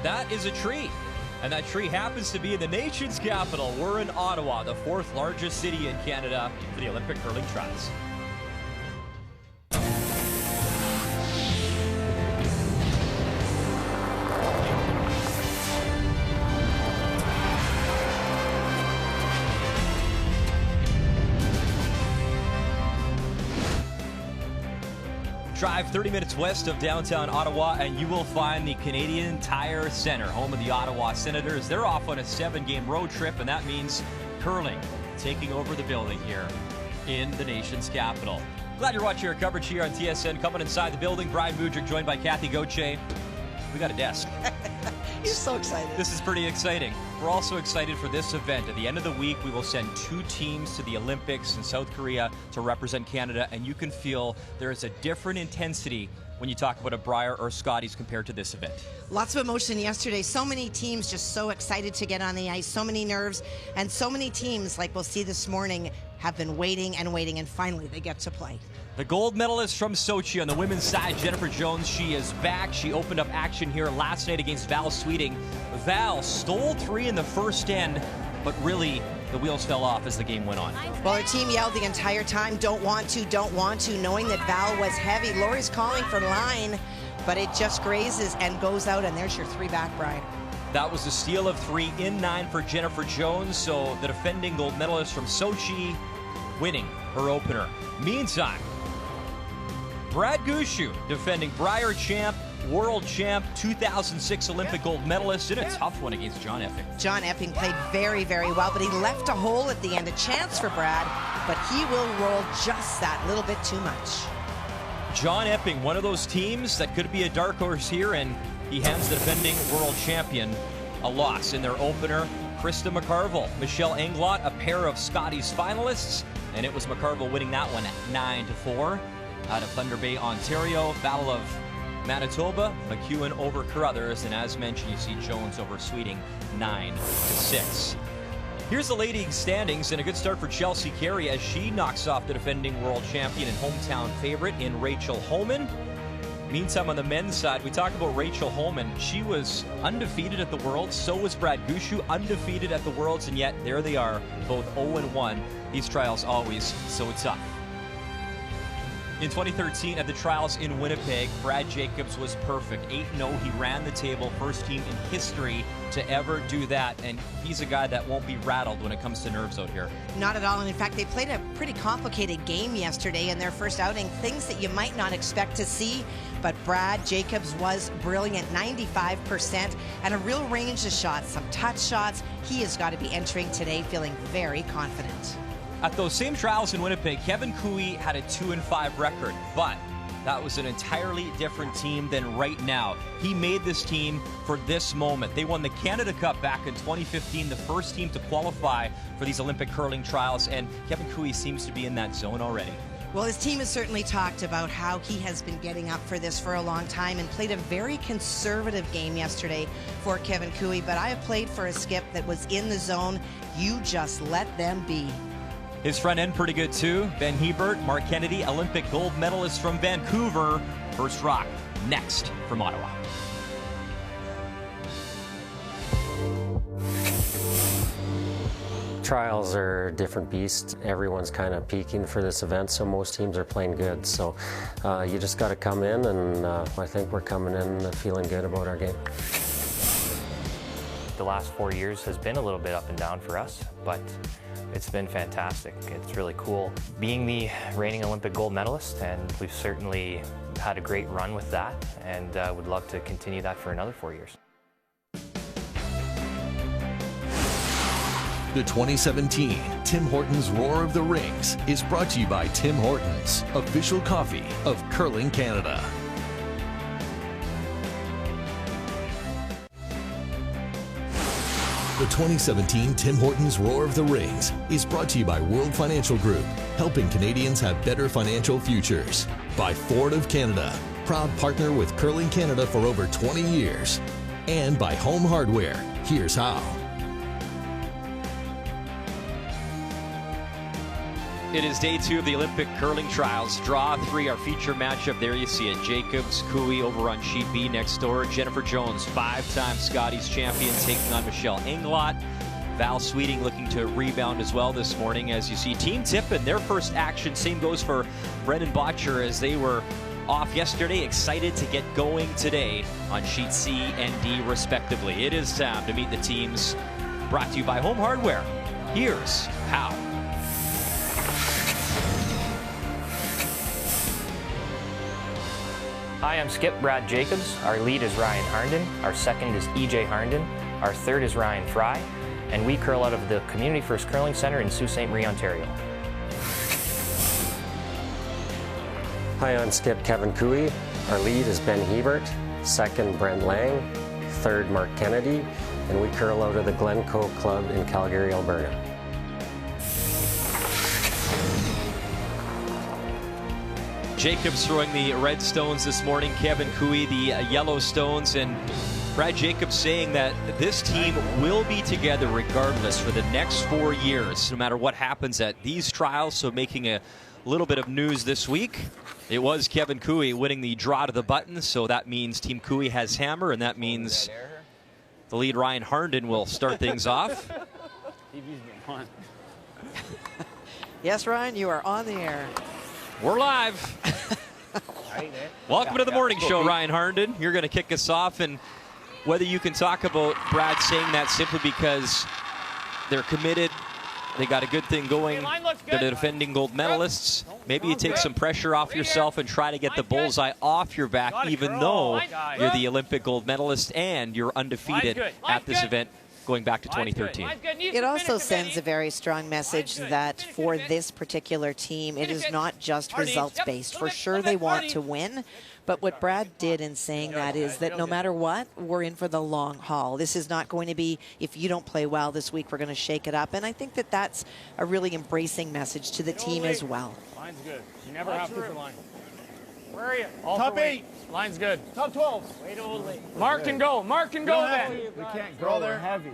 That is a tree. And that tree happens to be in the nation's capital. We're in Ottawa, the 4th largest city in Canada for the Olympic curling trials. Drive 30 minutes west of downtown Ottawa and you will find the Canadian Tire Centre, home of the Ottawa Senators. They're off on a 7-game road trip, and that means curling taking over the building here in the nation's capital. Glad you're watching our coverage here on TSN. Coming inside the building, Brian Mudrick joined by Kathy Gauthier. We got a desk. You're so excited. This is pretty exciting. We're also excited for this event. At the end of the week, we will send 2 teams to the Olympics in South Korea to represent Canada, and you can feel there is a different intensity when you talk about a Brier or Scotties compared to this event. Lots of emotion yesterday. So many teams just so excited to get on the ice. So many nerves. And so many teams, like we'll see this morning, have been waiting and waiting, and finally they get to play. The gold medalist from Sochi on the women's side, Jennifer Jones, she is back. She opened up action here last night against Val Sweeting. Val stole 3 in the first end, but really the wheels fell off as the game went on. Well, her team yelled the entire time, don't want to, knowing that Val was heavy. Lori's calling for line, but it just grazes and goes out, and there's your 3 back, Brian. That was a steal of 3 in 9 for Jennifer Jones, so the defending gold medalist from Sochi winning her opener. Meantime, Brad Gushue, defending Brier champ, world champ, 2006 Olympic gold medalist, in a tough one against John Epping. John Epping played very, very well, but he left a hole at the end, a chance for Brad, but he will roll just that little bit too much. John Epping, one of those teams that could be a dark horse here, and he hands the defending world champion a loss in their opener. Krista McCarville, Michelle Englot, a pair of Scotties finalists, and it was McCarville winning that one 9-4. Out of Thunder Bay, Ontario, Battle of Manitoba, McEwen over Carruthers, and as mentioned, you see Jones over Sweeting 9-6. Here's the ladies' standings, and a good start for Chelsea Carey as she knocks off the defending world champion and hometown favorite in Rachel Homan. Meantime, on the men's side, we talk about Rachel Homan. She was undefeated at the Worlds, so was Brad Gushue, undefeated at the Worlds, and yet there they are, both 0-1. These trials always so tough. In 2013 at the trials in Winnipeg, Brad Jacobs was perfect. 8-0, he ran the table, first team in history to ever do that, and he's a guy that won't be rattled when it comes to nerves out here. Not at all, and in fact, they played a pretty complicated game yesterday in their first outing, things that you might not expect to see, but Brad Jacobs was brilliant, 95%, and a real range of shots, some touch shots. He has got to be entering today feeling very confident. At those same trials in Winnipeg, Kevin Cooey had a 2-5 record, but that was an entirely different team than right now. He made this team for this moment. They won the Canada Cup back in 2015, the first team to qualify for these Olympic curling trials, and Kevin Cooey seems to be in that zone already. Well, his team has certainly talked about how he has been getting up for this for a long time and played a very conservative game yesterday for Kevin Cooey, but I have played for a skip that was in the zone. You just let them be. His front end pretty good too. Ben Hebert, Mark Kennedy, Olympic gold medalist from Vancouver. First rock next from Ottawa. Trials are a different beast. Everyone's kind of peaking for this event, so most teams are playing good. So you just got to come in, and I think we're coming in feeling good about our game. The last 4 years has been a little bit up and down for us, but it's been fantastic. It's really cool being the reigning Olympic gold medalist, and we've certainly had a great run with that, and would love to continue that for another 4 years. The 2017 Tim Hortons Roar of the Rings is brought to you by Tim Hortons, official coffee of Curling Canada. The 2017 Tim Hortons Roar of the Rings is brought to you by World Financial Group, helping Canadians have better financial futures. By Ford of Canada, proud partner with Curling Canada for over 20 years. And by Home Hardware, here's how. It is day 2 of the Olympic curling trials. Draw 3, our feature matchup. There you see it. Jacobs, Cooey over on sheet B next door. Jennifer Jones, 5-time Scotties champion, taking on Michelle Englot. Val Sweeting looking to rebound as well this morning. As you see, Team Tippin, their first action. Same goes for Brendan Botcher as they were off yesterday. Excited to get going today on sheet C and D respectively. It is time to meet the teams. Brought to you by Home Hardware. Here's how. Hi, I'm Skip Brad Jacobs. Our lead is Ryan Harnden. Our second is EJ Harnden. Our third is Ryan Fry. And we curl out of the Community First Curling Center in Sault Ste. Marie, Ontario. Hi, I'm Skip Kevin Cooey. Our lead is Ben Hebert. Second, Brent Lang. Third, Mark Kennedy. And we curl out of the Glencoe Club in Calgary, Alberta. Jacobs throwing the red stones this morning. Kevin Cooey the yellow stones. And Brad Jacobs saying that this team will be together regardless for the next 4 years, no matter what happens at these trials. So making a little bit of news this week. It was Kevin Cooey winning the draw to the button. So that means Team Cooey has hammer, and that means the lead Ryan Harnden will start things off. Yes, Ryan, you are on the air. We're live. Welcome to the morning show, Ryan Harnden. You're going to kick us off, and whether you can talk about Brad saying that simply because they're committed, they got a good thing going, they're the defending gold medalists. Maybe you take some pressure off yourself and try to get the bullseye off your back, even though you're the Olympic gold medalist and you're undefeated at this event going back to 2013. It also sends a very strong message that for this particular team, it is not just results-based. For sure they want to win, but what Brad did in saying that is that no matter what, we're in for the long haul. This is not going to be, if you don't play well this week, we're going to shake it up. And I think that that's a really embracing message to the team as well. Line's good. You never have to for line. Where are you? Top 8. Line's good. Top 12. Wait only. Mark can go. Mark can go then. We can't go there. Heavy.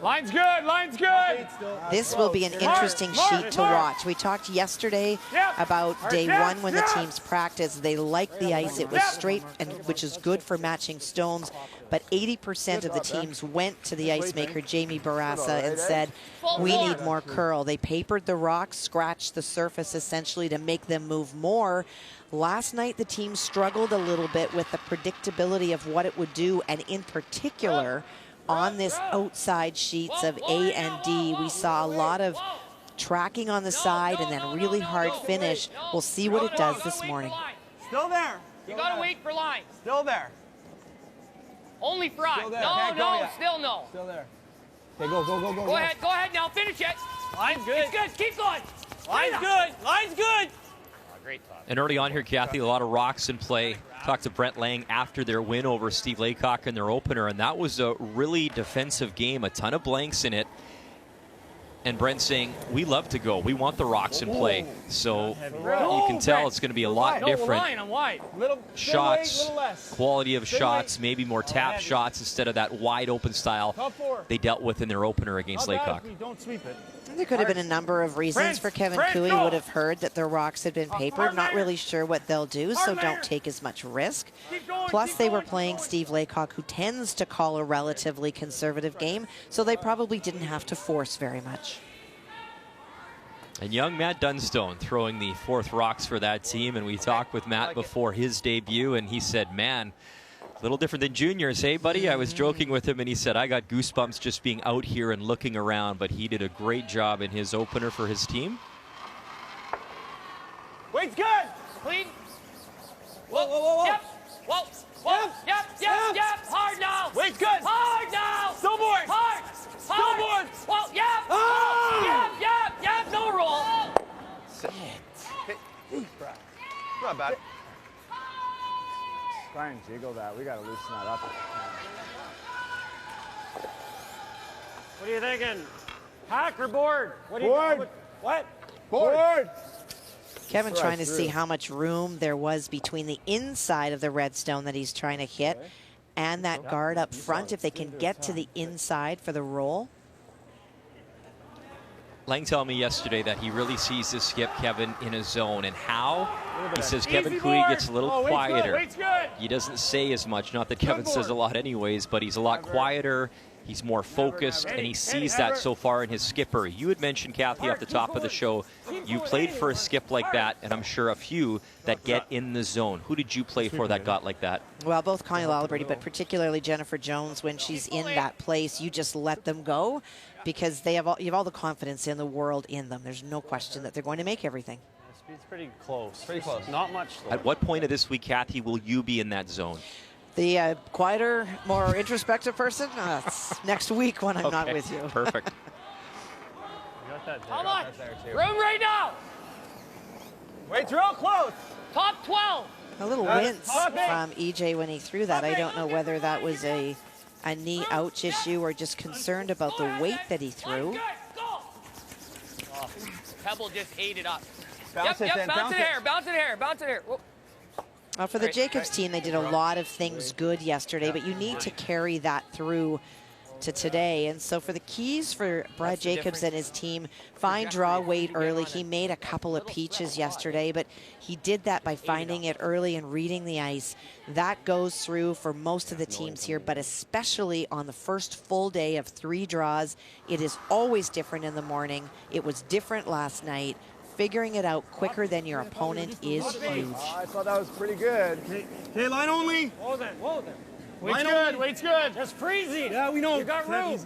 Line's good. Line's good. This will be an interesting sheet to watch. We talked yesterday about day 1 when the teams practiced. They liked the ice. It was straight, and which is good for matching stones. But 80% of the teams went to the ice maker, Jamie Barassa, and said, we need more curl. They papered the rocks, scratched the surface essentially to make them move more. Last night, the team struggled a little bit with the predictability of what it would do, and in particular, on this outside sheets of A and D, we saw a lot of tracking on the side and then really hard finish. We'll see what it does this morning. Still there. You got to wait for line. Still there. Only Fry. Still there. No, Can't go no, yet. still no. Still there. Okay, go, go, go, go. Go ahead now. Finish it. Line's good. It's good. Keep going. Line's good. Line's good. Great thought. And early on here, Kathy, a lot of rocks in play. Talked to Brent Lang after their win over Steve Laycock in their opener, and that was a really defensive game, a ton of blanks in it. And Brent saying, we love to go. We want the rocks in play. So you can tell it's going to be a lot different. Shots, quality of shots, maybe more tap shots instead of that wide open style they dealt with in their opener against Laycock. Don't sweep it. There could have been a number of reasons for Kevin Cooey. Would have heard that the rocks had been papered. Not really sure what they'll do, so don't take as much risk. Plus, they were playing Steve Laycock, who tends to call a relatively conservative game, so they probably didn't have to force very much. And young Matt Dunstone throwing the 4th rocks for that team. And we talked with Matt before his debut, and he said, man, a little different than juniors, hey, buddy? I was joking with him, and he said, I got goosebumps just being out here and looking around. But he did a great job in his opener for his team. Wait's good. Clean. Whoa, whoa, whoa, whoa. Yep. Whoa. Whoa. Yep. Hard now. Wait's good. Hard now. Snowboard. Hard. Snowboard. Whoa. Yep. Ah! Yep. No roll. Not bad. Try and jiggle that. We got to loosen that up. What are you thinking? Hack or board? Board. What? Board. Kevin trying to see how much room there was between the inside of the redstone that he's trying to hit and that guard up front, if they can get to the inside for the roll. Lang told me yesterday that he really sees this skip, Kevin, in a zone. And how? He says Kevin Cooey gets a little quieter. Weight's good. He doesn't say as much. Not that Kevin says a lot anyways, but he's a lot quieter. He's more focused, and he sees that so far in his skipper. You had mentioned, Kathy, off the top of the show, you played for a skip like that, and I'm sure a few that get in the zone. Who did you play for that got like that? Well, both Connie Laliberty, but particularly Jennifer Jones, when she's in that place, you just let them go because you have all the confidence in the world in them. There's no question that they're going to make everything. Speed's pretty close. Pretty close. Not much slower. At what point of this week, Kathy, will you be in that zone? The quieter, more introspective person? It's next week when I'm not with you. Perfect. You got that there. Come on. Room right now. Weight's real close. Top 12. A little wince from EJ when he threw that. I don't know whether that was a knee ouch issue or just concerned about the weight that he threw. Good. Go. Oh, Pebble just ate it up. Bounce it, then. Bounce it here. Bounce it here. Bounce it here. Whoa. For the Jacobs team, they did a lot of things good yesterday, but you need to carry that through to today. And so for the keys for Brad Jacobs and his team, find draw weight early. He made a couple of peaches yesterday, but he did that by finding it early and reading the ice. That goes through for most of the teams here, but especially on the first full day of 3 draws. It is always different in the morning. It was different last night. Figuring it out quicker than your opponent is huge. I thought that was pretty good. Okay, line only. Whoa there. Weight's good. Weight's good. That's freezing. Yeah, we know. You got room.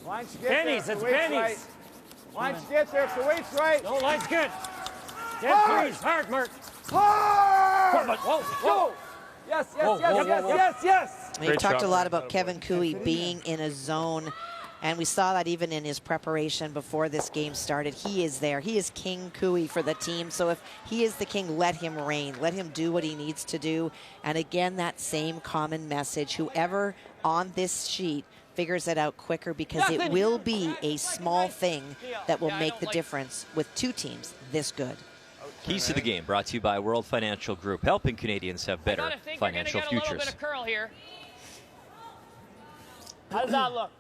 Line should get Pennies, there if it's the weight's pennies. right. Line should get there if the weight's right. No, line's good. Get freeze. Hard, Mark. Hard! Whoa. Yes. We talked a lot about Kevin Cooey being in a zone, and we saw that even in his preparation before this game started. He is there. He is King Cooey for the team. So if he is the king, let him reign. Let him do what he needs to do. And again, that same common message. Whoever on this sheet figures it out quicker, because it will be a small thing that will make the difference with 2 teams this good. Keys to the game brought to you by World Financial Group, helping Canadians have better financial You're gonna get a little futures. bit of curl here. How does that look?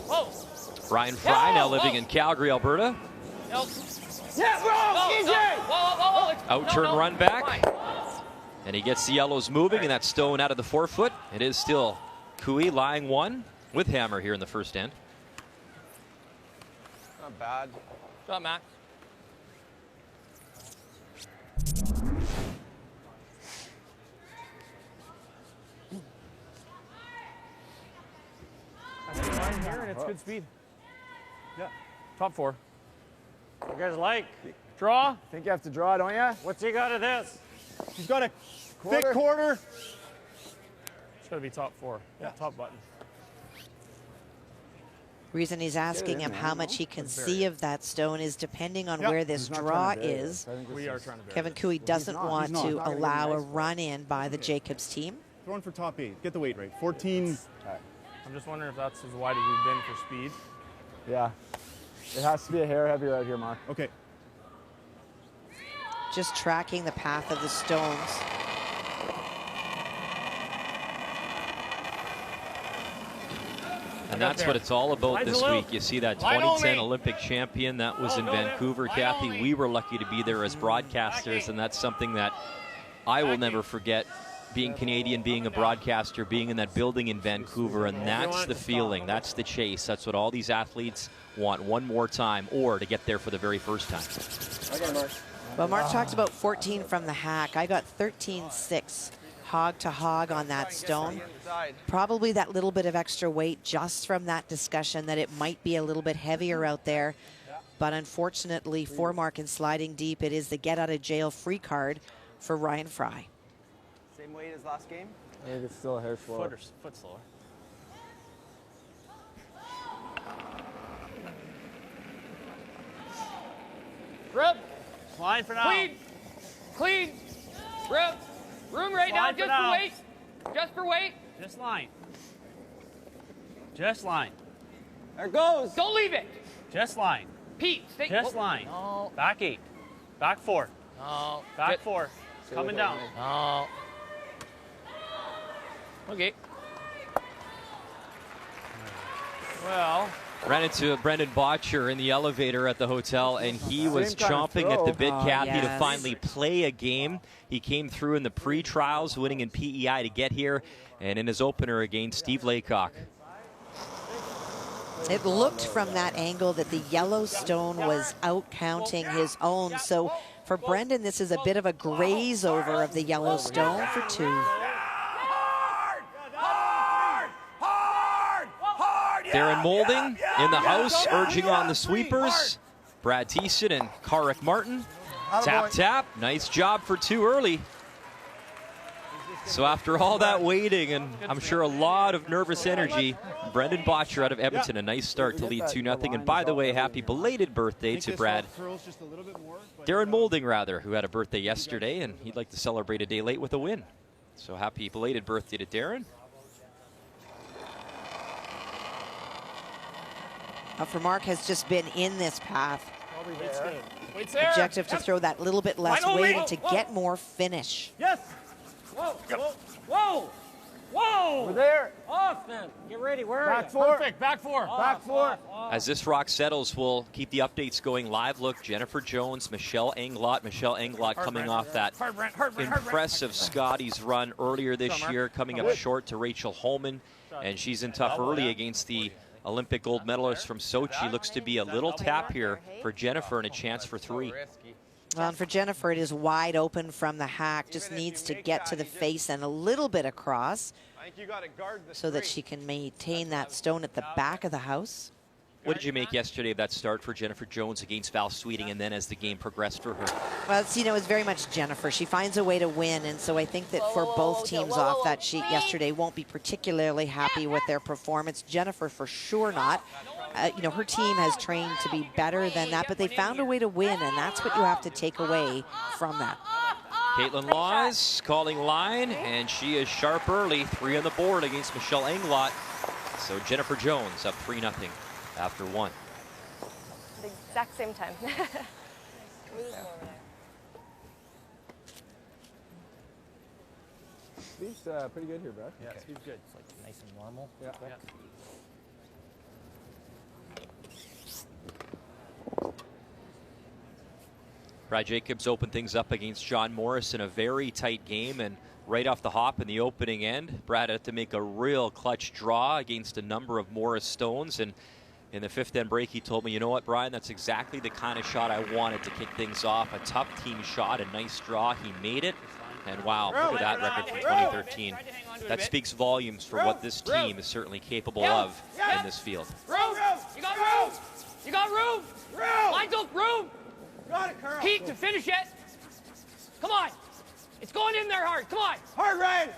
Whoa. Ryan Fry, now living in Calgary, Alberta. Nope. Yeah, bro, EJ! Whoa. Outturn run back. And he gets the yellows moving, and that's stone out of the forefoot. It is still Cooey lying 1 with Hammer here in the first end. Not bad. Good job, Max. Line here, and it's good speed. Yeah. Top 4. You guys like? Draw? I think you have to draw, don't you? What's he got of this? He's got a thick quarter. It's got to be top 4. Yeah, top button. Reason he's asking him how much he can see of that stone is depending on where this draw is. We are trying to Kevin Cooey doesn't want He's to not. allow a run-in by the Jacobs team. Throwing for top 8. Get the weight right. 14. I'm just wondering if that's as wide as we've been for speed. Yeah. It has to be a hair heavier out here, Mark. Okay. Just tracking the path of the stones. And that's what it's all about Line's this a little- week. You see that Line 2010 only. Olympic champion, that was in No, no, no. Vancouver, Line Kathy. only. We were lucky to be there as broadcasters, and that's something that I will never forget. Being Canadian, being a broadcaster, being in that building in Vancouver, and that's the feeling, that's the chase. That's what all these athletes want one more time, or to get there for the very first time. Okay, Mark. Well, Mark talked about 14 from the hack. I got 13-6 hog to hog on that stone. Probably that little bit of extra weight just from that discussion that it might be a little bit heavier out there. But unfortunately for Mark in sliding deep, it is the get out of jail free card for Ryan Fry. Same weight as last game? I think it's still a hair slower. Foot slower. Rip. Line for now. Clean. Rip. Room right now, Line for just now. for weight. Just for weight. Just line. Just line. There it goes. Don't leave it. Just line. Pete, stay. Just line. No. Back 8. Back 4. No. Back Good. 4. Coming down. Oh. Okay. Well. Ran into Brendan Botcher in the elevator at the hotel, and he was chomping at the bit, Kathy, to finally play a game. He came through in the pre-trials, winning in PEI to get here, and in his opener against Steve Laycock. It looked from that angle that the Yellowstone was out-counting his own. So for Brendan, this is a bit of a graze over of the Yellowstone for 2. Darren Moulding in the house, urging on the sweepers. Brad Thiessen and Karrick Martin. Tap, tap. Nice job for 2 early. So after all that waiting and I'm sure a lot of nervous energy, Brendan Botcher out of Edmonton, a nice start to lead 2-0. And by the way, happy belated birthday to Brad. Darren Moulding, rather, who had a birthday yesterday, and he'd like to celebrate a day late with a win. So happy belated birthday to Darren. For Mark has just been in this path. Wait's there. Objective to throw that little bit less weight and to get more finish. Yes. Whoa. Whoa. Whoa. Whoa. We're there. Off, man. Get ready. Where are you? Back 4. Perfect. Back 4. Back 4. As this rock settles, we'll keep the updates going. Live look, Jennifer Jones, Michelle Englot. Michelle Englot coming off that impressive Scotties run earlier this year, coming up short to Rachel Holman. And she's in tough early against the Olympic gold medalist from Sochi. Looks to be a little tap here for Jennifer and a chance for 3. Well, and for Jennifer, it is wide open from the hack. Just needs to get to the face and a little bit across so that she can maintain that stone at the back of the house. What did you make yesterday of that start for Jennifer Jones against Val Sweeting, and then as the game progressed for her? Well, it's, it's very much Jennifer. She finds a way to win, and so I think that for both teams off that sheet yesterday won't be particularly happy with their performance. Jennifer for sure not. Her team has trained to be better than that, but they found a way to win, and that's what you have to take away from that. Caitlin Laws calling line, and she is sharp early. 3 on the board against Michelle Englot. So Jennifer Jones up 3-0 after 1. The exact same time. Speed's pretty good here, Brad. Yeah, speed's good. It's like nice and normal. Yeah. Brad Jacobs opened things up against John Morris in a very tight game, and right off the hop in the opening end, Brad had to make a real clutch draw against a number of Morris stones. And in the 5th end break, he told me, you know what, Brian, that's exactly the kind of shot I wanted to kick things off. A tough team shot, a nice draw. He made it. And wow, look at that record from 2013. That speaks volumes for what this team is certainly capable of in this field. Room! You got room! You got room! Lines up, room! Got it, Carl. Keep to finish it. Come on. It's going in there hard. Come on. Hard, Ryan.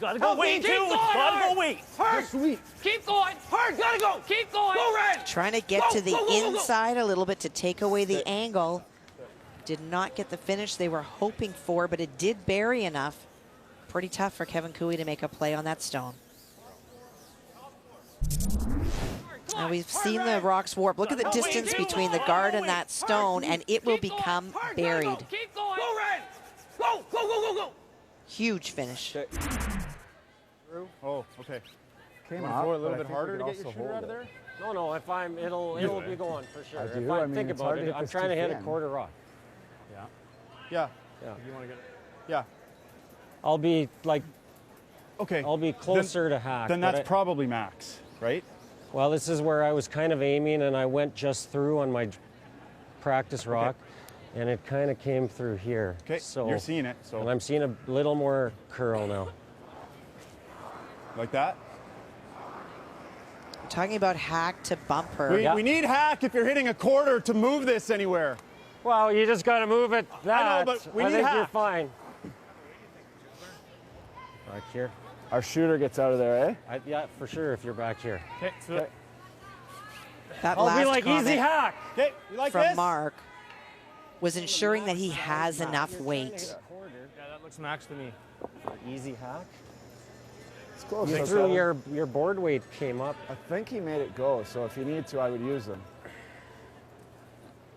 Gotta go wait, too. Gotta go wait. Hard. Sweet. Keep going. Hard. Gotta go. Keep going. Go, Ryan. Trying to get to the inside a little bit to take away the angle. Did not get the finish they were hoping for, but it did bury enough. Pretty tough for Kevin Cooey to make a play on that stone. Now we've seen the rocks warp. Look at the distance between the guard and that stone, and it will become buried. Keep going. Go, Ryan. Go, go, go, go, go. Huge finish. Oh, okay. Came Want to throw a little bit harder to get your shooter out of there? No, if it'll be going for sure. I do. If I I mean, think it's about hard to it, hit I'm this trying to hit a 210. quarter rock. Yeah. Yeah. You want to get it? Yeah. I'll be like, Okay. I'll be closer to hack. Then but that's probably max, right? well, this is where I was kind of aiming, and I went just through on my practice rock, and it kind of came through here. Okay. So, You're seeing it. So and I'm seeing a little more curl now. like that. Talking about hack to bumper. We need hack if you're hitting a quarter to move this anywhere. Well, you just got to move it that. I know, but we I need think hack. you're fine. Back here. Our shooter gets out of there, eh? Yeah, for sure, if you're back here. Okay. That I'll last be like, comment easy hack. Okay. You like from this? Mark was ensuring that he has enough weight. Yeah, that looks max to me. Easy hack. It's close. You threw your board weight came up. I think he made it go, so if you need to, I would use them.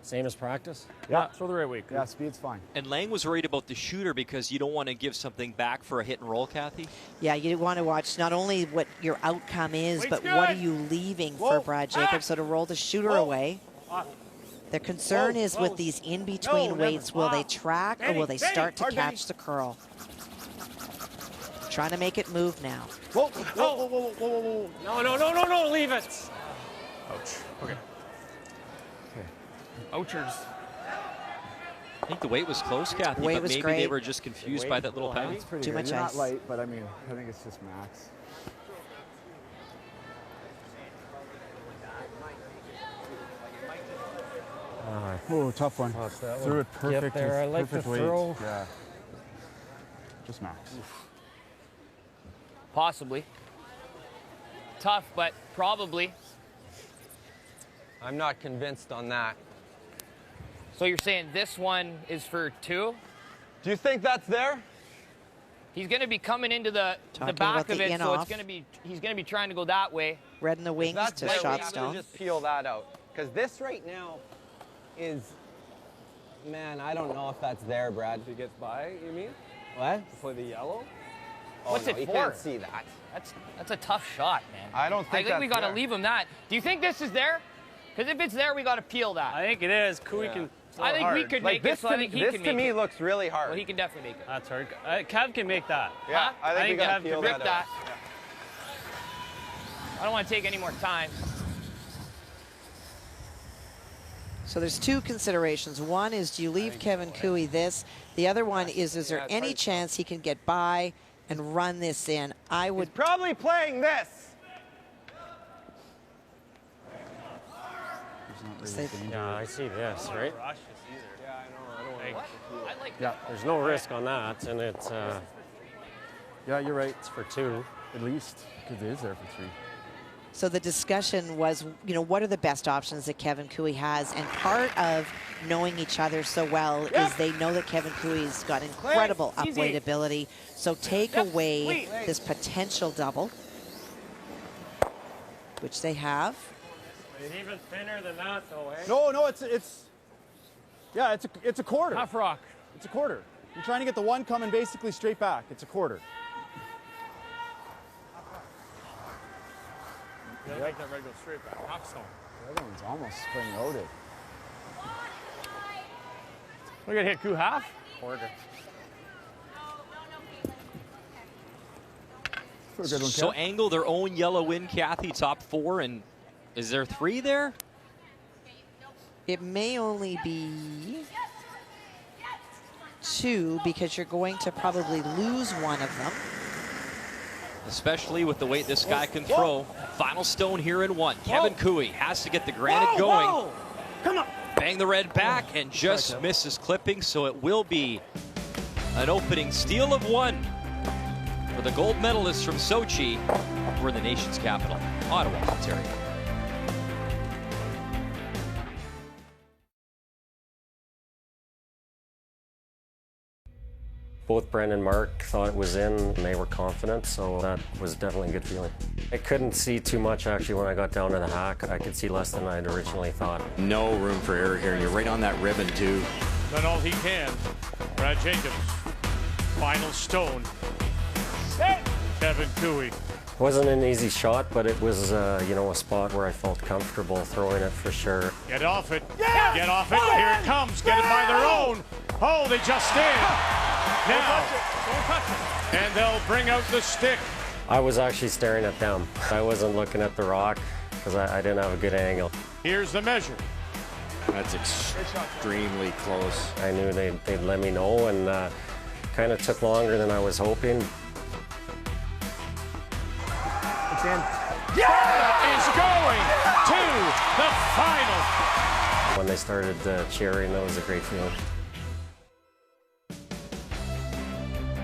Same as practice? Yeah. Throw the right way. Yeah, speed's fine. And Lang was worried about the shooter because you don't want to give something back for a hit and roll, Kathy. Yeah, you want to watch not only what your outcome is, Wait's but good. what are you leaving for Brad Jacobs. So to roll the shooter away. The concern is with these in-between weights, will they track or will they start to catch the curl? Trying to make it move now. Whoa, whoa, whoa, whoa, whoa, whoa, whoa. No, leave it. Ouch. Okay. Ouchers. I think the weight was close, Kathy, Weight but was maybe great. they were just confused by that little penalty. It's pretty Too good. much You're ice. not light, but I mean, I think it's just max. Oh, tough one. Threw it perfect. there. I like the perfect weight. throw. Yeah. Just max. Possibly. Tough, but probably. I'm not convinced on that. So you're saying this one is for 2? Do you think that's there? He's going to be coming into the Talking back about of the it, in so off. it's going to be he's going to be trying to go that way. Red in the wings That's to there, we shot have to stone. just peel that out. Because this right now is, man, I don't know if that's there, Brad. If he gets by, you mean? What? To play the yellow? Oh, What's no, it you for? can't see that. That's a tough shot, man. I don't think we got to there. leave him that. Do you think this is there? Because if it's there, we got to peel that. I think it is. Cooey can. I think we could make it, so I think he can make it. This to me looks really hard. Well, he can definitely make it. That's hard. Kev can make that. Yeah, I think we got to peel rip that that. out. I don't want to take any more time. So there's 2 considerations. One is, do you leave Kevin Cooey this? The other one is there any chance he can get by and run this in? I would. He's probably playing this. Yeah, I see this, right? Yeah, I know. I don't want I like Yeah. There's no risk on that, and it's Yeah, you're right. it's for 2. At least, because it is there for 3. So the discussion was, what are the best options that Kevin Cooey has? And part of knowing each other so well is they know that Kevin Cooey's got incredible upweight ability. So take away this potential double, which they have. It's even thinner than that, though, eh? No, yeah, it's a quarter. Tough rock. It's a quarter. You're trying to get the one coming basically straight back. It's a quarter. You gotta make that red go straight back. Rock stone. The other one's almost spring-loaded. We're gonna hit Coo half. Quarter. For a good one, So Kev. angle their own yellow win, Kathy, top 4, and is there 3 there? It may only be 2 because you're going to probably lose one of them. Especially with the weight this guy can throw. Final stone here in 1. Kevin Cooey has to get the granite going. Come on. Bang the red back and just misses clipping, so it will be an opening steal of 1 for the gold medalists from Sochi. We're in the nation's capital, Ottawa, Ontario. Both Brent and Mark thought it was in, and they were confident, so that was definitely a good feeling. I couldn't see too much, actually, when I got down to the hack. I could see less than I'd originally thought. No room for error here. You're right on that ribbon, too. Done all he can. Brad Jacobs. Final stone. Kevin Cooey. It wasn't an easy shot, but it was, a spot where I felt comfortable throwing it for sure. Get off it. Yeah! Get off it. Here it comes. Get it by their own. Oh, they just did. Now. Don't touch it. And they'll bring out the stick. I was actually staring at them. I wasn't looking at the rock because I didn't have a good angle. Here's the measure. That's extremely close. I knew they'd let me know, and kind of took longer than I was hoping. It's in. Is going to the final. When they started cheering, that was a great feeling.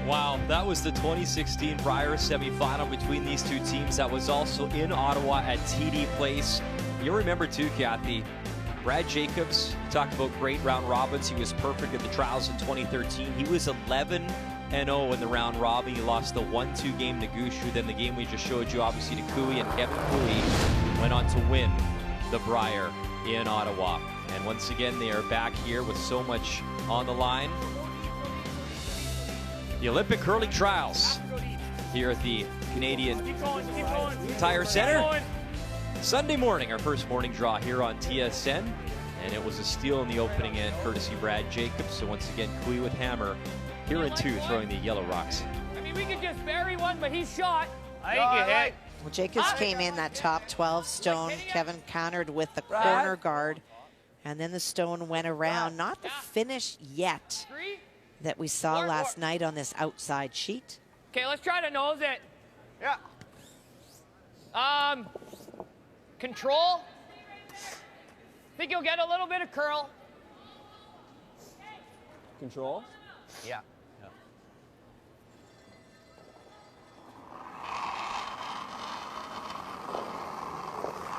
Wow, that was the 2016 Brier semifinal between these 2 teams. That was also in Ottawa at TD Place. You'll remember too, Kathy, Brad Jacobs, talked about great round robins. He was perfect at the trials in 2013. He was 11-0 in the round robin. He lost the 1-2 game to Gushu. Then the game we just showed you, obviously, to Cooey, and Kevin Cooey went on to win the Brier in Ottawa. And once again, they are back here with so much on the line. The Olympic curling trials here at the Canadian Tire Center. Sunday morning, our first morning draw here on TSN. And it was a steal in the opening end, courtesy Brad Jacobs. So once again, Kui with hammer here in 2, throwing the yellow rocks. I mean, we could just bury one, but he shot. I think you hit. Well, Jacobs came in that top 12 stone. Kevin countered with the corner guard. And then the stone went around. Not the finish yet that we saw last night on this outside sheet. Okay, let's try to nose it. Yeah. Control. Think you'll get a little bit of curl. Control? Yeah.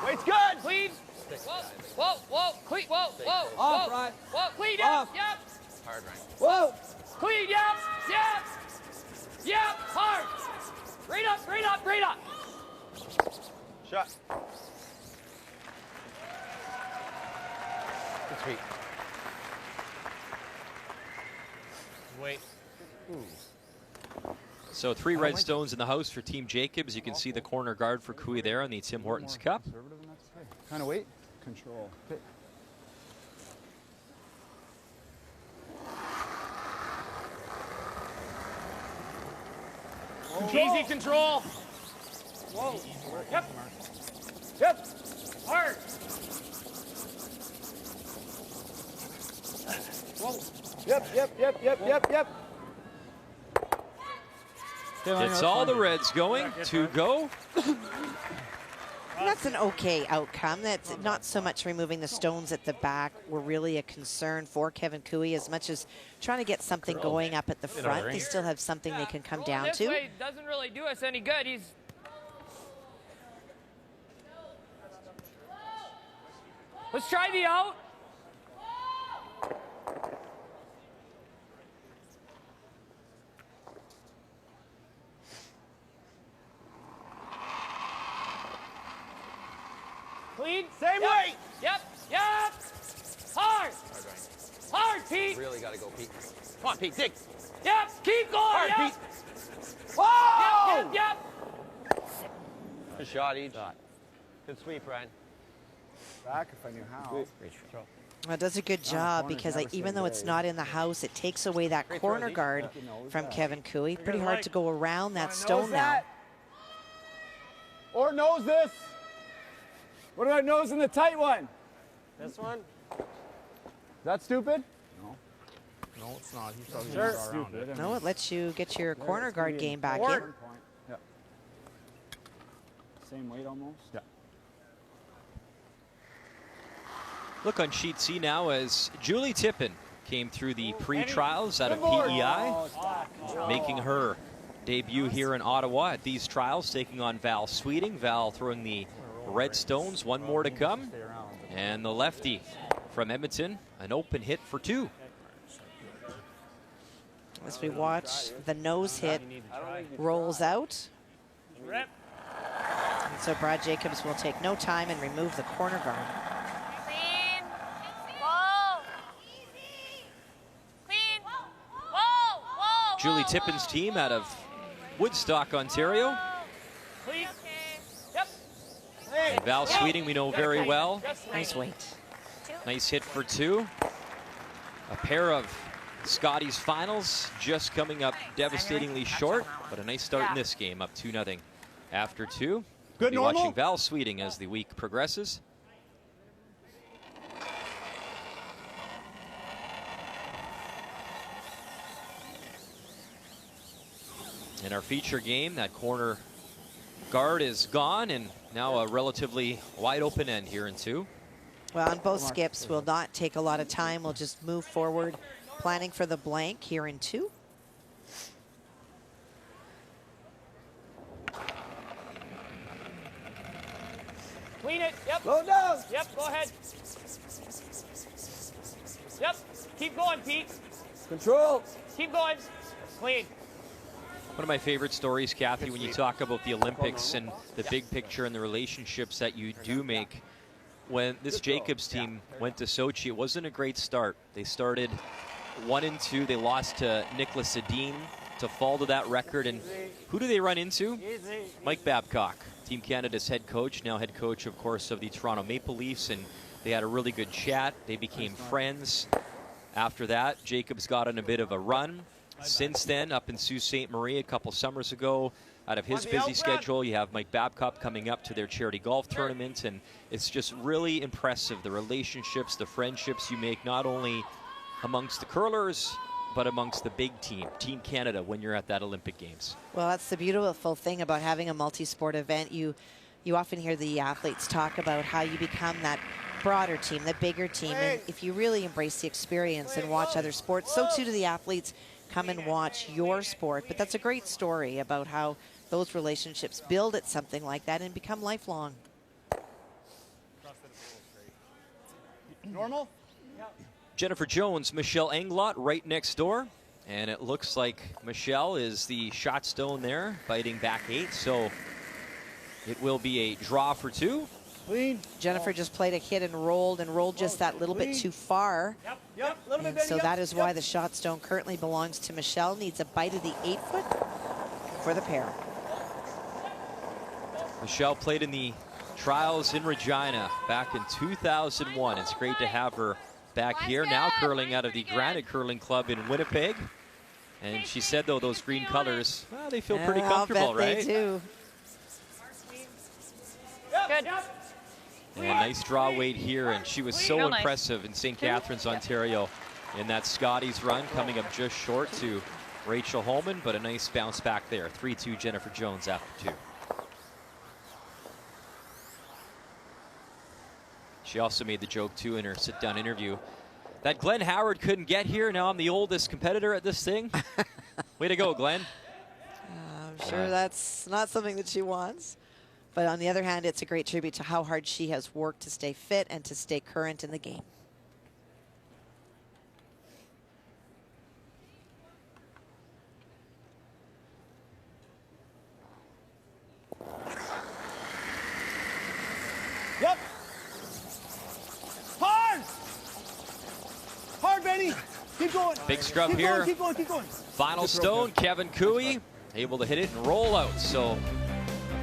Weight's good. Clean. Whoa, whoa, clean. Whoa, whoa, Off, whoa. Ryan. Whoa, clean. Off. Yep. Hard, Ryan. Whoa. Clean. Yep. Yep. Yep. Hard. Right up. Right up. Right up. Shot. Good sweep. Wait. So 3 red stones in the house for Team Jacobs. You can see the corner guard for Kui there on the Tim Hortons Cup. Kind of weight. Control. Okay. Easy control. Whoa. Yep. Yep. Hard. Whoa. Yep. It's all the Reds going to go. That's an okay outcome. That's not so much removing the stones at the back were really a concern for Kevin Kui, as much as trying to get something going up at the front. They still have something they can come down this to. way doesn't really do us any good. Let's try the out. Clean. Same weight. Yep. Hard. Hard, Pete. Really got to go, Pete. Come on, Pete, dig. Yep. Keep going. Hard, Yep. Pete. Whoa! Yep. Good shot, each. Good sweep, Ryan. Back if I knew how. Well, it does a good job because even though it's not in the house, it takes away that corner guard from Kevin Kui. Pretty hard to go around that stone now. Or nose this. What about nosing the tight one? This one? Is that stupid? No. No, it's not. He's probably Sure. around it. No, it lets you get your corner guard game back in. Yeah. Same weight almost? Yeah. Look on sheet C now as Julie Tippin came through the pre-trials out of PEI, making her debut here in Ottawa at these trials, taking on Val Sweeting. Val throwing the red stones, 1 more to come. And the lefty from Edmonton, an open hit for 2. As we watch, the nose hit rolls out. And so Brad Jacobs will take no time and remove the corner guard. Clean. Whoa. Clean. Whoa. Julie Tippin's team out of Woodstock, Ontario. Clean. Yep. And Val Sweeting we know very well. Nice weight. Nice hit for 2. A pair of Scotty's finals just coming up devastatingly short, but a nice start in this game, up 2-0 after 2. Good We'll be normal. watching Val Sweeting as the week progresses. In our feature game, that corner guard is gone, and now a relatively wide open end here in 2. Well, on both skips will not take a lot of time. We'll just move forward, planning for the blank here in 2. Clean it. Yep. Slow down. Yep. Go ahead. Yep. Keep going, Pete. Control. Keep going. Clean. One of my favorite stories, Kathy, when you talk about the Olympics and the big picture and the relationships that you do make when this Jacobs team went to Sochi, it wasn't a great start. They started 1-2. They lost to Nicholas Sedin to fall to that record. And who do they run into? Mike Babcock, Team Canada's head coach, now head coach, of course, of the Toronto Maple Leafs. And they had a really good chat. They became friends. After that, Jacobs got on a bit of a run. Since then, up in Sault Ste. Marie a couple summers ago, out of his busy schedule, you have Mike Babcock coming up to their charity golf tournament, and it's just really impressive, the relationships, the friendships you make, not only amongst the curlers, but amongst the big team, Team Canada, when you're at that Olympic Games. Well, that's the beautiful thing about having a multi-sport event. You often hear the athletes talk about how you become that broader team, the bigger team, and if you really embrace the experience and watch other sports, so too do the athletes come and watch your sport. But that's a great story about how those relationships build at something like that and become lifelong. Normal? Jennifer Jones, Michelle Englot right next door. And it looks like Michelle is the shot stone there, fighting back 8. So it will be a draw for 2. Clean. Jennifer just played a hit and rolled just that little bit too far. Yep. Little bit. So that is why the shot stone currently belongs to Michelle. Needs a bite of the 8-foot for the pair. Michelle played in the trials in Regina back in 2001. It's great to have her back here, now curling out of the Granite Curling Club in Winnipeg. And she said, though, those green colors, well, they feel pretty comfortable, right? They do. Good. And a nice draw weight here, and she was so impressive in St. Catharines, Ontario, in that Scotties run, coming up just short to Rachel Holman, but a nice bounce back there. 3-2 Jennifer Jones after 2. She also made the joke, too, in her sit-down interview that Glenn Howard couldn't get here. Now I'm the oldest competitor at this thing. Way to go, Glenn. I'm sure that's not something that she wants. But on the other hand, it's a great tribute to how hard she has worked to stay fit and to stay current in the game. Yep. Hard! Hard, Benny. Keep going. Big scrub keep here. Going, keep going, keep going. Final stone, Kevin Cooey able to hit it and roll out. So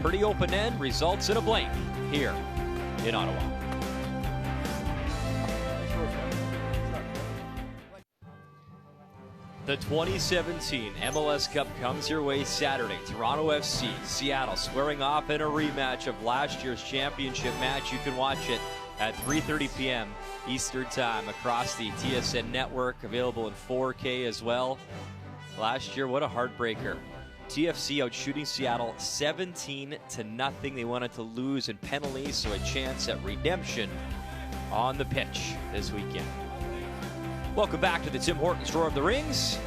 pretty open end, results in a blank here in Ottawa. The 2017 MLS Cup comes your way Saturday. Toronto FC, Seattle squaring off in a rematch of last year's championship match. You can watch it at 3:30 p.m. Eastern Time across the TSN network, available in 4K as well. Last year, what a heartbreaker. TFC out shooting Seattle 17-0. They wanted to lose in penalties, so a chance at redemption on the pitch this weekend. Welcome back to the Tim Hortons Roar of the Rings.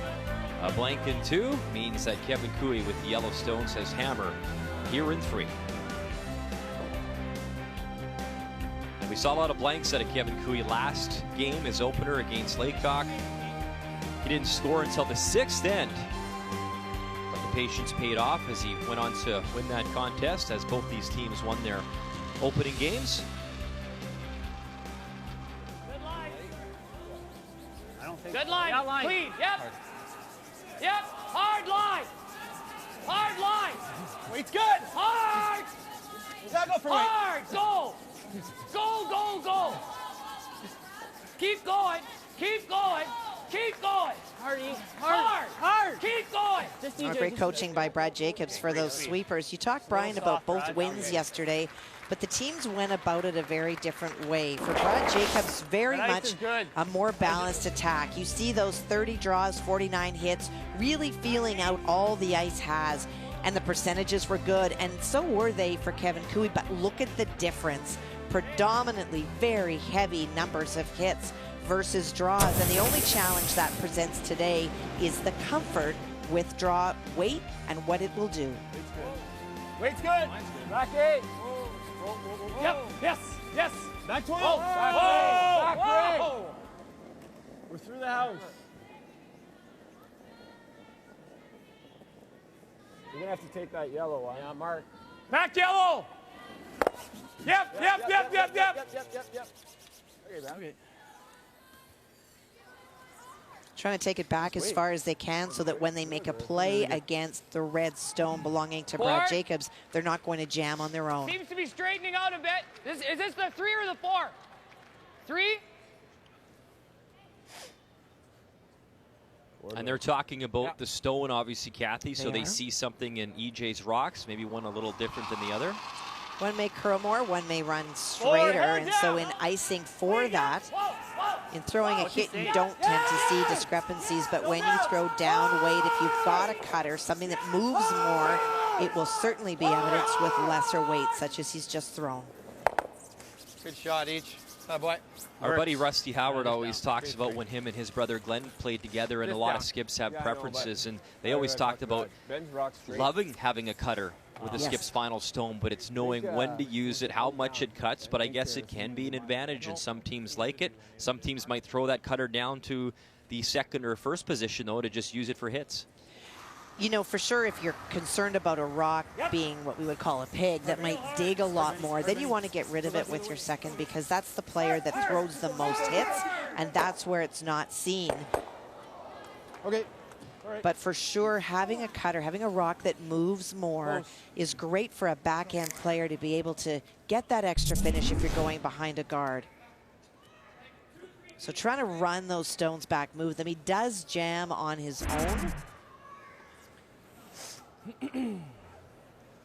A blank in 2 means that Kevin Cooey with the Yellowstone says hammer here in 3. And we saw a lot of blanks out of Kevin Cooey last game, his opener against Laycock. He didn't score until the 6th end. Patience paid off as he went on to win that contest, as both these teams won their opening games. Good line. I don't think Good line. Clean. Yep. Yep. Hard line. Hard line. Weight's good. Hard. Go for weight. Hard. Go. Go. Keep going. Keep going. Keep going. Hard. Keep going. Great coaching by Brad Jacobs for those sweepers. You talked, Brian, about both wins yesterday, but the teams went about it a very different way. For Brad Jacobs, very much a more balanced attack. You see those 30 draws, 49 hits, really feeling out all the ice has, and the percentages were good, and so were they for Kevin Cooey. But look at the difference. Predominantly very heavy numbers of hits versus draws, and the only challenge that presents today is the comfort with draw weight and what it will do. Weight's good. Back 8. Yep. Yes. Back 12. Whoa. Back 8. We're through the house. You're going to have to take that yellow one. Yeah, Mark. Back yellow. Yep. Okay, man. Okay. Trying to take it back as far as they can so that when they make a play against the red stone belonging to Brad Jacobs, they're not going to jam on their own. Seems to be straightening out a bit. Is this the 3 or the 4? 3? And they're talking about the stone, obviously, Kathy, so they see something in EJ's rocks, maybe one a little different than the other. One may curl more, one may run straighter, and so in icing for that, in throwing a hit, you don't tend to see discrepancies, but when you throw down weight, if you've got a cutter, something that moves more, it will certainly be evidenced with lesser weight, such as he's just thrown. Good shot each. Boy. Our buddy Rusty Howard always talks about when him and his brother Glenn played together, and a lot of skips have preferences, and they always talked about loving having a cutter with the skip's final stone, but it's knowing when to use it, how much it cuts, but I guess it can be an advantage, and some teams like it. Some teams might throw that cutter down to the second or first position, though, to just use it for hits. You know, for sure, if you're concerned about a rock being what we would call a pig that might dig a lot more, then you want to get rid of it with your second, because that's the player that throws the most hits, and that's where it's not seen. Okay. But for sure, having a cutter, having a rock that moves more is great for a backhand player to be able to get that extra finish if you're going behind a guard. So trying to run those stones back, move them. He does jam on his own.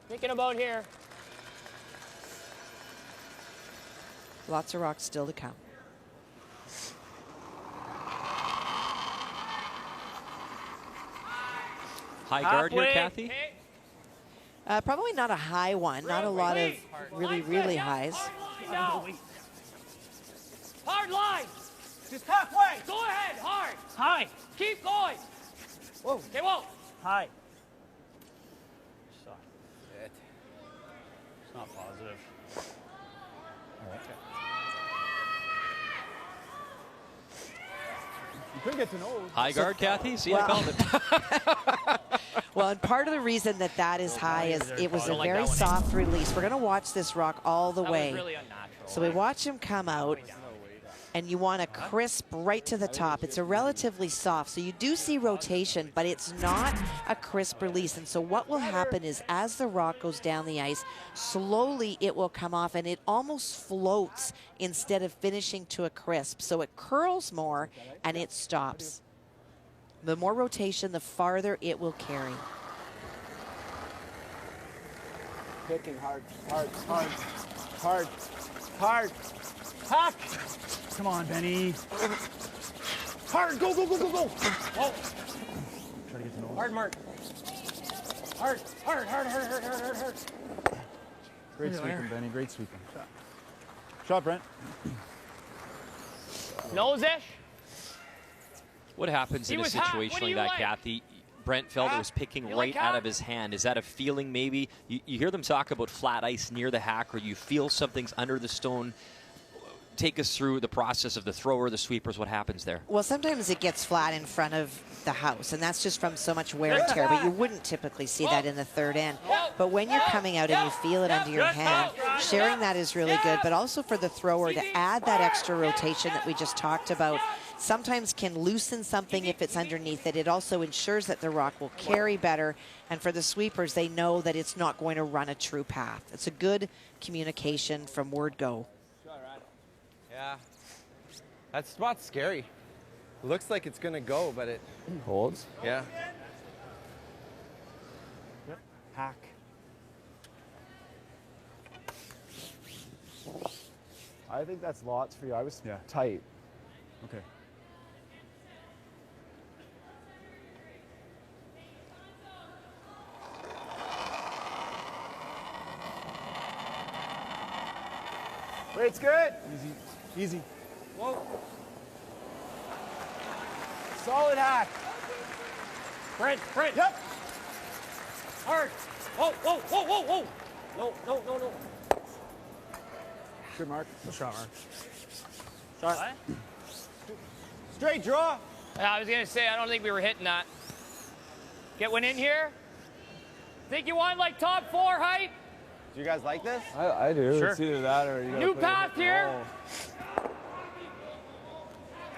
Thinking about here. Lots of rocks still to come. High guard here, Kathy? Probably not a high one. Not a lot of really highs. Hard line. Just halfway. Go ahead, hard. High. Keep going. Whoa. Okay, whoa. High. It's not positive. All right. You could get to know. High guard, Kathy? See, I called it. Well, and part of the reason that that is high is it was a very soft release. We're going to watch this rock all the way. Really unnatural. So we watch him come out, and you want a crisp right to the top. It's a relatively soft, so you do see rotation, but it's not a crisp release. And so what will happen is as the rock goes down the ice, slowly it will come off, and it almost floats instead of finishing to a crisp. So it curls more, and it stops. The more rotation, the farther it will carry. Picking hard. Hack! Come on, Benny. Hard, go. Whoa. Try to get to know. Hard mark. Hard. Great sweeping, Benny. Great sweeping. Shot, Brent. Nose-ish. What happens in a situation like that, Kathy? Brent felt it was picking right out of his hand. Is that a feeling maybe? You hear them talk about flat ice near the hack, or you feel something's under the stone. Take us through the process of the thrower, the sweepers, what happens there? Well, sometimes it gets flat in front of the house, and that's just from so much wear and tear, but you wouldn't typically see that in the third end. But when you're coming out and you feel it under your hand, sharing that is really good, but also for the thrower to add that extra rotation that we just talked about sometimes can loosen something if it's underneath it. It also ensures that the rock will carry better, and for the sweepers, they know that it's not going to run a true path. It's a good communication from word go. Yeah, that spot's scary. It looks like it's gonna go, but it holds. Yeah. Yep. Hack. I think that's lots for you. I was tight. Okay. Weight's good. Easy. Whoa. Solid hack. Brent. Yep. Hard. Whoa. No. Good mark. Good shot, Mark. Shot. What? Straight draw. Yeah, I was going to say, I don't think we were hitting that. Get one in here. Think you want like top 4 height? Do you guys like this? I do. Sure. It's either that or you gotta New put path it here.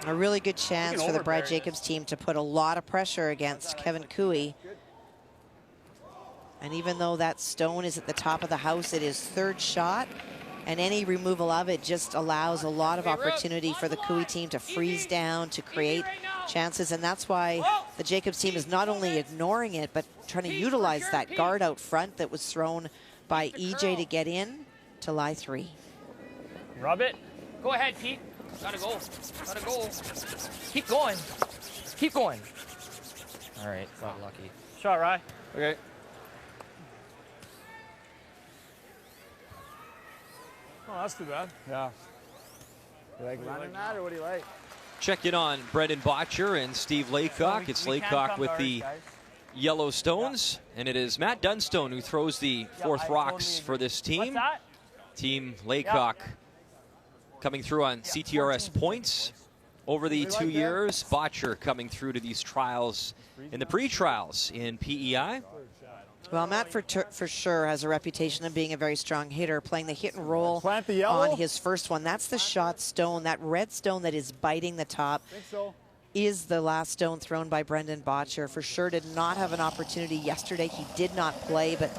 A really good chance for the Brad Jacobs team to put a lot of pressure against Kevin Cooey. And even though that stone is at the top of the house, it is third shot. And any removal of it just allows a lot of opportunity for the Cooey team to freeze down, to create chances. And that's why the Jacobs team is not only ignoring it, but trying to utilize that guard out front that was thrown by EJ to get in to lie 3. Rub it. Go ahead, Pete. Gotta go. Gotta go. Keep going. Keep going. All right, got lucky. Shot, Rye. Okay. Oh, that's too bad. Yeah. You like running that, or what do you like? Check in on Brendan Botcher and Steve Laycock. It's Laycock with the yellow stones, and it is Matt Dunstone who throws the fourth rocks for this team. What's that? Team Laycock coming through on CTRS points over the 2 years. Botcher coming through to these trials in the pre-trials in PEI. Well, Matt for sure has a reputation of being a very strong hitter, playing the hit and roll Plant the yellow. on his first one. That's the shot stone, that red stone that is biting the top. I think so. Is the last stone thrown by Brendan Botcher. For sure did not have an opportunity yesterday. He did not play, but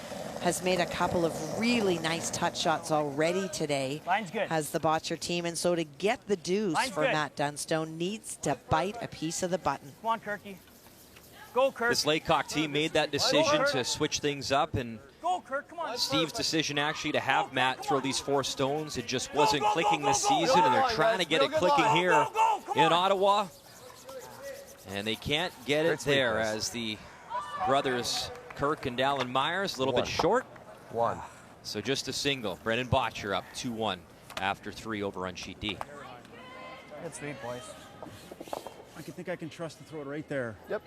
has made a couple of really nice touch shots already today. Line's good. Has the Botcher team. And so to get the deuce Line's for good. Matt Dunstone needs to bite a piece of the button. Come on, Kirky. Go, Kirk. This Laycock team made that decision to switch things up, and Go, Kirk. Come on. Steve's decision actually to have Matt throw these 4 stones. It just wasn't clicking this season, and they're trying to get it clicking here in Ottawa. And they can't get it there as the brothers Kirk and Dallin Myers a little bit short. 1. So just a single. Brendan Botcher up 2-1 after 3 over on sheet D. Good sweet, boys. I think I can trust to throw it right there. Yep.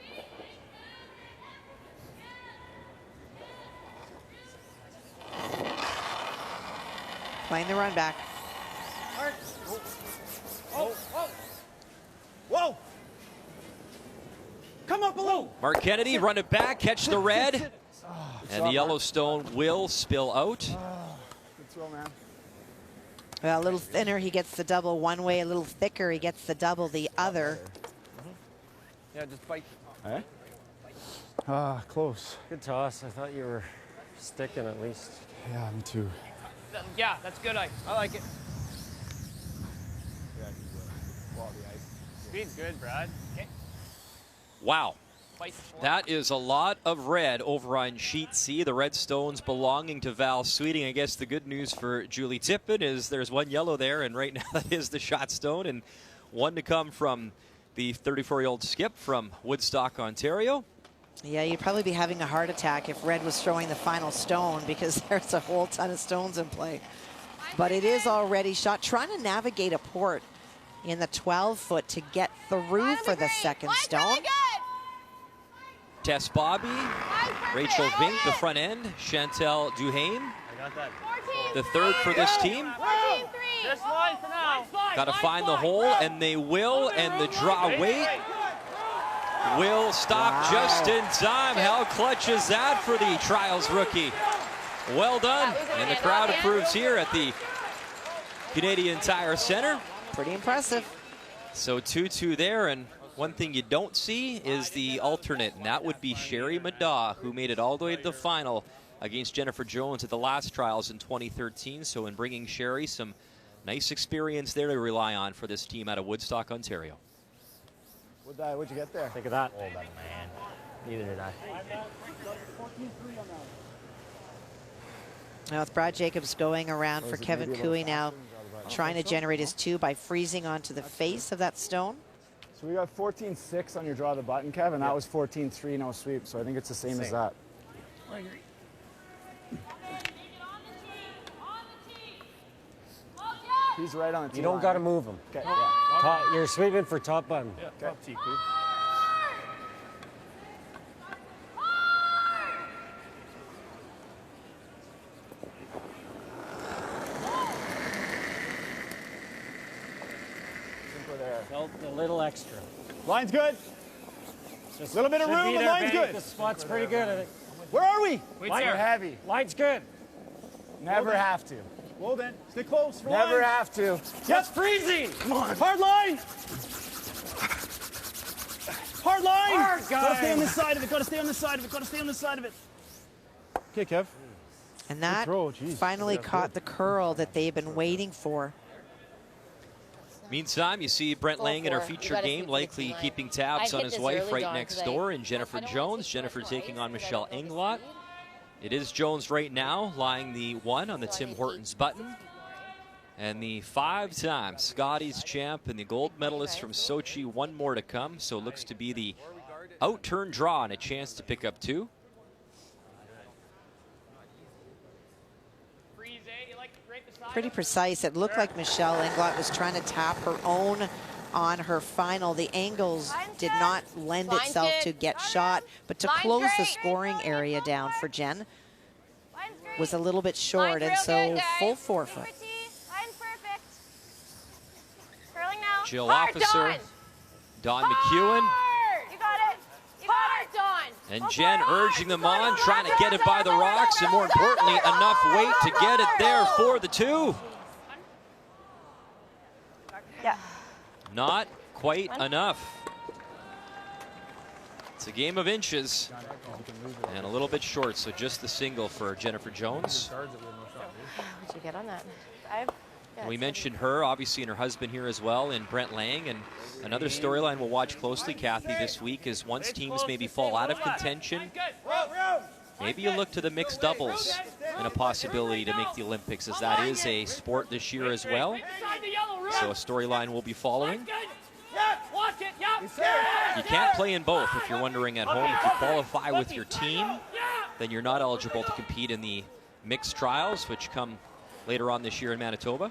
Playing the run back. Oh, oh. Whoa. Come up below. Mark Kennedy run it back, catch the red, and the Yellowstone will spill out. Good throw, man. Well, a little thinner, he gets the double one way. A little thicker, he gets the double the other. Yeah, just bite. Eh? Ah, close. Good toss. I thought you were sticking at least. Yeah, me too. Yeah, that's good. I like it. Speed's good, Brad. Okay. Wow. That is a lot of red over on sheet C. The red stones belonging to Val Sweeting. I guess the good news for Julie Tippin is there's 1 yellow there, and right now that is the shot stone, and 1 to come from the 34-year-old Skip from Woodstock, Ontario. Yeah, you'd probably be having a heart attack if Red was throwing the final stone, because there's a whole ton of stones in play. But it is already shot, trying to navigate a port in the 12-foot to get through for the second stone. Tess Bobby, Rachel Vink, the front end, Chantel Duhame, the third for this team. Just line for now. Got to find the hole, and they will, and the draw weight will stop just in time. How clutch is that for the trials rookie? Well done, and the crowd approves here at the Canadian Tire Center. Pretty impressive. So 2-2 there, and one thing you don't see is the alternate, and that would be Sherry Madaw, who made it all the way to the final against Jennifer Jones at the last trials in 2013. So in bringing Sherry, some nice experience there to rely on for this team out of Woodstock, Ontario. What'd you get there? Think of that. Oh, man. Neither did I. Now with Brad Jacobs going around for Kevin Cooey now, trying to generate his 2 by freezing onto the face of that stone. So we got 14-6 on your draw the button, Kevin. That was 14-3, no sweep. So I think it's the same as that. He's right on the tee. You don't got to move him. Okay. Yeah. You're sweeping for top button. Yeah. Top tee, Coop. Felt a little extra. Line's good. Just a little bit of room, but line's good. The spot's pretty good, I think. Where are we? Wait, Line there. heavy. Line's good. Never have to. Well then, stay close. For Never one. have to. That's freezing. Come on. Hard line. Hard line. Hard, guys. Gotta stay on this side of it. Gotta stay on this side of it. Gotta stay on this side of it. Okay, Kev. And that finally caught the curl that they've been waiting for. Meantime, you see Brent Lang in our feature game, likely keeping tabs on his wife right next door, and Jennifer Jones. Jennifer taking on Michelle Englot. It is Jones right now, lying the 1 on the Tim Hortons button. And the 5-time Scotties champ and the gold medalist from Sochi, 1 more to come. So it looks to be the out-turn draw and a chance to pick up 2. Pretty precise. It looked like Michelle Englot was trying to tap her own on her final. The angles did not lend itself to get shot, but to close the scoring area down for Jen was a little bit short, and so full forfeit. Jill Officer, Don McEwen, You got it. You got it, Dawn. and Jen urging them on, trying to get it by the rocks, and more importantly, enough weight to get it there for the 2. Yeah. Not quite enough. It's a game of inches and a little bit short, so just the single for Jennifer Jones. What'd you get on that? We mentioned her, obviously, and her husband here as well, and Brent Lang. And another storyline we'll watch closely, Kathy, this week is once teams maybe fall out of contention, maybe you look to the mixed doubles and a possibility to make the Olympics, as that is a sport this year as well. So a storyline we'll be following. You can't play in both if you're wondering at home. If you qualify with your team, then you're not eligible to compete in the mixed trials, which come later on this year in Manitoba.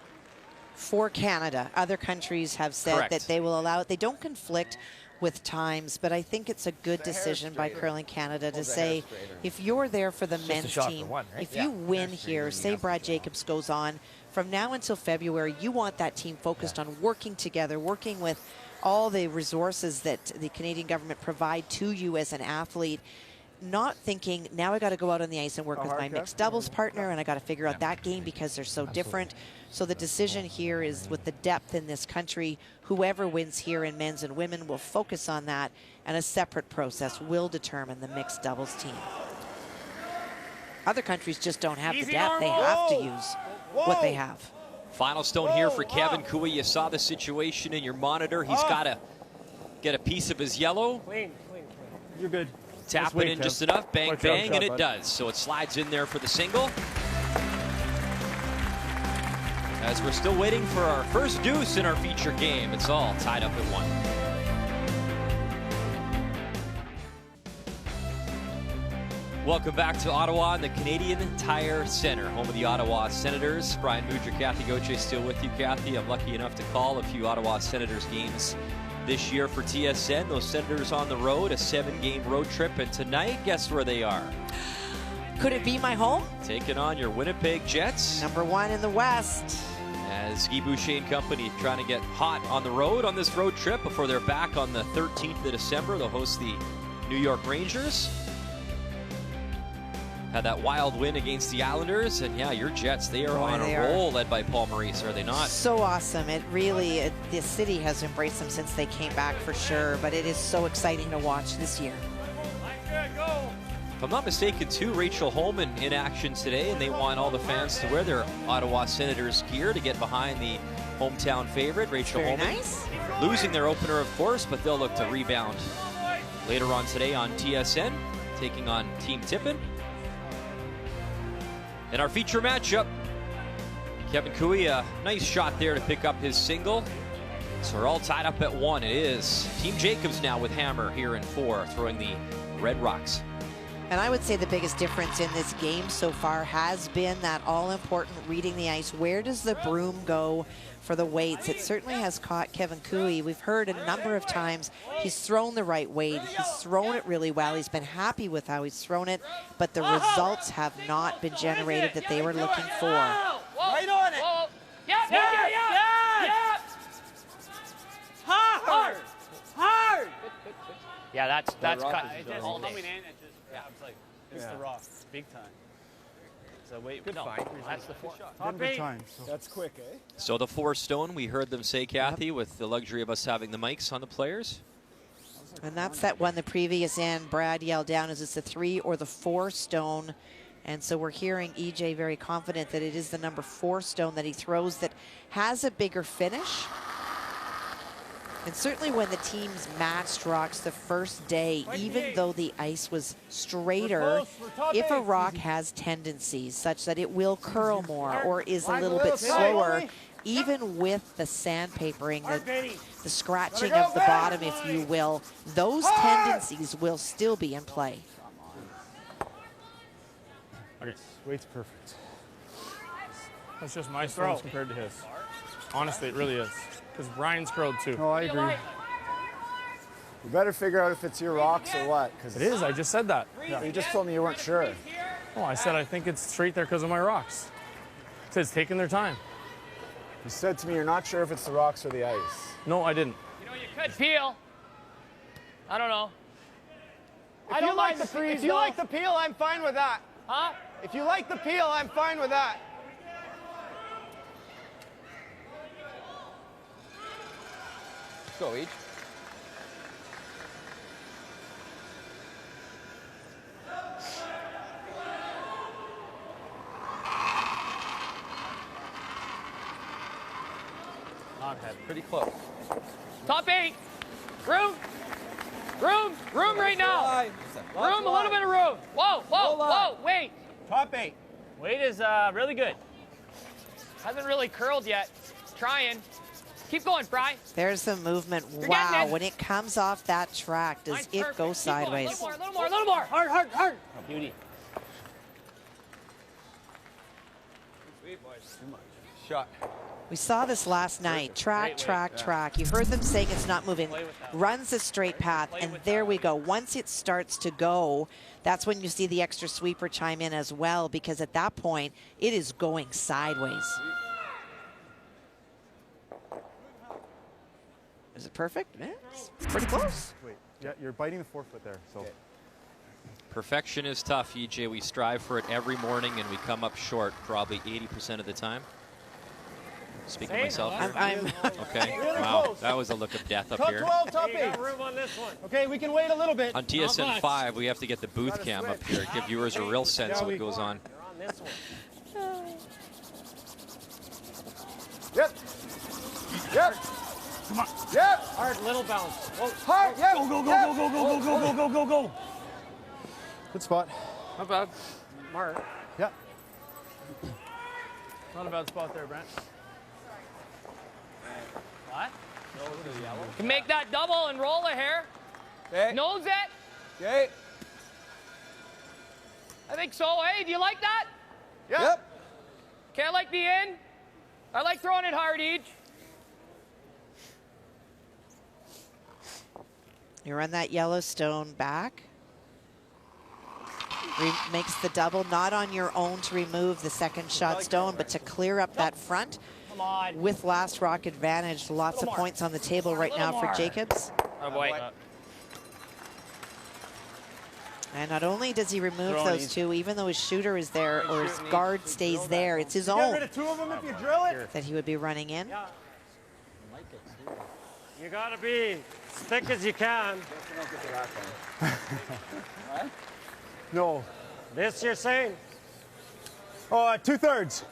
For Canada, other countries have said that they will allow it. They don't conflict with times, but I think it's a good decision by Curling Canada to say, if you're there for the men's team, if you win here, say Brad Jacobs goes on, from now until February, you want that team focused on working together, working with all the resources that the Canadian government provide to you as an athlete, not thinking, now I got to go out on the ice and work with my mixed doubles partner, and I got to figure out that game because they're so different. So the decision here is, with the depth in this country, whoever wins here in men's and women will focus on that, and a separate process will determine the mixed doubles team. Other countries just don't have the depth. They have to use what they have. Final stone here for Kevin Cooey. You saw the situation in your monitor. He's got to get a piece of his yellow. Clean. You're good. Tap it in just enough, bang, bang, and it does. So it slides in there for the single. As we're still waiting for our first deuce in our feature game, it's all tied up at 1. Welcome back to Ottawa and the Canadian Tire Center, home of the Ottawa Senators. Brian Mudra, Kathy Gauthier still with you, Kathy. I'm lucky enough to call a few Ottawa Senators games this year for TSN. Those Senators on the road, a 7-game road trip, and tonight, guess where they are? Could it be my home? Taking on your Winnipeg Jets. Number 1 in the West. As Guy Boucher and company trying to get hot on the road on this road trip before they're back on the 13th of December. They'll host the New York Rangers. Had that wild win against the Islanders, and yeah, your Jets, they are on a roll, led by Paul Maurice, are they not? So awesome. It really, the city has embraced them since they came back for sure, but it is so exciting to watch this year. If I'm not mistaken, too, Rachel Holman in action today, and they want all the fans to wear their Ottawa Senators gear to get behind the hometown favorite, Rachel Holman. Nice. Losing their opener, of course, but they'll look to rebound later on today on TSN, taking on Team Tippin. In our feature matchup, Kevin Cooey, a nice shot there to pick up his single. So we're all tied up at 1. It is Team Jacobs now with hammer here in 4, throwing the Red Rocks. And I would say the biggest difference in this game so far has been that all-important reading the ice. Where does the broom go for the weights? It certainly has caught Kevin Cooey. We've heard a number of times he's thrown the right weight. He's thrown it really well. He's been happy with how he's thrown it, but the results have not been generated that they were looking for. Right on it. Yeah. Hard. Yeah, that's cut. It's the rock. Big time. It's a wait. Good no, find. That's the 4. Top Top 8. time. So. That's quick, eh? So the 4 stone, we heard them say, Kathy, with the luxury of us having the mics on the players. And that's that one the previous end. Brad yelled down, is this the 3 or the 4 stone? And so we're hearing EJ very confident that it is the number 4 stone that he throws that has a bigger finish. And certainly when the teams matched rocks the first day, even though the ice was straighter, if a rock has tendencies such that it will curl more or is a little bit slower, even with the sandpapering, the scratching of the bottom, if you will, those tendencies will still be in play. Okay, weight's perfect. That's just my throw compared to his. Honestly, it really is. Because Brian's curled too. No, I agree. You better figure out if it's your rocks or what. Cause It is, I just said that. Yeah. You just told me you weren't sure. Oh, I said I think it's straight there because of my rocks. It says taking their time. You said to me you're not sure if it's the rocks or the ice. No, I didn't. You know, you could peel. I don't know. If you like the freeze, if you like the peel, I'm fine with that. Huh? If you like the peel, I'm fine with that. Let's go, each. Pretty close. Top 8. Room. Room right now. Room, a little bit of room. Whoa, whoa, wait. Top 8. Weight is really good. Hasn't really curled yet. Trying. Keep going, Bry. There's the movement. You're Wow, getting it. when it comes off that track, does it Perfect. go Keep sideways? going. A little more. Hard. Oh, beauty. Sweet boys. Too much. Shot. We saw this last night. Track. You heard them saying it's not moving. Runs a straight path, and there we go. Once it starts to go, that's when you see the extra sweeper chime in as well, because at that point, it is going sideways. Is it perfect? Yeah, it's pretty close. Wait, yeah, you're biting the forefoot there. So. Perfection is tough, EJ. We strive for it every morning, and we come up short probably 80% of the time. Speaking of myself here. I'm okay. Wow, that was a look of death up Top here. 12, top 8. Room on this one. Okay, we can wait a little bit. On TSN 5, we have to get the booth cam up here. Give viewers a real sense of what goes on. You're on this one. Yep. Yep. Come on. Yep. Hard, little bounce. Whoa. Hard. Yep. Go. Good spot. Not bad. Mark. Yep. Not a bad spot there, Brent. What? Can make that double and roll a hair. Okay. Knows it. Okay. I think so. Hey, do you like that? Yep. Okay, I like the in. I like throwing it hard, each. You run that Yellowstone back. Makes the double, not on your own to remove the second shot stone, but to clear up that front. Come on. With last rock advantage, lots of points on the table right now for Jacobs. Oh, boy. And not only does he remove those two, even though his shooter is there or his guard stays there, it's his Get own rid of 2 of them if you drill it. that he would be running in. You gotta be as thick as you can. No. This you're saying? Oh, 2/3.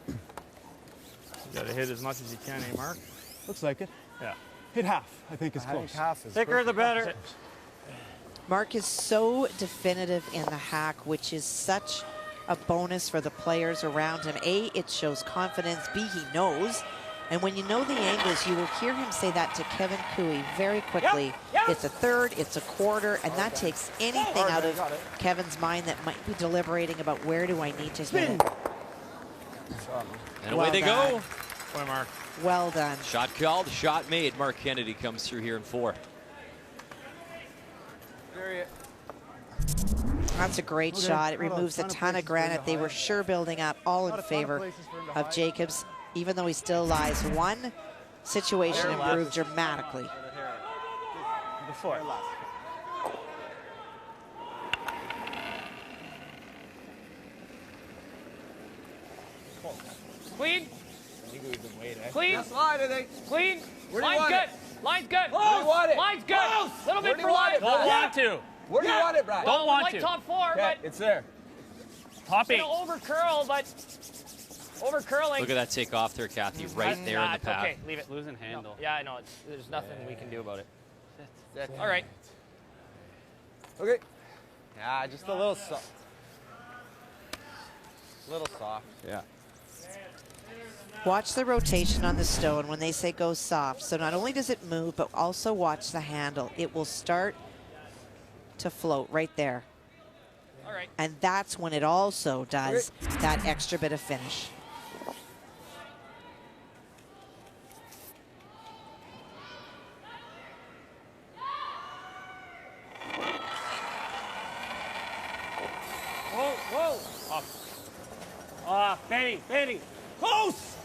You gotta hit as much as you can, eh, Mark? Looks like it. Yeah. Hit half. I think it's close. Half is Thicker the better. Mark is so definitive in the hack, which is such a bonus for the players around him. A, it shows confidence. B, he knows. And when you know the angles, you will hear him say that to Kevin Cooey very quickly. It's a third, it's a quarter, and that takes anything out of Kevin's mind that might be deliberating about where do I need to hit it. And away they go. Boy, Mark. Well done. Shot called, shot made. Mark Kennedy comes through here in 4. That's a great shot. It removes a ton of granite. They were sure building up, all in favor of Jacobs, even though he still lies. One situation improved dramatically. Before. Clean. I think we've been waiting. Clean. Just slide, I think. Clean. Where do you Line's want good. it? Line's good. Where do you want it? Line's good. Close. Little Where bit do for you want line. it, Brad? Don't want to. Where do you want it, Brad? Don't want like to. top 4, Okay, but it's there. Top 8. gonna over curl, but over curling. Look at that take off there, Kathy, right there in the path. Okay, leave it. Losing handle. No, yeah, I know. There's nothing we can do about it. All right. Okay. Yeah, just a little soft. Little soft. Yeah. Watch the rotation on the stone when they say go soft. So not only does it move, but also watch the handle. It will start to float right there. All right. And that's when it also does that extra bit of finish. Whoa, whoa. Benny, Benny. Close.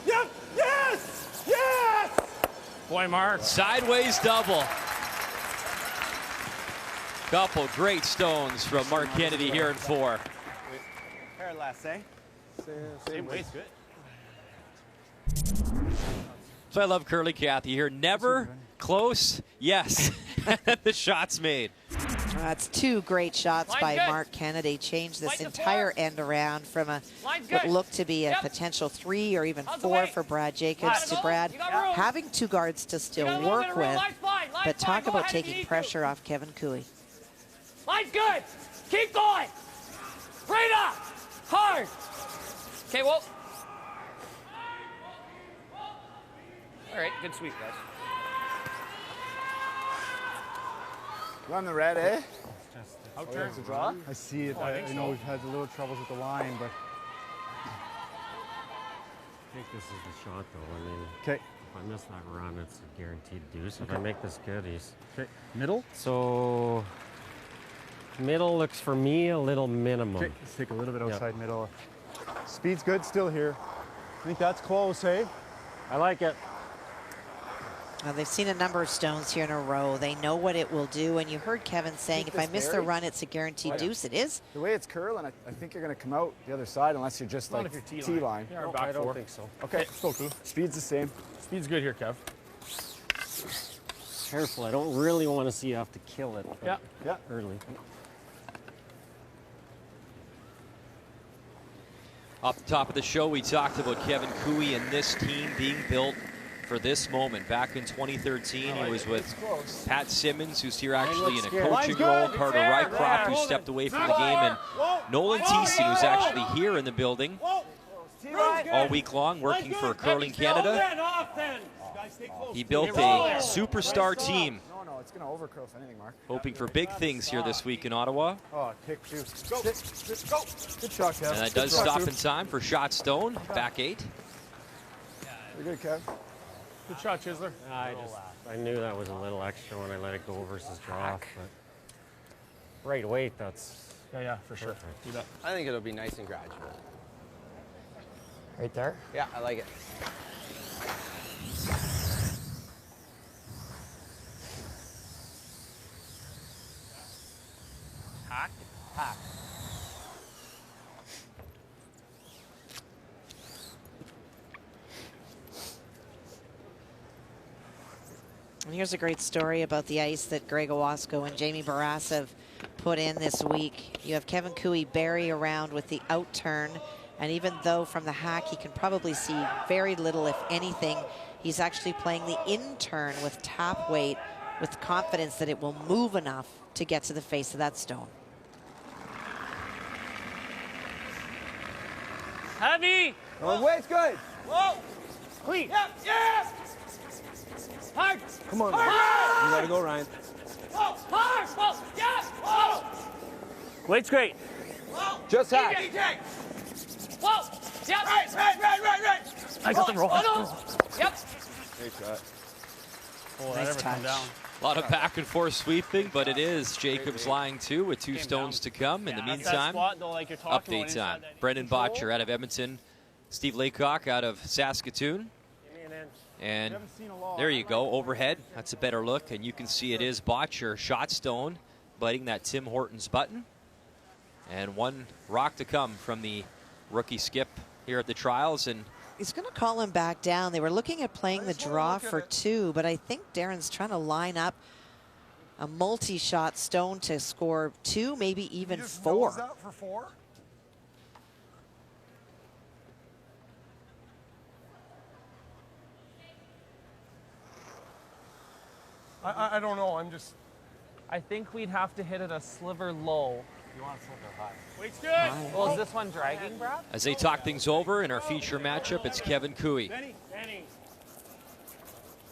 Yep. Yes. Yes. Boy, Mark. Sideways double. Couple great stones from Mark Kennedy here in 4. Pair less, eh? Same way. It's good. So I love curly Kathy here. Never close. Yes. The shot's made. That's 2 great shots Line's by good. Mark Kennedy. Changed this Light the entire 4. end around from a Line's what good. looked to be a Yep. potential 3 or even How's the 4 weight? for Brad Jacobs Gotta to go. Brad You got room. having 2 guards to You still got a little bit work of room. with. Line's fine. Line's But talk fine. Go about ahead if you taking need pressure off Kevin Cooey. to. Line's good. Keep going. Straight up. Hard. Okay, well. All right, good sweep, guys. Run the red, eh? Out turn. It's a draw? I see it. I think I know so. we've had a little troubles with the line, but I think this is the shot, though. I mean, okay. if I miss that run, it's a guaranteed deuce. If I make this good, he's... Okay. Middle? So, middle looks for me a little minimum. Okay. Let's take a little bit outside middle. Speed's good still here. I think that's close, eh? I like it. Now, they've seen a number of stones here in a row. They know what it will do. And you heard Kevin saying, if I miss the run, it's a guaranteed deuce. It is. The way it's curling, I think you're going to come out the other side unless you're just Not like if you're T-line. Yeah, No, back I don't 4. think so. Okay. Still cool. Speed's the same. Speed's good here, Kev. Careful, I don't really want to see you have to kill it Yeah. Yeah. early. Off the top of the show, we talked about Kevin Cooey and this team being built for this moment. Back in 2013, he was with Pat Simmons, who's here actually in a coaching role, Carter Rycroft, who stepped away from the game, and Nolan Thiessen, who's actually here in the building all week long, working for Curling Canada. He built a superstar team, No, it's going to overcurl if anything, Mark. hoping for big things here this week in Ottawa. Oh, kick two. Go. Good shot, Kev. And that Good does shot, stop too. in time for Shot Stone, back 8. You're good, Kev. Good shot, Chisler. I knew that was a little extra when I let it go versus draw. But right weight, that's... Yeah, for sure. Do that. I think it'll be nice and gradual. Right there. Yeah, I like it. Hack. Hack. And here's a great story about the ice that Greg Owasco and Jamie Barras have put in this week. You have Kevin Cooey bury around with the out turn, and even though from the hack he can probably see very little, if anything, he's actually playing the in turn with tap weight with confidence that it will move enough to get to the face of that stone. Heavy. Oh, weight's good. Whoa. Clean. Yep. Yeah. Hard. Come on, Hard. Ryan. You got to go, Ryan. Whoa. Hard. Whoa. Yeah. Whoa. Weight's great. Whoa. Just hack. Whoa. Yep. Right. I got the roll. Yep. Great shot. Oh, Nice that ever come touch. down. A lot of back and forth sweeping, but it is Jacobs lying 2 with 2 stones to come. In the meantime, update time. Brendan Botcher out of Edmonton, Steve Laycock out of Saskatoon. And there you go, overhead. That's a better look, and you can see it is Botcher, shot stone, biting that Tim Hortons button. And 1 rock to come from the rookie skip here at the trials, and he's going to call him back down. They were looking at playing the draw for 2, but I think Darren's trying to line up a multi-shot stone to score 2, maybe even 4. That for 4? I don't know. I'm just. I think we'd have to hit it a sliver low. You want sliver high. Weight's good. Well, is this one dragging, Brad? as they talk things over in our feature matchup, it's Kevin Cooey. Benny.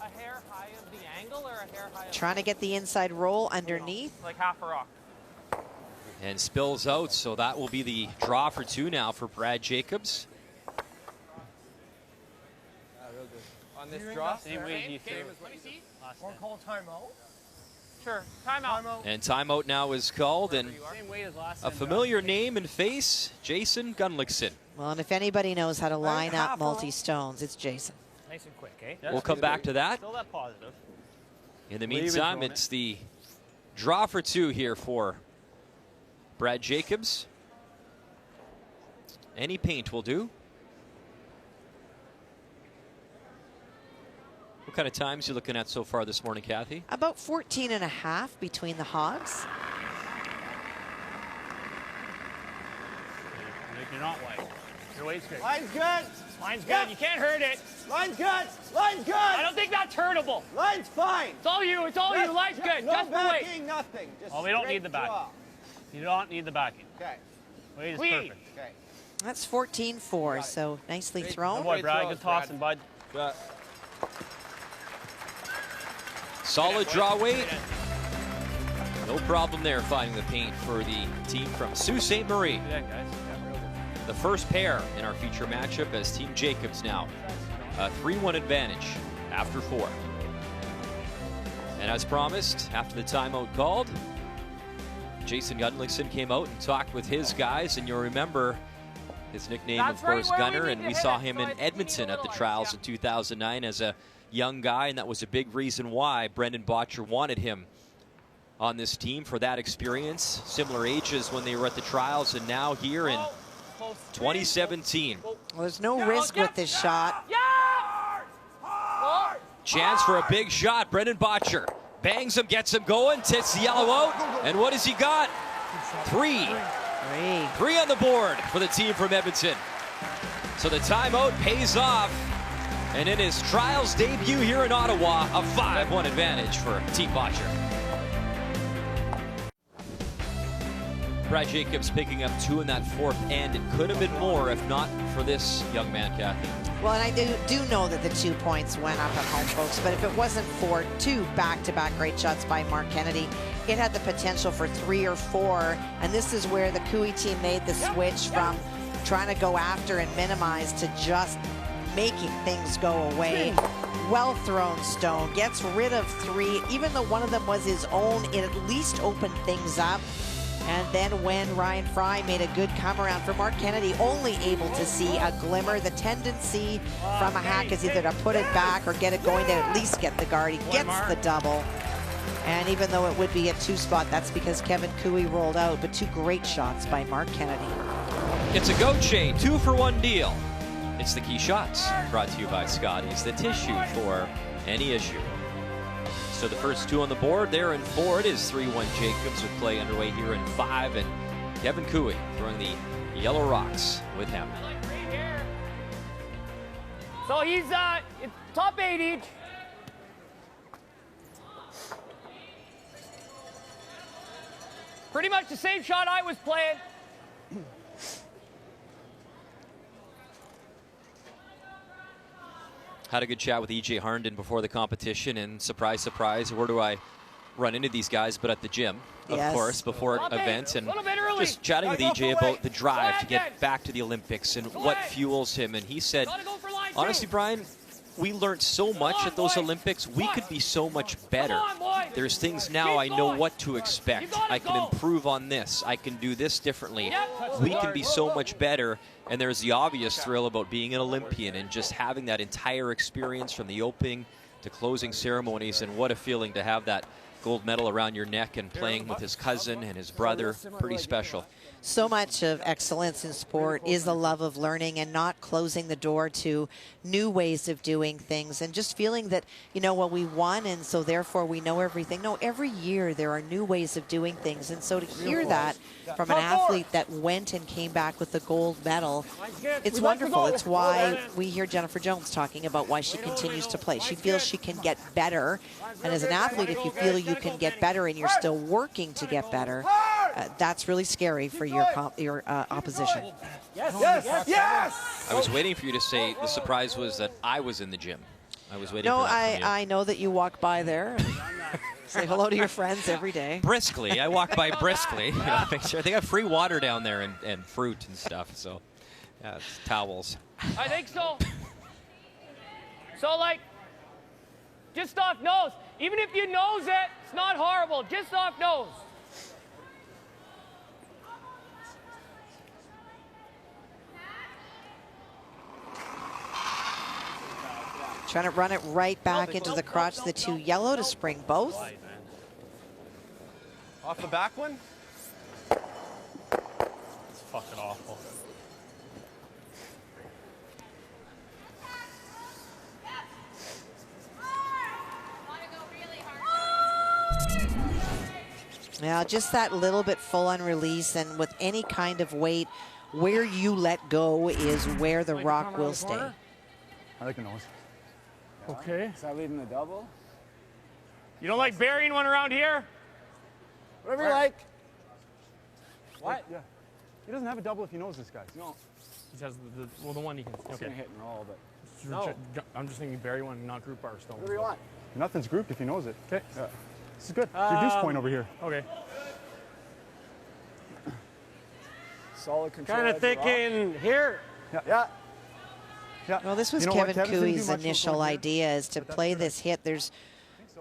A hair high of the angle or a hair high of Trying to get the inside roll underneath. like half a rock? And spills out, so that will be the draw for 2 now for Brad Jacobs. Real good. On this draw, Same way he threw. Want to call timeout? Sure. Timeout. And timeout now is called, and Same weight as last a familiar name and face, Jason Gunlickson. Well, and if anybody knows how to line up multi-stones, it's Jason. Nice and quick, eh? We'll come back to that. Still that positive. In the meantime, it's the draw for 2 here for Brad Jacobs. Any paint will do. What kind of times are you looking at so far this morning, Kathy? About 14.5 between the hogs. You're not white. Your weight's good. line's good. Line's good. You can't hurt it. Line's good. Line's good. I don't think that's hurtable. Line's fine. It's all you. It's all you. Line's good. No Just the weight. backing, nothing. Just Oh, we don't straight need the backing. draw. You don't need the backing. Okay. Weight is Clean. perfect. Okay. That's 14-4, so nicely thrown. Good boy, Brad. Good tossing, bud. Solid draw weight. No problem there finding the paint for the team from Sault Ste. Marie. Yeah, guys. Yeah, real good. The first pair in our feature matchup as Team Jacobs now. A 3-1 advantage after 4. And as promised, after the timeout called, Jason Gunlickson came out and talked with his guys, and you'll remember his nickname, That's of course, right where Gunner, we and need we to saw hit it, him so in I think we Edmonton need a at the little trials ice, in 2009 as a young guy, and that was a big reason why Brendan Botcher wanted him on this team for that experience. Similar ages when they were at the trials, and now here in 2017. Well, there's no risk with this shot. Chance for a big shot. Brendan Botcher bangs him, gets him going, takes the yellow out, and what has he got? 3. 3 on the board for the team from Edmonton. So the timeout pays off, and in his trials debut here in Ottawa, a 5-1 advantage for Team Botcher. Brad Jacobs picking up 2 in that 4th end. It could have been more if not for this young man, Kathy. Well, and I do know that the 2 points went up at home, folks, but if it wasn't for 2 back-to-back great shots by Mark Kennedy, it had the potential for 3 or 4, and this is where the Cooey team made the switch from trying to go after and minimize to just making things go away. Well thrown stone, gets rid of 3, even though one of them was his own, it at least opened things up. And then when Ryan Fry made a good come around for Mark Kennedy, only able to see a glimmer. The tendency from a hack is either to put it back or get it going to at least get the guard. He gets the double. And even though it would be a 2-spot, that's because Kevin Cooey rolled out. But 2 great shots by Mark Kennedy. It's a Gauthier 2-for-1 deal. It's the key shots brought to you by Scotty's, the tissue for any issue. So the first 2 on the board there in 4. It is 3-1 Jacobs with play underway here in 5. And Kevin Cooey throwing the yellow rocks with him. So he's top 8 each. Pretty much the same shot I was playing. Had a good chat with E.J. Harnden before the competition, and surprise, surprise, where do I run into these guys but at the gym, of course, before events, and just chatting with E.J. about the drive to get back to the Olympics and what fuels him. And he said, honestly, Brian, we learned so much at those Olympics. We could be so much better. There's things now I know what to expect. I can improve on this. I can do this differently. We can be so much better. And there's the obvious thrill about being an Olympian and just having that entire experience from the opening to closing ceremonies. And what a feeling to have that gold medal around your neck and playing with his cousin and his brother. Pretty special. So much of excellence in sport is the love of learning and not closing the door to new ways of doing things and just feeling that, you know, well, we won and so therefore we know everything. No, every year there are new ways of doing things. And so to hear that from an athlete that went and came back with the gold medal, it's wonderful. It's why we hear Jennifer Jones talking about why she continues to play. She feels she can get better. And as an athlete, if you feel you can get better and you're still working to get better, that's really scary for your opposition. Yes! I was waiting for you to say the surprise was that I was in the gym. I was waiting for that from you. I know that you walk by there and say hello to your friends every day. Briskly. I walk by briskly. You know, make sure they got free water down there and fruit and stuff. So, yeah, it's towels. I think so. So, like, just off nose. Even if you nose it, it's not horrible. Just off nose. Trying to run it right back into the crotch, the 2 yellow to spring both. Off the back one? It's fucking awful. Now, just that little bit full on release, and with any kind of weight, where you let go is where the rock will stay. I like the nose. Okay. Is that leading the double? You don't like burying one around here? Whatever you like. What? Yeah. He doesn't have a double if he knows this guy. No. He has the one he can. He's going to hit and roll, but. No. I'm just thinking bury one, not group bar stones. Whatever you want. Nothing's grouped if he knows it. Okay. Yeah. This is good. Your deuce point over here. Okay. Solid control. Kind of thinking here. Yeah. Yeah. Yeah. Well, this was Kevin Cooey's initial idea, is to play this hit. There's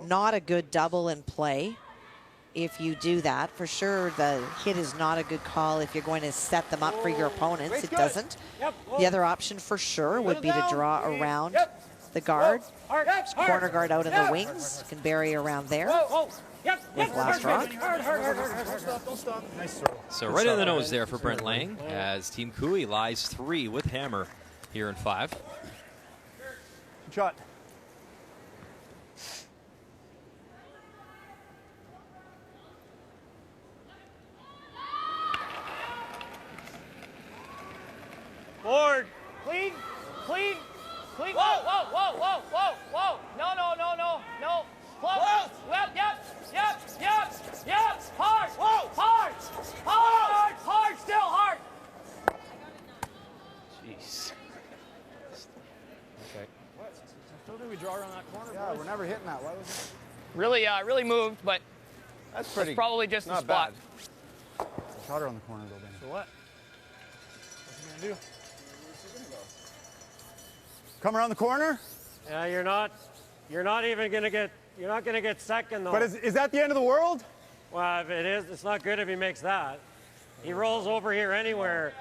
not a good double in play if you do that. For sure, the hit is not a good call if you're going to set them up for your opponents. It doesn't. The other option for sure would be to draw around the guard. Corner guard out in the wings. You can bury around there with last rock. So right in the nose there for Brent Lang as Team Cooey lies 3 with hammer here in 5. Good shot. Board. Clean. Clean. Clean. Whoa, whoa, whoa, whoa, whoa, whoa. No, no, no, no, no. Close. Yep, yep, yep, yep, yep. Hard. Whoa. Hard. Hard. Hard. Still hard. Jeez. Okay. Still think we draw around that corner, Yeah, we're never hitting that. Why was it? Really moved, but That's pretty. probably just the not spot. bad. Shot her on the corner, though, Ben. So what? What's he gonna do? Come around the corner? Yeah, you're not even gonna get. You're not gonna get second though. But is that the end of the world? Well, if it is, it's not good if he makes that. He rolls over here anywhere.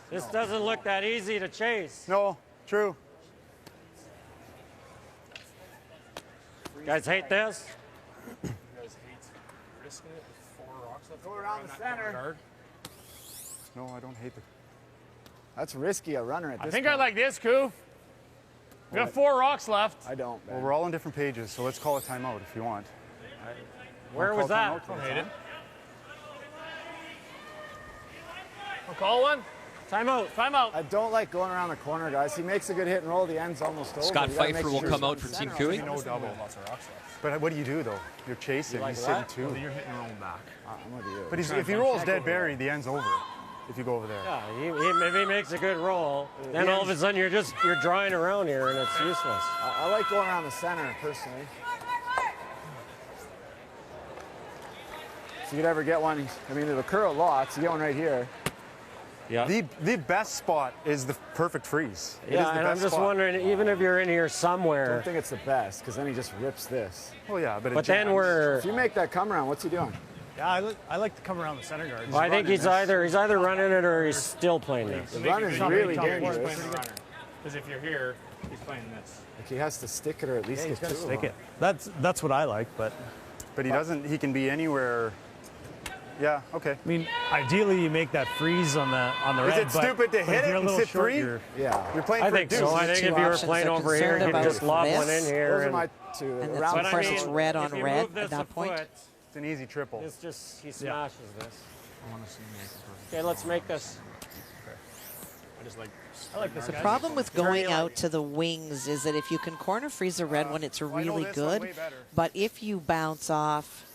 This doesn't look that easy to chase. No, true. You guys hate this? You guys hate risking it with 4 rocks left. Go around the center. Guard. No, I don't hate it. That's risky, a runner at this I think point. I like this, Koo. We got 4 rocks left. I don't, Ben. Well, we're all on different pages, so let's call a timeout if you want. Where was that? I hate it. We'll call one. Timeout. Timeout. I don't like going around the corner, guys. He makes a good hit and roll. The end's almost over. Scott You gotta Pfeiffer make will sure come he's out in from Team center. Cooey. No double. Lots of rocks left. But what do you do, though? You're chasing. like He's sitting that? 2. Well, you're hitting your own back. I'm with you. But if he rolls dead buried, the end's over. If you go over there. Yeah, if he makes a good roll, then all of a sudden you're drawing around here and it's useless. I like going around the center, personally. If you could ever get one, I mean, it'll occur a lot, so you get one right here. Yeah. The best spot is the perfect freeze. It is Yeah, the and I'm best just spot. wondering, even if you're in here I somewhere, don't think it's the best, because then he just rips this. Well, yeah, but then we're. If you make that come around, what's he doing? Yeah, I like to come around the center guard. Well, I think he's either running it or he's still playing this. The run is really dangerous. Because if you're here, he's playing this. Like he has to stick it or at least Yeah, he's get got to two stick of it. That's what I like, but But he doesn't. He can be anywhere. Yeah. Okay. I mean, ideally you make that freeze on the Is red. it stupid to hit it and sit free? Yeah. You're playing I for think a deuce. so. I think if you were playing over here, you'd just lob one in here. Those are my two. And Around of course, it's red on red at that point. It's an easy triple. It's just, he smashes this. Okay, let's make this. I like this. The problem with going out to the wings is that if you can corner freeze a red one, it's really good. But if you bounce off,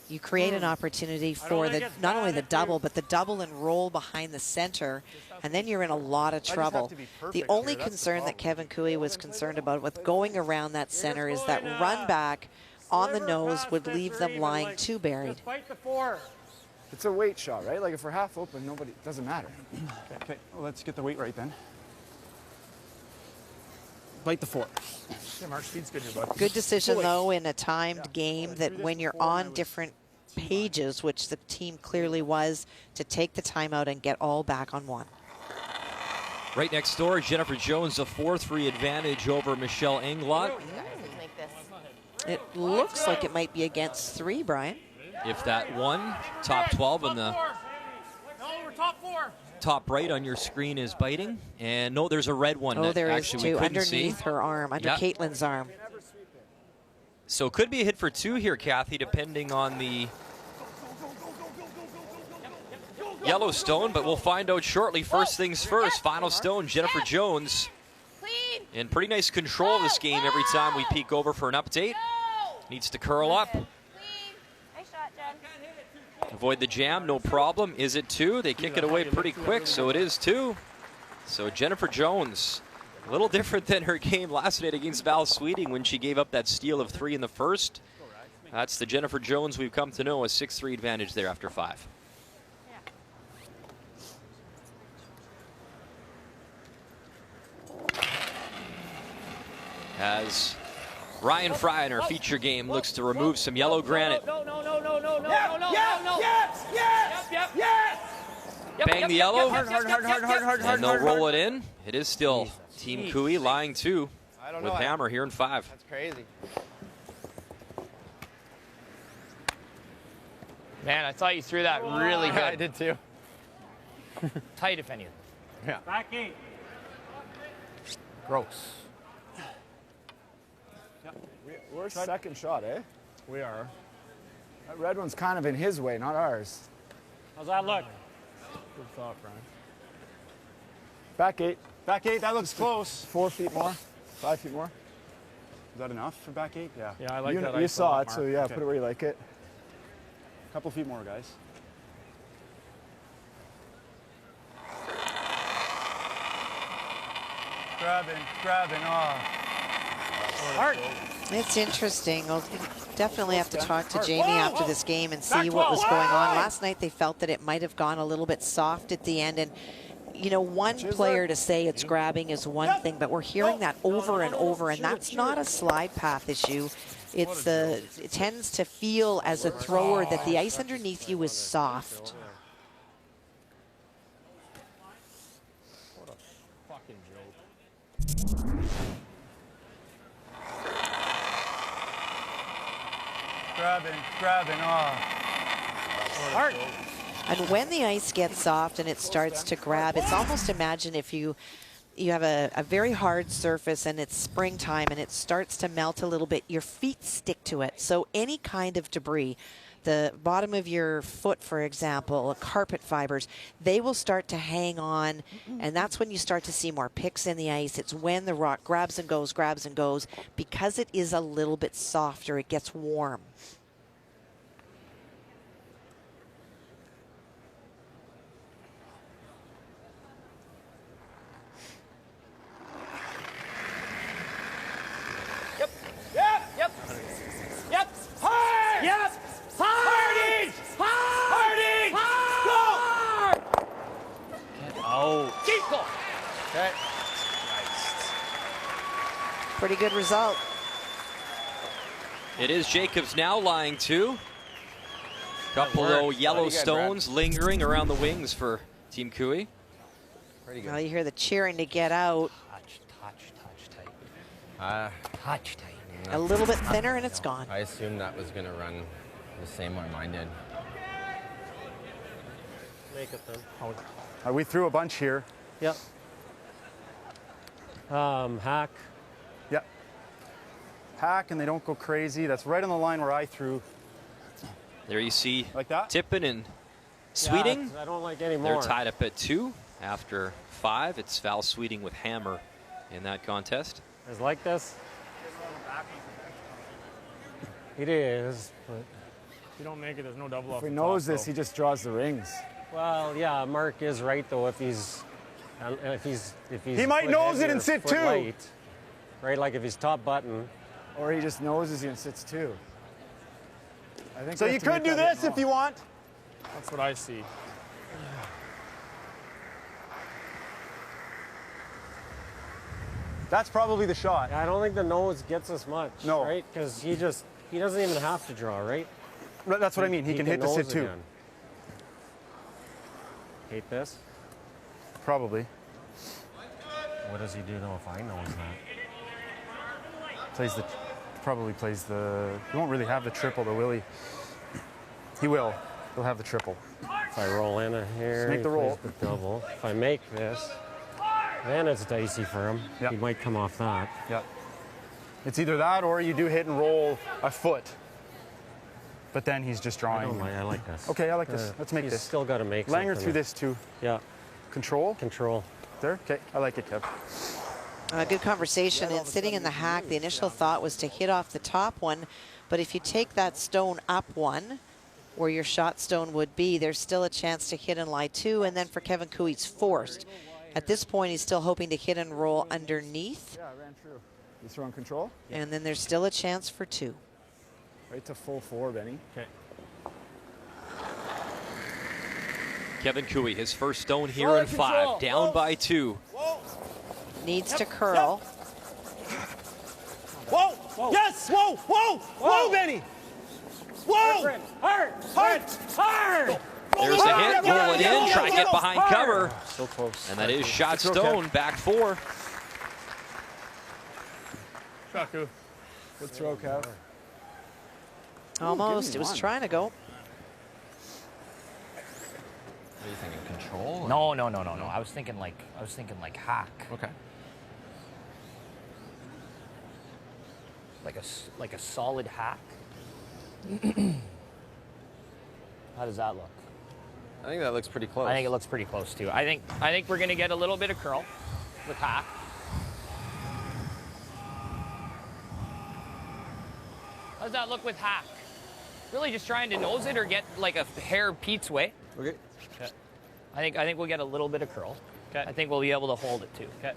you create an opportunity for the not only the double, but the double and roll behind the center, and then you're in a lot of trouble. The only concern that Kevin Cooey was concerned about with going around that center is that run back on the nose would leave them lying too buried. It's a weight shot, right? Like if we're half open, nobody, it doesn't matter. Okay, well, let's get the weight right then. Bite the 4. Yeah, Mark, speed's good here, bud. Good decision, though, in a timed game that when you're on different pages, which the team clearly was, to take the timeout and get all back on one. Right next door, Jennifer Jones, a 4-3 advantage over Michelle Englot. It looks like it might be against 3, Brian. If that one, top 12 in the No, we're top 4. top right on your screen is biting. And no, there's a red one. Oh, that there is actually two we couldn't underneath see. her arm, under Yep. Caitlin's arm. So it could be a hit for 2 here, Kathy, depending on the Yellowstone, but we'll find out shortly. First things first, final stone, Jennifer Jones in pretty nice control of this game every time we peek over for an update. Needs to curl up. Avoid the jam, no problem. Is it 2? They kick it away pretty quick, so it is 2. So Jennifer Jones, a little different than her game last night against Val Sweeting when she gave up that steal of 3 in the first. That's the Jennifer Jones we've come to know, a 6-3 advantage there after 5. As Ryan Fry in our feature game looks to remove some yellow granite. Bang the yellow, and they'll roll it in. It is still Team Cooey lying 2 with Hammer here in 5. That's crazy. Man, I thought you threw that really good. I did too. Tight, if anything. Yeah. Back 8. Gross. We're second shot, eh? We are. That red one's kind of in his way, not ours. How's that look? Good thought, Brian. Back 8. Back 8, that looks close. 4 feet more. 5 feet more. Is that enough for back 8? Yeah. Yeah, I like that. You saw it, Mark. so yeah, Okay. put it where you like it. A couple feet more, guys. Grabbing, It's interesting. We'll definitely have to talk to Jamie after this game and see what was going on. Last night they felt that it might have gone a little bit soft at the end, and you know, one player to say it's grabbing is one thing, but we're hearing that over and over, and that's not a slide path issue. It's it tends to feel as a thrower that the ice underneath you is soft. What a fucking joke. Grabbing, Hard. And when the ice gets soft and it starts to grab, it's almost, imagine if you have a very hard surface and it's springtime and it starts to melt a little bit, your feet stick to it. So any kind of debris, the bottom of your foot, for example, carpet fibers, they will start to hang on, and that's when you start to see more picks in the ice. It's when the rock grabs and goes, because it is a little bit softer, it gets warm. Yep. Hard! Yep. Harding! Harding! Hard! Get out. Keep going. Okay. Pretty good result. It is Jacobs now lying 2. Couple of yellow stones lingering around the wings for Team Cooey. Pretty good. Well, you hear the cheering to get out. Touch tight. A little bit thinner and it's gone. I assumed that was going to run the same way mine did. Make it then. We threw a bunch here. Yep. Hack. Yep. Hack, and they don't go crazy. That's right on the line where I threw. There you see like that? Tippin and Sweeting. Yeah, I don't like any more. They're tied up at 2 after 5. It's Val Sweeting with Hammer in that contest. Is like this? It is, but If you don't make it, there's no double off If he the knows top, this, though. he just draws the rings. well, yeah. Mark is right though. If he's He might foot nose heavy it or and sit foot too. light, right? Like if he's top button. Or he just noses you and sits too. I think So we you have to could make do that this hit if you want. That's what I see. That's probably the shot. I don't think the nose gets us much. No. Right? Because he doesn't even have to draw, right? That's what I mean. He can hit the sit nose too. again. Hate this. Probably. What does he do though if I nose that? Probably plays the. He won't really have the triple, though, will he? He will. He'll have the triple. If I roll in here, make he the roll. plays the double. If I make this, then it's dicey for him. Yep. He might come off that. Yeah. It's either that or you do hit and roll a foot. But then he's just drawing. I like this. Okay, I like this. Let's make he's this. still got to make Langer something. through this too. Yeah. Control. Control. There. Okay, I like it, Kev. Good conversation. And sitting in the hack, the initial thought was to hit off the top one. But if you take that stone up one, where your shot stone would be, there's still a chance to hit and lie 2. And then for Kevin Coo, he's forced. At this point, he's still hoping to hit and roll underneath. Yeah, I ran through. You throwing control? And then there's still a chance for 2. Right to full 4, Benny. Okay. Kevin Cooey, his first stone here in 5, down by 2. Needs to curl. Whoa! Whoa! Yes! Whoa! Whoa! Whoa, Benny! Whoa! Hard! Hard! Hard! There's the hit, roll it in, try to get behind cover. So close. And that is shot stone, back 4. Shaku. Good throw, Kev. Almost. It was one. trying to go. What are you thinking? Control? No. I was thinking like hack. Okay. Like a solid hack. How does that look? I think that looks pretty close. I think it looks pretty close too. I think we're gonna get a little bit of curl with hack. How does that look with hack? Really just trying to nose it or get like a hair Pete's way. Okay. Okay. I think we'll get a little bit of curl. Okay. I think we'll be able to hold it too. Okay.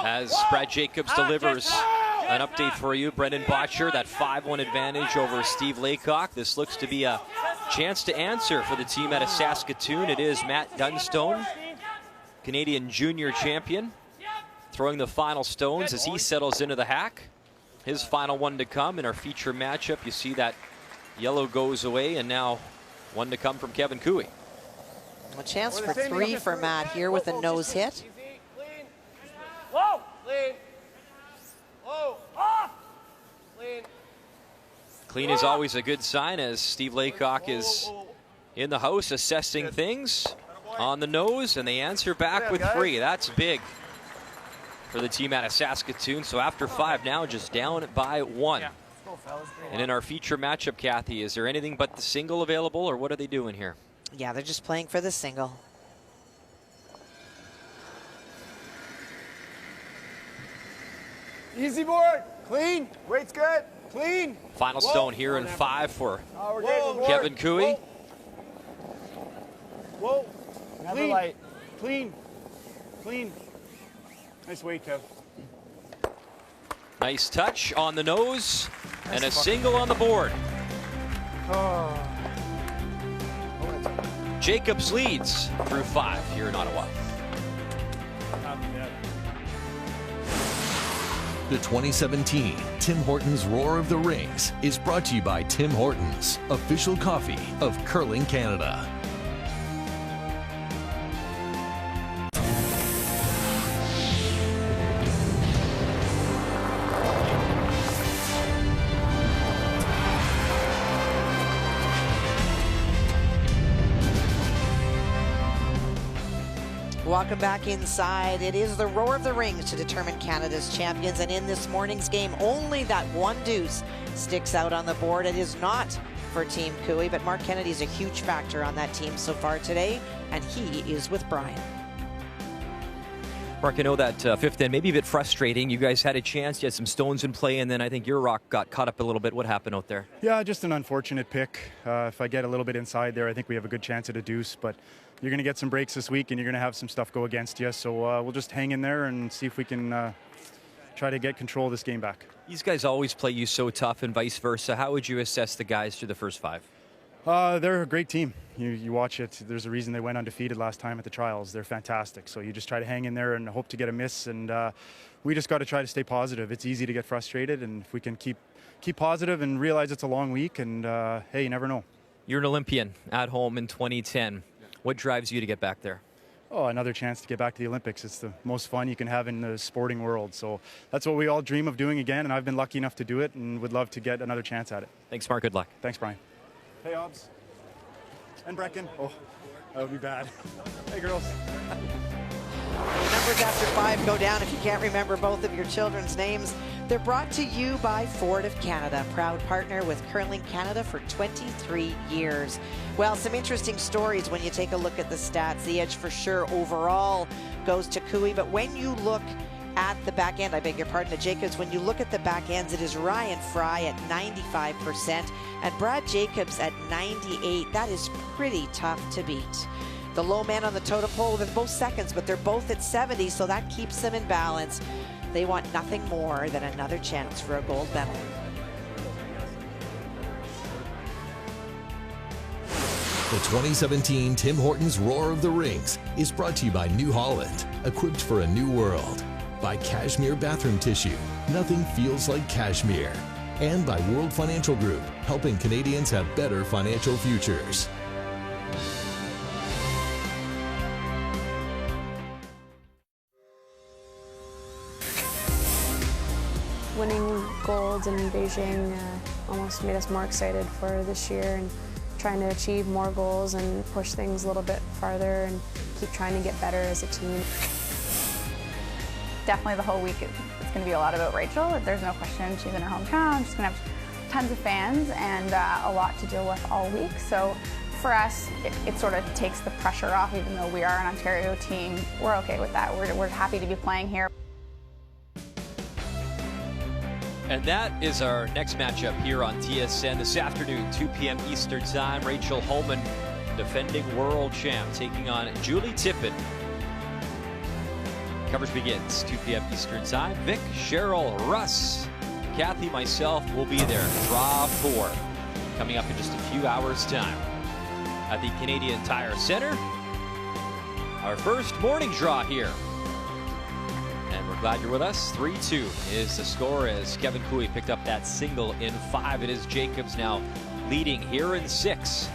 As Brad Jacobs delivers an update for you, Brendan Botcher, that 5-1 advantage over Steve Laycock. This looks to be a chance to answer for the team out of Saskatoon. It is Matt Dunstone, Canadian junior champion, throwing the final stones as he settles into the hack. His final one to come in our feature matchup. You see that yellow goes away, and now one to come from Kevin Cooey. A chance for 3 for Matt here with a nose hit. Whoa! Clean. Whoa! Off! Clean. Clean is always a good sign as Steve Laycock is in the house assessing things on the nose, and they answer back with 3. That's big for the team out of Saskatoon. So after 5 now, just down by 1. And in our feature matchup, Kathy, is there anything but the single available, or what are they doing here? Yeah, they're just playing for the single. Easy board. Clean. Weight's good. Clean. Final stone here in 5 for Oh, we're good. We're Kevin good. Cooey. Whoa. Never Clean. light. Clean. Clean. Nice weight, Kev. Nice touch on the nose, and a single on the board. Jacobs leads through 5 here in Ottawa. The 2017 Tim Hortons Roar of the Rings is brought to you by Tim Hortons, official coffee of Curling Canada. Welcome back inside. It is the Roar of the Rings to determine Canada's champions, and in this morning's game, only that one deuce sticks out on the board. It is not for Team Cooey, but Mark Kennedy is a huge factor on that team so far today, and he is with Brian. Mark, I know that fifth end may be a bit frustrating. You guys had a chance, you had some stones in play, and then I think your rock got caught up a little bit. What happened out there? Yeah, just an unfortunate pick. If I get a little bit inside there, I think we have a good chance at a deuce, but you're going to get some breaks this week, and you're going to have some stuff go against you. So we'll just hang in there and see if we can try to get control of this game back. These guys always play you so tough and vice versa. How would you assess the guys through the first 5? They're a great team. You watch it. There's a reason they went undefeated last time at the trials. They're fantastic. So you just try to hang in there and hope to get a miss. And we just got to try to stay positive. It's easy to get frustrated, and if we can keep positive and realize it's a long week, and hey, you never know. You're an Olympian at home in 2010. What drives you to get back there? Oh, another chance to get back to the Olympics. It's the most fun you can have in the sporting world. So that's what we all dream of doing again, and I've been lucky enough to do it and would love to get another chance at it. Thanks, Mark. Good luck. Thanks, Brian. Hey, Obbs. And Brecken. Oh, that would be bad. Hey, girls. Numbers after 5 go down if you can't remember both of your children's names. They're brought to you by Ford of Canada, proud partner with Curling Canada for 23 years. Well, some interesting stories when you take a look at the stats. The edge for sure overall goes to Cooey, but when you look at the back end, I beg your pardon, the Jacobs, when you look at the back ends, it is Ryan Fry at 95% and Brad Jacobs at 98%. That is pretty tough to beat. The low man on the totem pole, they're both seconds, but they're both at 70, so that keeps them in balance. They want nothing more than another chance for a gold medal. The 2017 Tim Hortons Roar of the Rings is brought to you by New Holland, equipped for a new world. By Cashmere Bathroom Tissue, nothing feels like cashmere. And by World Financial Group, helping Canadians have better financial futures. Winning gold in Beijing almost made us more excited for this year and trying to achieve more goals and push things a little bit farther and keep trying to get better as a team. Definitely the whole week it's going to be a lot about Rachel. There's no question. She's in her hometown. She's going to have tons of fans and a lot to deal with all week. So for us, it sort of takes the pressure off. Even though we are an Ontario team, we're okay with that. We're happy to be playing here. And that is our next matchup here on TSN this afternoon, 2 p.m. Eastern Time. Rachel Homan, defending world champ, taking on Julie Tippett. Coverage begins 2 p.m. Eastern Time. Vic, Cheryl, Russ, Kathy, myself will be there. Draw 4 coming up in just a few hours' time at the Canadian Tire Center. Our first morning draw here. And we're glad you're with us. 3-2 is the score as Kevin Cooey picked up that single in 5. It is Jacobs now leading here in 6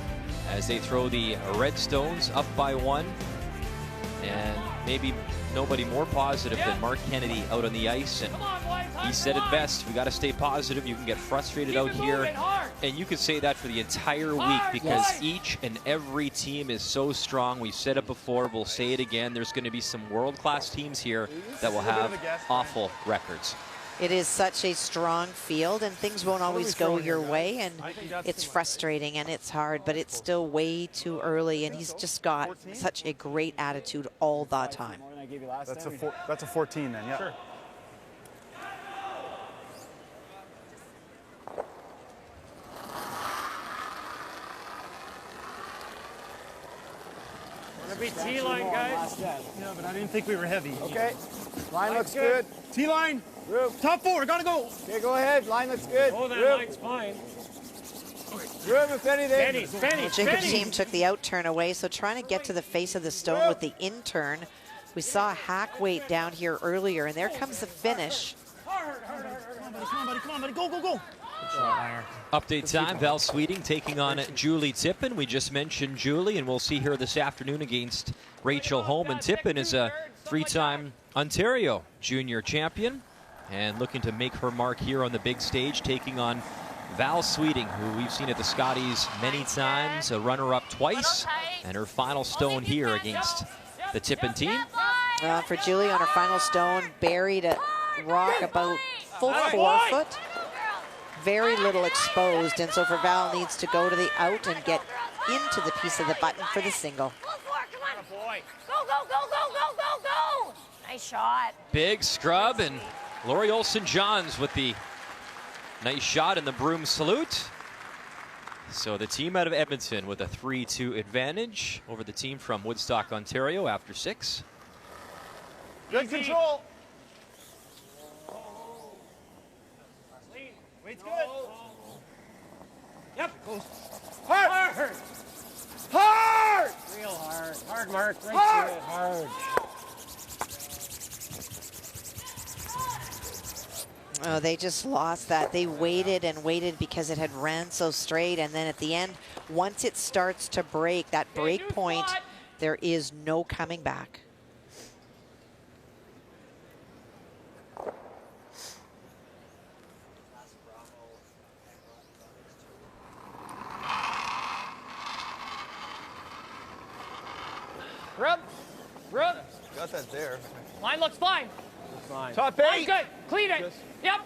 as they throw the Redstones up by 1. And maybe nobody more positive than Mark Kennedy out on the ice. And he said it best, we got to stay positive. You can get frustrated out here. And you could say that for the entire week because each and every team is so strong. We've said it before, we'll say it again. There's going to be some world-class teams here that will have awful records. It is such a strong field, and things won't always go your way, and it's frustrating and it's hard, but it's still way too early, and he's just got such a great attitude all the time. That's a 14 then, yeah. Sure. Be T-line, guys. Yeah, but I didn't think we were heavy. Okay. Line looks good. T-line. Top 4, gotta go. Okay, go ahead. Line looks good. Oh, that line's fine. Well, Jacob's team took the out turn away, so trying to get to the face of the stone with the in turn. We saw a hack weight down here earlier, and there comes the finish. Come on, buddy, go. Update time, Val Sweeting taking on Julie Tippin. We just mentioned Julie, and we'll see her this afternoon against Rachel Holm. And Tippin is a 3-time Ontario junior champion and looking to make her mark here on the big stage, taking on Val Sweeting, who we've seen at the Scotties many times, a runner-up twice, and her final stone here against the Tippin team. For Julie on her final stone, buried a rock about full 4 foot. Very little exposed, and so for Val needs to go to the out and get into the piece of the button for the single. Go. Nice shot. Big scrub, and Lori Olsen-Johns with the nice shot in the broom salute. So the team out of Edmonton with a 3-2 advantage over the team from Woodstock, Ontario after 6. Good control. Weight's good. Yep. Hard. Real hard. Hard, Mark. Right Hard. to it. Hard. Oh, they just lost that. They waited and waited because it had ran so straight, and then at the end, once it starts to break, that break point, there is no coming back. Rub. Got that there. Line looks fine. Fine. Top Line's 8. good. Clean it. Yep.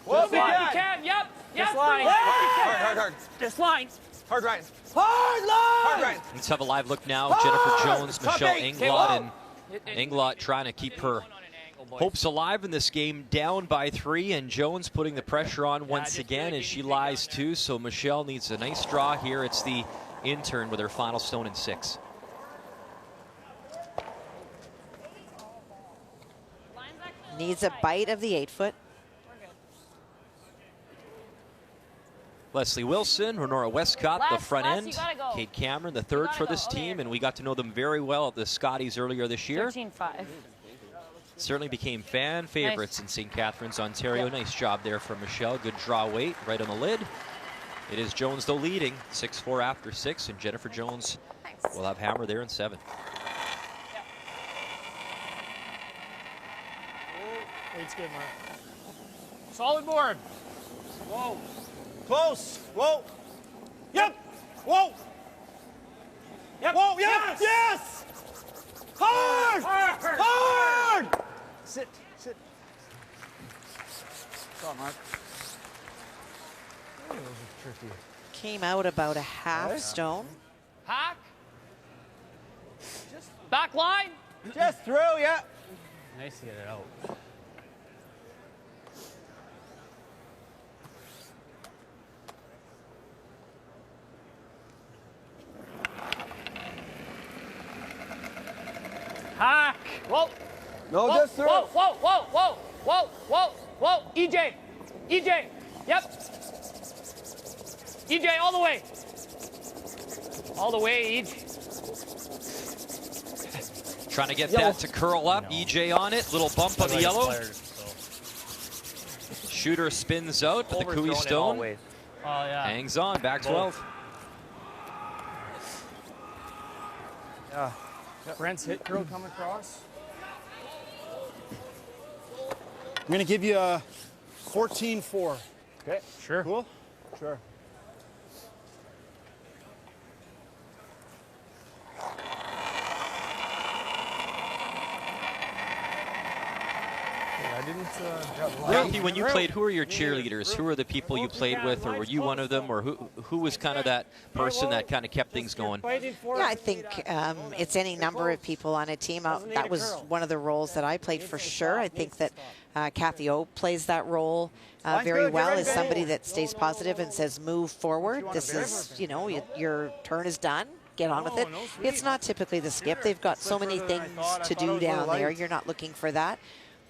Well, Move it if you can. Yep. Just Yep. line. Hard. Just line. Hard, Ryan. Hard Ryan. Let's have a live look now. Jennifer Jones, Michelle Englot, and Englot trying to keep her hopes alive in this game, down by 3, and Jones putting the pressure on once again as she lies 2. So Michelle needs a nice draw here. It's the intern with her final stone in 6. Needs a bite of the 8-foot. Leslie Wilson, Renora Westcott, the front Les, end. you gotta go. Kate Cameron, the third for this team, and we got to know them very well at the Scotties earlier this year. 13-5. Certainly became fan favorites in St. Catharines, Ontario. Yep. Nice job there from Michelle. Good draw weight right on the lid. It is Jones, though, leading 6-4 after 6, and Jennifer Jones will have hammer there in 7. Weight's good, Mark. Solid board. Whoa. Close. Whoa. Yep. Whoa. Yep. Whoa. Yep. Yes. Hard. Sit. Stop, Mark. Came out about a half stone. Hack. Just back line. Just through, yeah. Nice to get it out. Hack. Whoa. No, Whoa. just through. Whoa. EJ. Yep. EJ, all the way. All the way, EJ. Trying to get that to curl up. EJ on it. Little bump on the yellow. Shooter spins out, but the Cooey stone hangs on. Back 12. Yeah. Brent's hit curl coming across. I'm going to give you a 14-4. Okay. Sure. Cool? Sure. Ralphie, when you played, who are your cheerleaders? Who are the people you played with, or were you one of them, or who was kind of that person that kind of kept things going? Yeah, I think it's any number of people on a team. That was one of the roles that I played for sure. I think that Kathy O plays that role very well as somebody that stays positive and says, move forward. This is, your turn is done. Get on with it. It's not typically the skip. They've got so many things to do down there. You're not looking for that.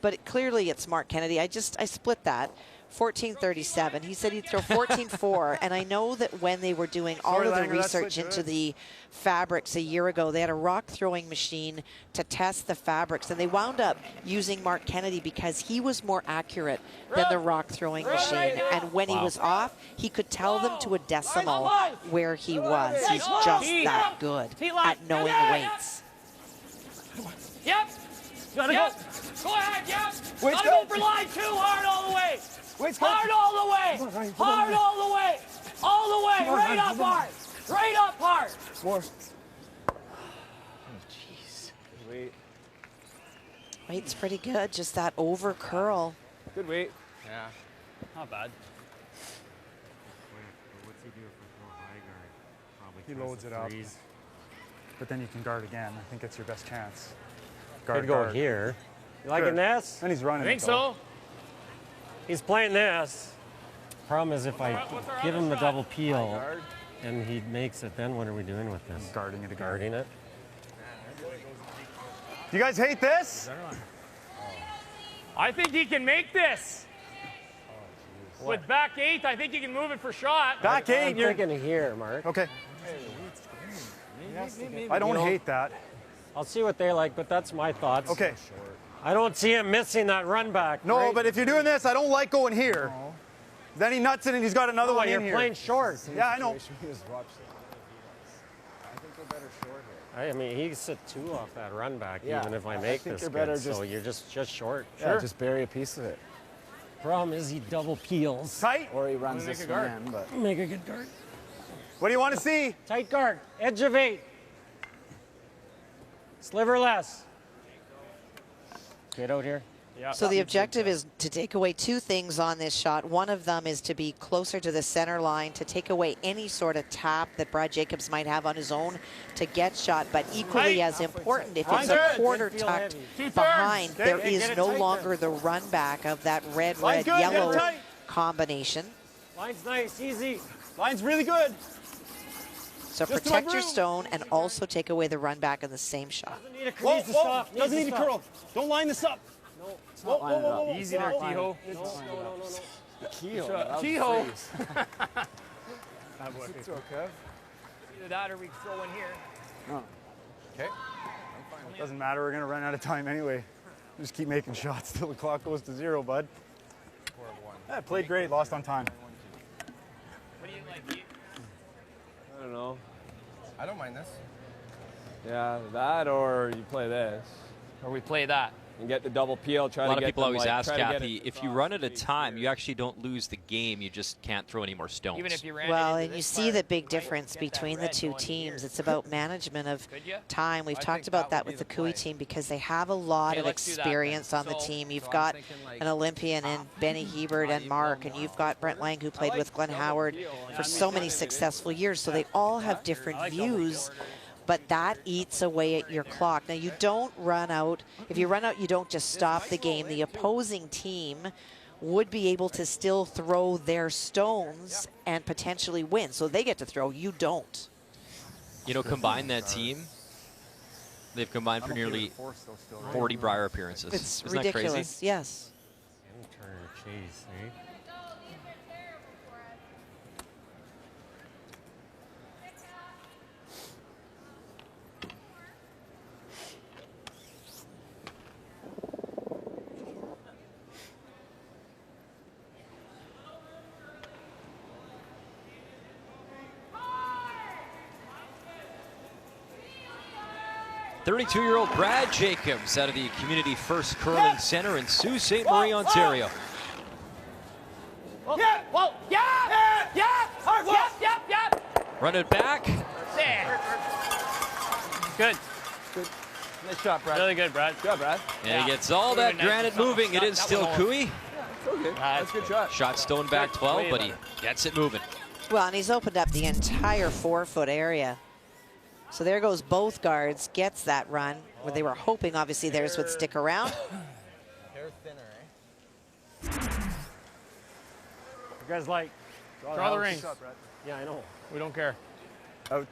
But clearly it's Mark Kennedy. I split that. 1437. He said he'd throw 14-4, and I know that when they were doing all of the research into the fabrics a year ago, they had a rock throwing machine to test the fabrics, and they wound up using Mark Kennedy because he was more accurate than the rock throwing machine, and when he was off, he could tell them to a decimal where he was. He's just that good at knowing weights. Yep. Gotta yep. go. Go ahead, yep. Wait's Gotta go for line 2, hard all the way. Hard all the way. Hard all the way. All the way. Right up hard. Right up hard. More. Jeez. Weight. Weight's pretty good, just that over curl. Good weight. Yeah, not bad. What's he do if we throw high guard? Probably He tries loads the it up. threes. But then you can guard again. I think it's your best chance. Could go here. You liking this? And he's running. I think so. He's playing this. Problem is if I give him the double peel and he makes it, then what are we doing with this? Guarding it again. Guarding it? You guys hate this? I think he can make this. With back 8, I think he can move it for shot. Back 8, I'm thinking here, Mark. Okay. I don't hate that. I'll see what they like, but that's my thoughts. Okay. I don't see him missing that run back. No, right? but if you're doing this, I don't like going here. No. Then he nuts it and he's got another one in here. You're playing short. Yeah, I know. I think they're better short here. I mean, he could sit 2 off that run back, Yeah, even if I I make think this you're good. better So just- you're just short. Yeah, just bury a piece of it. Problem is he double peels. Tight. Or he runs this one in, but Make a good guard. What do you want to see? Tight guard. Edge of 8. Sliver less. Get out here. Yeah. So the objective is to take away 2 things on this shot. One of them is to be closer to the center line, to take away any sort of tap that Brad Jacobs might have on his own to get shot. But equally as important, if it's a quarter tucked behind, there is no longer the run back of that red-red-yellow combination. Line's nice, easy. Line's really good. So protect your stone and also take away the run back in the same shot. Whoa, whoa. Doesn't need to curl. Don't line this up. whoa, whoa, whoa, whoa. Easy there, Kehoe. Kehoe. It's okay. Either that or we throw in here. No. Okay. Doesn't matter. We're going to run out of time anyway. Just keep making shots till the clock goes to 0, bud. Yeah, played great. Lost on time. What do you like, Keith? I don't know. I don't mind this. Yeah, that or you play this. Or we play that. And get the double peel. Try A lot to of get people them, always like, ask try to get Kathy, it if you run at a time, you actually don't lose the game. You just can't throw any more stones. Even if you ran Well, it into and you this see part, the big right? difference Get that between the red 2 going teams. here. It's about management of Could ya? time. We've I talked think about that that would with the be the Cooey play. team because they have a lot Okay, of let's do that experience then. on the So- team. You've so I'm got thinking, like, an Olympian in Benny Hebert and Mark, and you've got Brent Lang who played with Glenn Howard for so many successful years. So they all have different views. But that eats away at your clock. Now, you don't run out. If you run out, you don't just stop the game. The opposing team would be able to still throw their stones and potentially win. So they get to throw. You don't. You know, combine that team. They've combined for nearly 40 Briar appearances. It's Isn't ridiculous. that crazy? Yes. Turn chase, eh? Thirty-two-year-old Brad Jacobs out of the Community First Curling Center in Sault Ste. Marie, Ontario. Yeah, whoa, yeah, yeah, yep. Run it back. There. Good. Good. Nice shot, Brad. Really good, Brad. Good job, Brad. And he gets all that Nice. granite moving. It is still Cooey. It's okay. That's a good shot. Shot stone back 12, but he gets it moving. Well, and he's opened up the entire 4-foot area. So there goes both guards, gets that run, where they were hoping, obviously, theirs would stick around. Hair thinner, eh? You guys like? Draw the rings. Yeah, I know. We don't care. Out.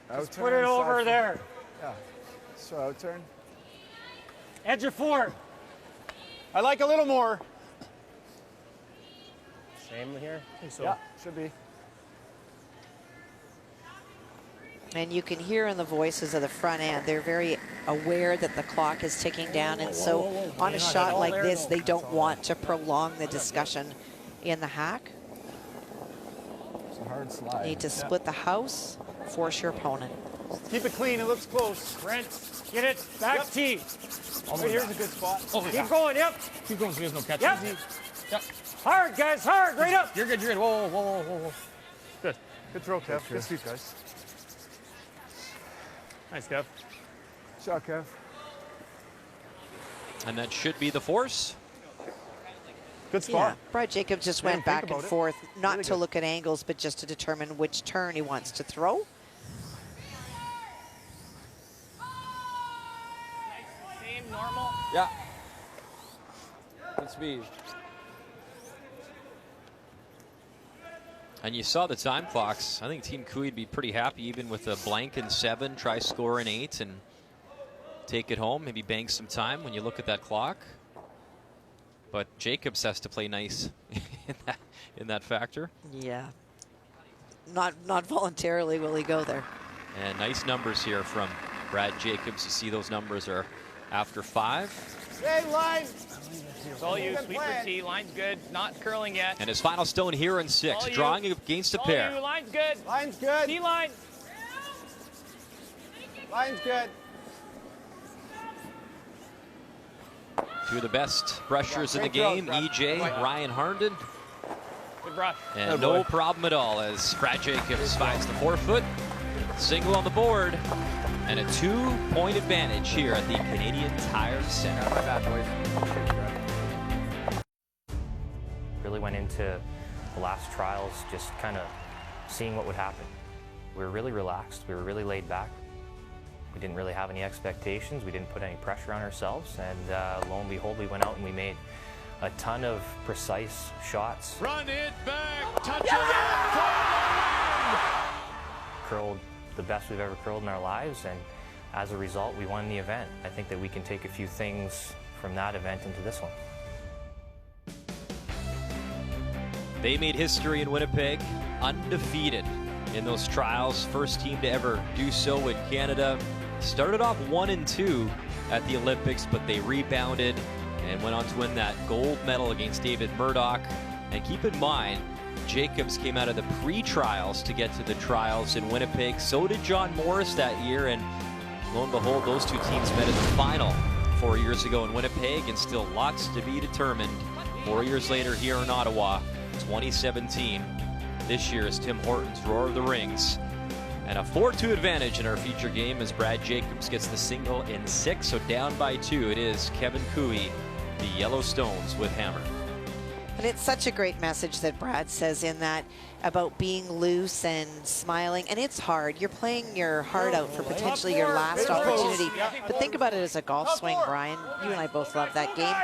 Just put it over there. Yeah. So out turn. Edge of 4. I like a little more. Same here? I think so. Yeah, should be. And you can hear in the voices of the front end, they're very aware that the clock is ticking down. And so on a shot like this, they don't want to prolong the discussion in the hack. It's a hard slide. Need to split the house, force your opponent. Keep it clean. It looks close. Brent, get it. Back tee. Right here's a good spot. Oh, Keep going, yep. Keep going so there's no catch. Yep. Yep. Hard, guys, hard, right up. You're good, you're good. Whoa, whoa, whoa, whoa, whoa. Good. Good throw, Kev. Good sweep, guys. Nice, Kev. Shot, Kev. And that should be the force. Good spot. Yeah, Brad Jacobs just went back and forth, not to look at angles, but just to determine which turn he wants to throw. Same, normal. Yeah. Good speed. And you saw the time clocks. I think Team Cooey would be pretty happy even with a blank in 7, try score in 8 and take it home, maybe bank some time when you look at that clock. But Jacobs has to play nice in that factor. Yeah. Not voluntarily will he go there. And nice numbers here from Brad Jacobs. You see those numbers are after 5. Hey, line. It's all you. Sweeper tee. Line's good. Not curling yet. And his final stone here in 6, drawing against a pair. You. Line's good. Line's good. Tee line. Line's good. Two of the best brushers in the game, EJ, Ryan Harnden. Good brush. And no problem at all as Brad Jacobs finds the 4-foot. Single on the board. And a 2-point advantage here at the Canadian Tire Center. My bad, boys. Really went into the last trials just kind of seeing what would happen. We were really relaxed. We were really laid back. We didn't really have any expectations. We didn't put any pressure on ourselves. And lo and behold, we went out and we made a ton of precise shots. Run it back. Touch it. Curled the best we've ever curled in our lives. And as a result, we won the event. I think that we can take a few things from that event into this one. They made history in Winnipeg, undefeated in those trials. First team to ever do so in Canada. Started off 1-2 at the Olympics, but they rebounded and went on to win that gold medal against David Murdoch. And keep in mind, Jacobs came out of the pre-trials to get to the trials in Winnipeg. So did John Morris that year, and lo and behold, those two teams met in the final 4 years ago in Winnipeg, and still lots to be determined 4 years later here in Ottawa, 2017. This year is Tim Hortons' Roar of the Rings. And a 4-2 advantage in our feature game as Brad Jacobs gets the single in 6, so down by 2. It is Kevin Cooey, the Yellowstones with hammer. And it's such a great message that Brad says in that about being loose and smiling. And it's hard. You're playing your heart out for potentially your last opportunity. But think about it as a golf swing, Brian. You and I both love that game.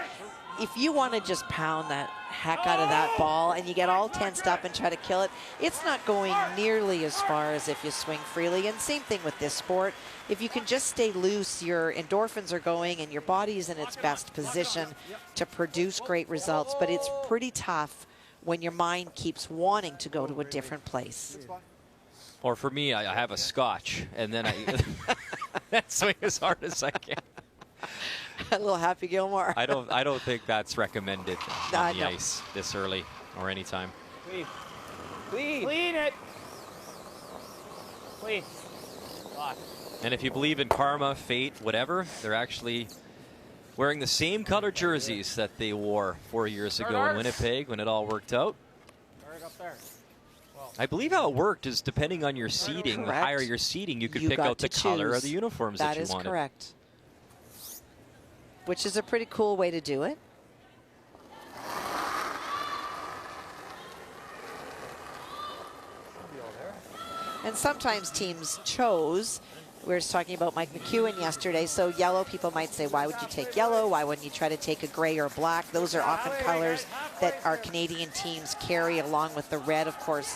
If you want to just pound that heck out of that ball and you get all tensed up and try to kill it, it's not going nearly as far as if you swing freely. And same thing with this sport. If you can just stay loose, your endorphins are going and your body's in its best position to produce great results. But it's pretty tough when your mind keeps wanting to go to a different place. Or for me, I have a scotch, and then I swing as hard as I can. A little Happy Gilmore. I don't think that's recommended on the ice this early or anytime. Clean. Clean. Clean it. Clean. And if you believe in karma, fate, whatever, they're actually wearing the same color jerseys that they wore 4 years ago in Winnipeg when it all worked out. I believe how it worked is depending on your seeding, the higher your seeding, you could pick out the color of the uniforms that you wanted. That is correct. Which is a pretty cool way to do it. And sometimes teams chose We were just talking about Mike McEwen yesterday. So yellow, people might say, why would you take yellow? Why wouldn't you try to take a gray or black? Those are often colors that our Canadian teams carry, along with the red, of course,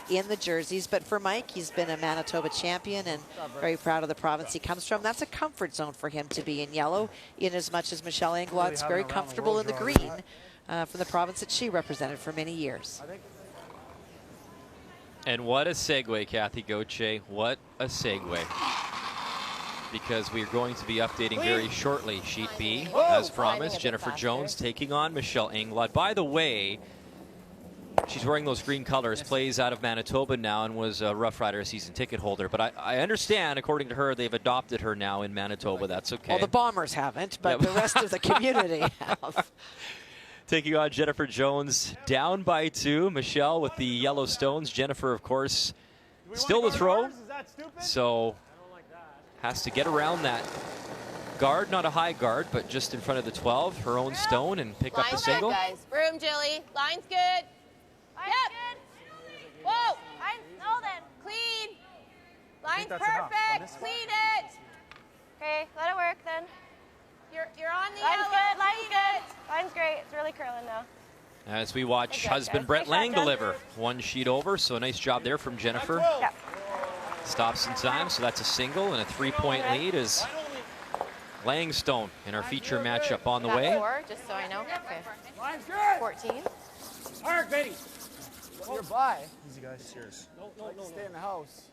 in the jerseys. But for Mike, he's been a Manitoba champion and very proud of the province he comes from. That's a comfort zone for him to be in yellow, in as much as Michelle Anglott's very comfortable in the green from the province that she represented for many years. And what a segue, Kathy Gauthier. What a segue. Because we're going to be updating very shortly. Sheet B, as promised, Jennifer Jones taking on Michelle Anglott. By the way, she's wearing those green colors, plays out of Manitoba now, and was a Rough Rider season ticket holder. But I understand, according to her, they've adopted her now in Manitoba. That's okay. Well, the Bombers haven't, but the rest of the community have. Taking on Jennifer Jones, down by 2. Michelle with the yellow stones. Jennifer, of course, still the throw. So has to get around that guard, not a high guard, but just in front of the 12, her own stone, and pick up the single. Good, guys. Broom, Jilly. Line's good. Line's good. Whoa. No, then. Clean. Line's perfect. Clean it. Okay, let it work then. You're on the Line's yellow. good, line's good. Line's great. It's really curling now. As we watch Good, husband guys. Brett Nice Lang shot, Jen. deliver. One sheet over, so a nice job there from Jennifer. Yeah. Stops in time, so that's a single, and a 3-point lead as Langstone in our feature matchup on the way. 4, just so I know. Okay. 14. Mark, Betty. You're by. Easy, guys. Cheers. No. Stay in the house.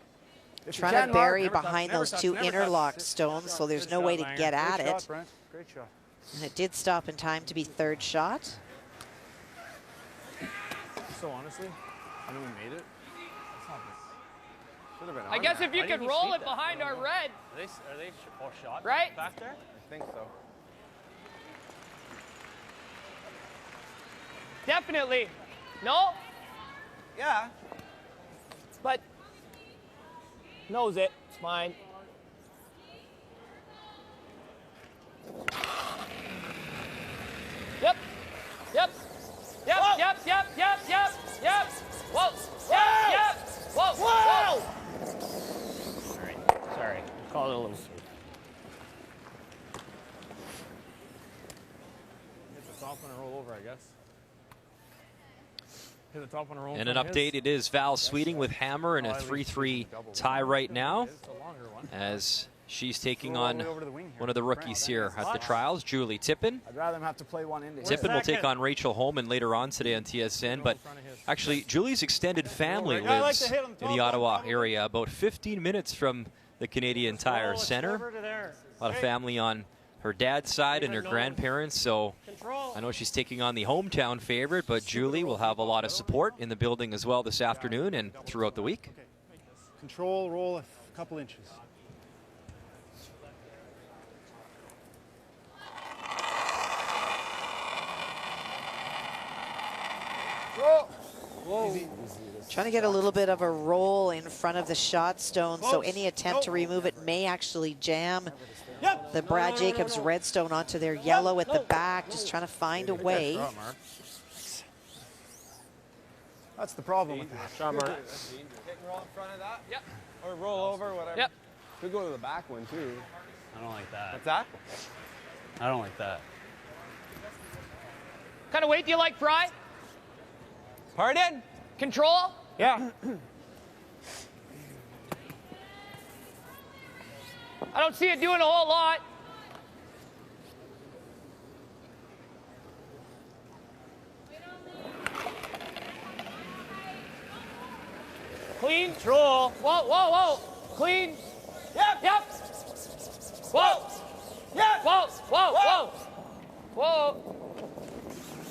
Trying to bury behind those two interlocked stones, so there's no way to get at it. Great shot. And it did stop in time to be third shot. So honestly, I know we made it. Should have been I on guess that. if you Why could didn't roll see it that? behind our red. Are they all shot Right? back there? I think so. Definitely. No? Yeah. But knows it. It's fine. Yep. Yep. Yep. Whoa. Yep. Yep. Yep. Yep. Yep. Whoa. Whoa. Yep. Whoa. Whoa. All right. Sorry. Call it a little sweet. Hit the top one and roll over, I guess. Hit the top one and roll And over. an update, it is Val Sweeting with hammer and a 3-3 tie right now, as she's taking on one of the rookies here at the trials, Julie Tippin. I'd rather them have to play one into. Tippin will take on Rachel Holman later on today on TSN, but actually Julie's extended family lives in the Ottawa area, about 15 minutes from the Canadian Tire Center. A lot of family on her dad's side and her grandparents, so I know she's taking on the hometown favorite, but Julie will have a lot of support in the building as well this afternoon and throughout the week. Control, roll a couple inches. Whoa. Trying to get a little bit of a roll in front of the shot stone, so any attempt to remove it may actually jam the Brad Jacobs red stone onto their yellow at the back, just trying to find a way. That's the problem with that. Shot, Mark. Hit and roll in front of that? Yep. Or roll over, whatever. Yep. Could go to the back one, too. I don't like that. What's that? I don't like that. What kind of weight do you like, Fry? Pardon? Control? Yeah. I don't see it doing a whole lot. Clean. Control. Whoa, whoa, whoa. Clean. Yep. Yep. Whoa. Yep. Whoa, whoa, whoa. Whoa.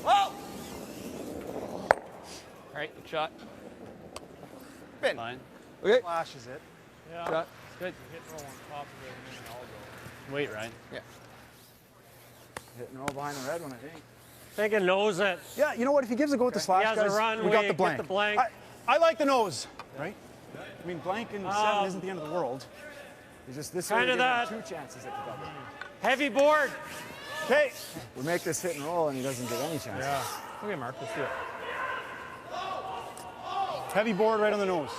Whoa. All right, good shot. Spin. Fine. Okay. Flashes it. Yeah. Shot. It's good. Hit and roll on top of it and then I'll go. Wait, Ryan. Yeah. Hit and roll behind the red one, I think. I think it knows it. Yeah, you know what? If he gives a go with the slash, He has a guys, run, we got we the get blank. the blank. I like the nose, right? I mean, blank and 7 isn't the end of the world. It's just this Kinda way, that. 2 chances at the double. Heavy board. Okay. We make this hit and roll, and he doesn't get any chances. Yeah. Okay, Mark, let's do it. Heavy board right on the nose.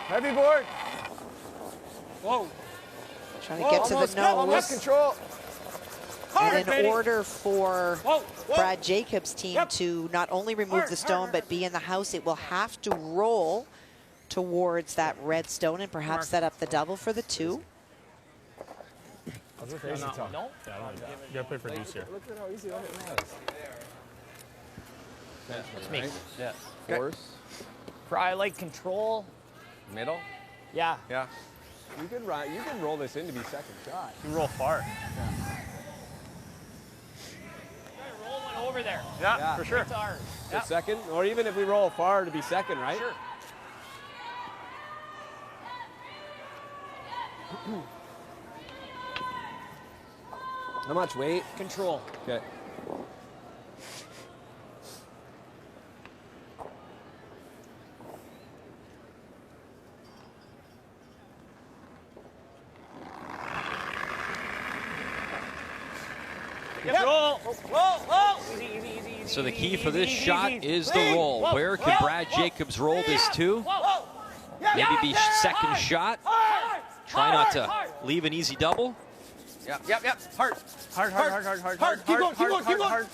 Heavy board. Whoa. Trying to get to the nose. Control. And in order for Brad Jacobs' team to not only remove the stone but be in the house, it will have to roll towards that red stone and perhaps set up the double for the 2. That's crazy tough. No? Yeah, you gotta play for deuce here. Look at how easy that was. That's me. Yeah. Okay. Force. I like control. Middle. Yeah. Yeah. You can roll this in to be second shot. You roll far. Roll one over there. Yeah, for sure. It's ours. Yeah. Second, or even if we roll far to be second, right? Sure. How much weight? Control. Okay. Roll. Whoa. Easy, easy, easy, easy. So the key for this shot is the roll. Where can Brad Jacobs roll this to? Maybe be second shot. Try not to leave an easy double. Yep. Hard. Keep going.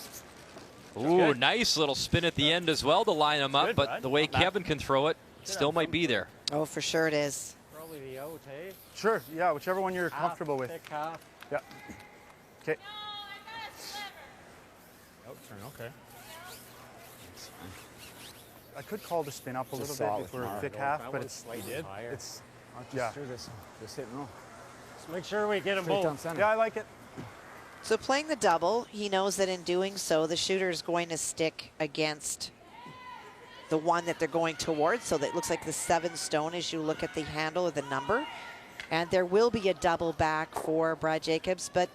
Ooh, nice little spin at the end as well to line him up, but the way Kevin can throw it, still might be there. Oh, for sure it is. Probably the out, hey? Sure, yeah, whichever one you're comfortable with. Thick half. Yeah. Okay. Outturn, okay. I could call the spin up a little solid bit if we're tomorrow. thick half, but it's higher. it's Just do this. Just hit and roll. Just make sure we get them Straight down both. center. yeah, I like it. So playing the double, he knows that in doing so, the shooter is going to stick against the one that they're going towards. So that it looks like the 7 stone as you look at the handle or the number. And there will be a double back for Brad Jacobs, but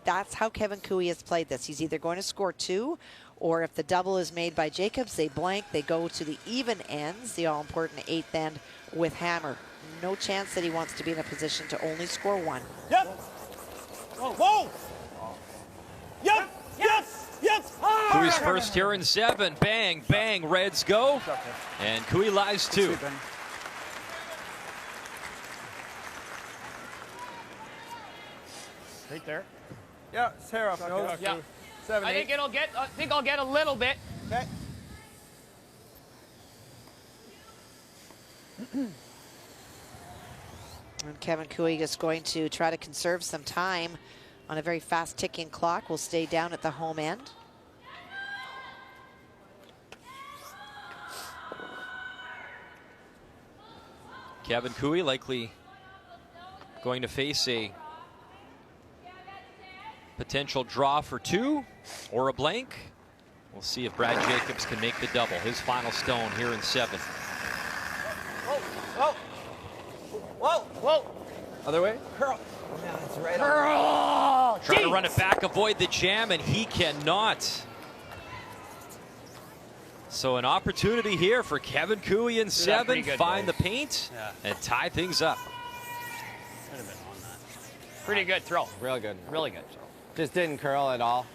that's how Kevin Cooey has played this. He's either going to score 2, or if the double is made by Jacobs, they blank, they go to the even ends, the all-important 8th end with hammer. No chance that he wants to be in a position to only score 1. Yep. Whoa. Yep. Cooey's first here in 7. Bang, bang, Reds go. And Cooey lies 2. Right there. Yeah, it's hair up. Nose. Yeah. 7, I 8. think I'll get a little bit. Okay. And Kevin Cooey is going to try to conserve some time on a very fast ticking clock. Will stay down at the home end. Kevin Cooey likely going to face a potential draw for 2 or a blank. We'll see if Brad Jacobs can make the double. His final stone here in 7. Whoa. Other way. Curl. Yeah, that's right. Curl. Trying to run it back, avoid the jam, and he cannot. So an opportunity here for Kevin Cooey in 7. Find the paint and tie things up. Pretty good throw. Real good. Really good. Just didn't curl at all.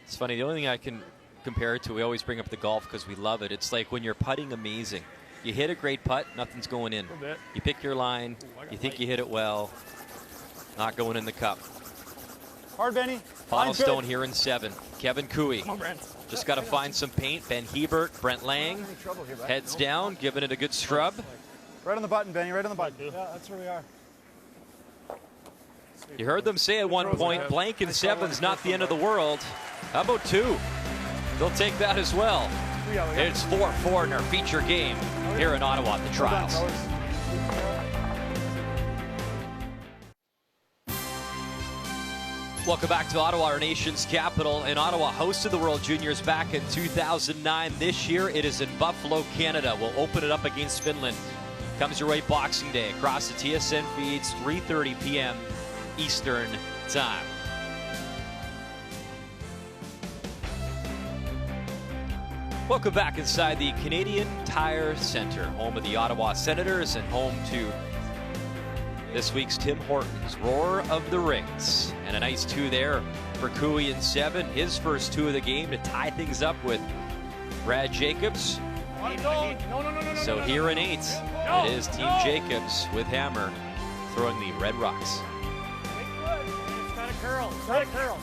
It's funny, the only thing I can compare it to, we always bring up the golf because we love it. It's like when you're putting amazing. You hit a great putt, nothing's going in. You pick your line, you think you hit it well, not going in the cup. Hard, Benny. Final stone here in 7. Kevin Cooey. Just got to find some paint. Ben Hebert, Brent Lang, heads down, giving it a good scrub. Right on the button, Benny, right on the button. Yeah, that's where we are. You heard them say at one point, blank in 7's not the end of the world. How about 2? They'll take that as well. It's 4-4 in our feature game here in Ottawa at the Trials. Welcome back to Ottawa, our nation's capital. And Ottawa hosted the World Juniors back in 2009. This year, it is in Buffalo, Canada. We'll open it up against Finland. Comes your way Boxing Day across the TSN feeds, 3:30 p.m. Eastern Time. Welcome back inside the Canadian Tire Centre, home of the Ottawa Senators and home to This week's Tim Hortons Roar of the Rings. And a nice 2 there for Cooey in 7. His first 2 of the game to tie things up with Brad Jacobs. So here in 8, it is Team Jacobs with Hammer throwing the Red Rocks. Got a curl. Got a curl.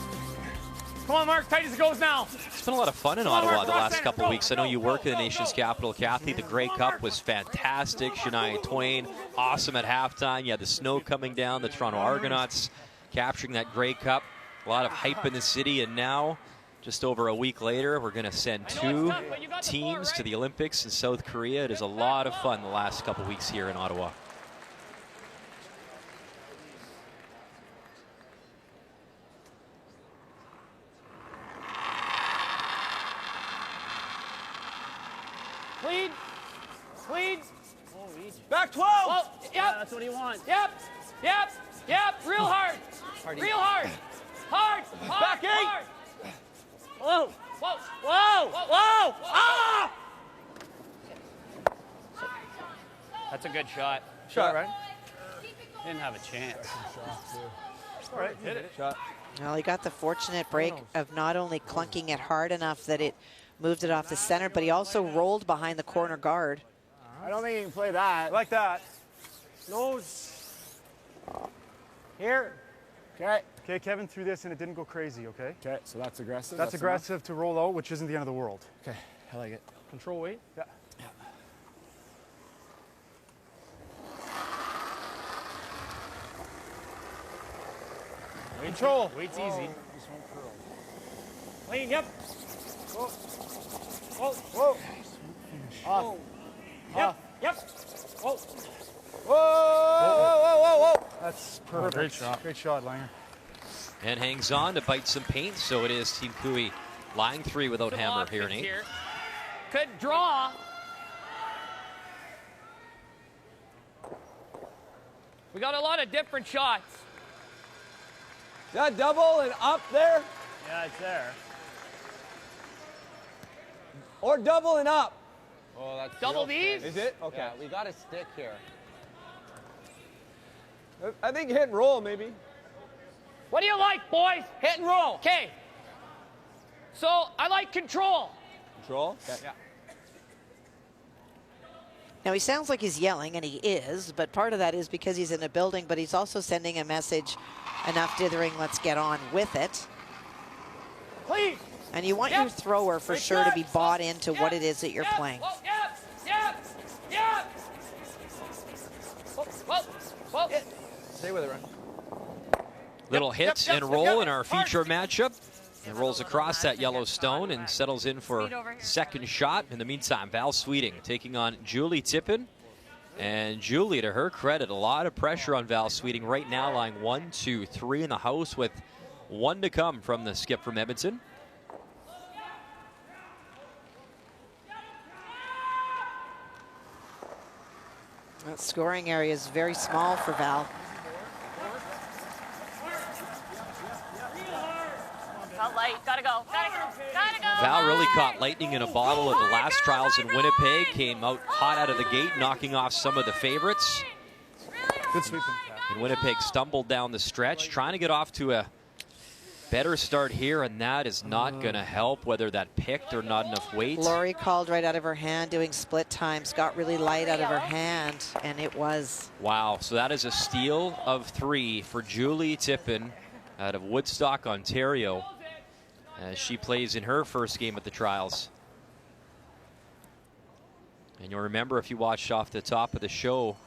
Come on, Mark. Tight as it goes now. It's been a lot of fun in Ottawa the last couple of weeks. I know you work in the nation's capital, Kathy. The Grey Cup was fantastic. Shania Twain, awesome at halftime. You had the snow coming down. The Toronto Argonauts capturing that Grey Cup. A lot of hype in the city. And now, just over a week later, we're going to send 2 teams to the Olympics in South Korea. It is a lot of fun the last couple of weeks here in Ottawa. Clean. Clean. Back 12. Whoa. Yep. Yeah, that's what he wants. Yep. Yep. Yep. Real hard. Real hard. Hard. Back 8. Hard. Whoa. Whoa. Whoa. Whoa. Ah! That's a good shot. Shot, right? Didn't have a chance. All right, hit it. Shot. Well, he got the fortunate break of not only clunking it hard enough that it moved it off the center, but he also rolled behind the corner guard. I don't think you can play that. Like that. Nose. Here. Okay. Okay, Kevin threw this and it didn't go crazy, okay? Okay, so that's aggressive. That's aggressive to roll out, which isn't the end of the world. Okay, I like it. Control weight? Yeah. Control. Weight's easy. Clean. Yep. Whoa. Whoa. Whoa. Off. Yep. Yep. Whoa. Whoa. That's perfect. Great shot. Great shot, Langer. And hangs on to bite some paint. So it is Team Cooey lying 3 without Some Hammer here in options 8. here. Could draw. We got a lot of different shots. That double and up there? Yeah, it's there. Or double and up? Oh, that's Double these? Is it? Okay. Yeah, we got a stick here. I think hit and roll, maybe. What do you like, boys? Hit and roll. Okay. So I like control. Control? Yeah. Now, he sounds like he's yelling, and he is, but part of that is because he's in a building, but he's also sending a message, enough dithering, let's get on with it. Please. And you want your thrower, for sure, to be bought into what it is that you're playing. Stay with it, Ryan. Little hit and roll in our feature matchup. It rolls across that yellow stone and settles in for second shot. In the meantime, Val Sweeting taking on Julie Tippin. And Julie, to her credit, a lot of pressure on Val Sweeting right now, lying 1, 2, 3 in the house with 1 to come from the skip from Edmonton. That scoring area is very small for Val. Felt light. Gotta go. Gotta go. Val really caught lightning in a bottle at the last trials in Winnipeg. Came out hot out of the gate, knocking off some of the favorites. Good sweeping. And Winnipeg stumbled down the stretch, trying to get off to a better start here, and that is not going to help, whether that picked or not enough weight. Lori called right out of her hand, doing split times, got really light out of her hand, and it was. Wow, so that is a steal of 3 for Julie Tippin out of Woodstock, Ontario, as she plays in her first game at the trials. And you'll remember, if you watched off the top of the show,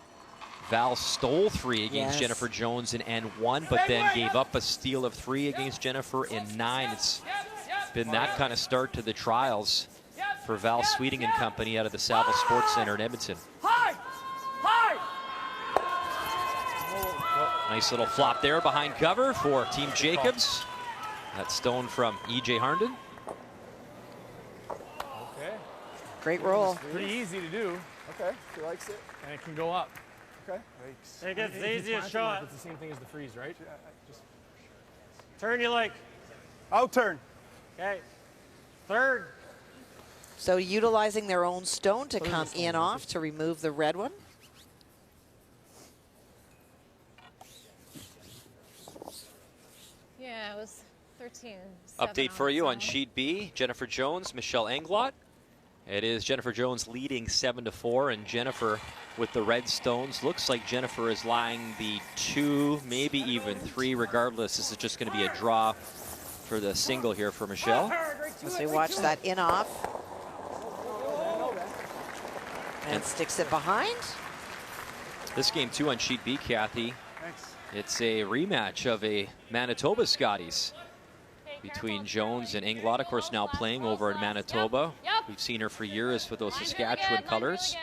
Val stole 3 against Jennifer Jones in N1, but then gave up a steal of 3 against Jennifer in 9. It's been that kind of start to the trials for Val Sweeting and company out of the Saville Sports Center in Edmonton. Nice little flop there behind cover for Team Jacobs. That stone from E.J. Harnden. Okay. Great roll. Pretty easy to do. Okay, she likes it. And it can go up. Okay. It gets the easiest shot. It's the same thing as the freeze, right? Just turn you like. Out turn. Okay. Third. So utilizing their own stone to come in off to remove the red one. Yeah, it was 13. Update for you on sheet B, Jennifer Jones, Michelle Englot. It is Jennifer Jones leading 7-4, and Jennifer with the red stones. Looks like Jennifer is lying the 2, maybe even 3. Regardless, this is just going to be a draw for the single here for Michelle. As we watch that in off. And sticks it behind. This game too on sheet B, Kathy. It's a rematch of a Manitoba Scotties between Jones and Englot, of course, now playing over in Manitoba. We've seen her for years with those Saskatchewan colors.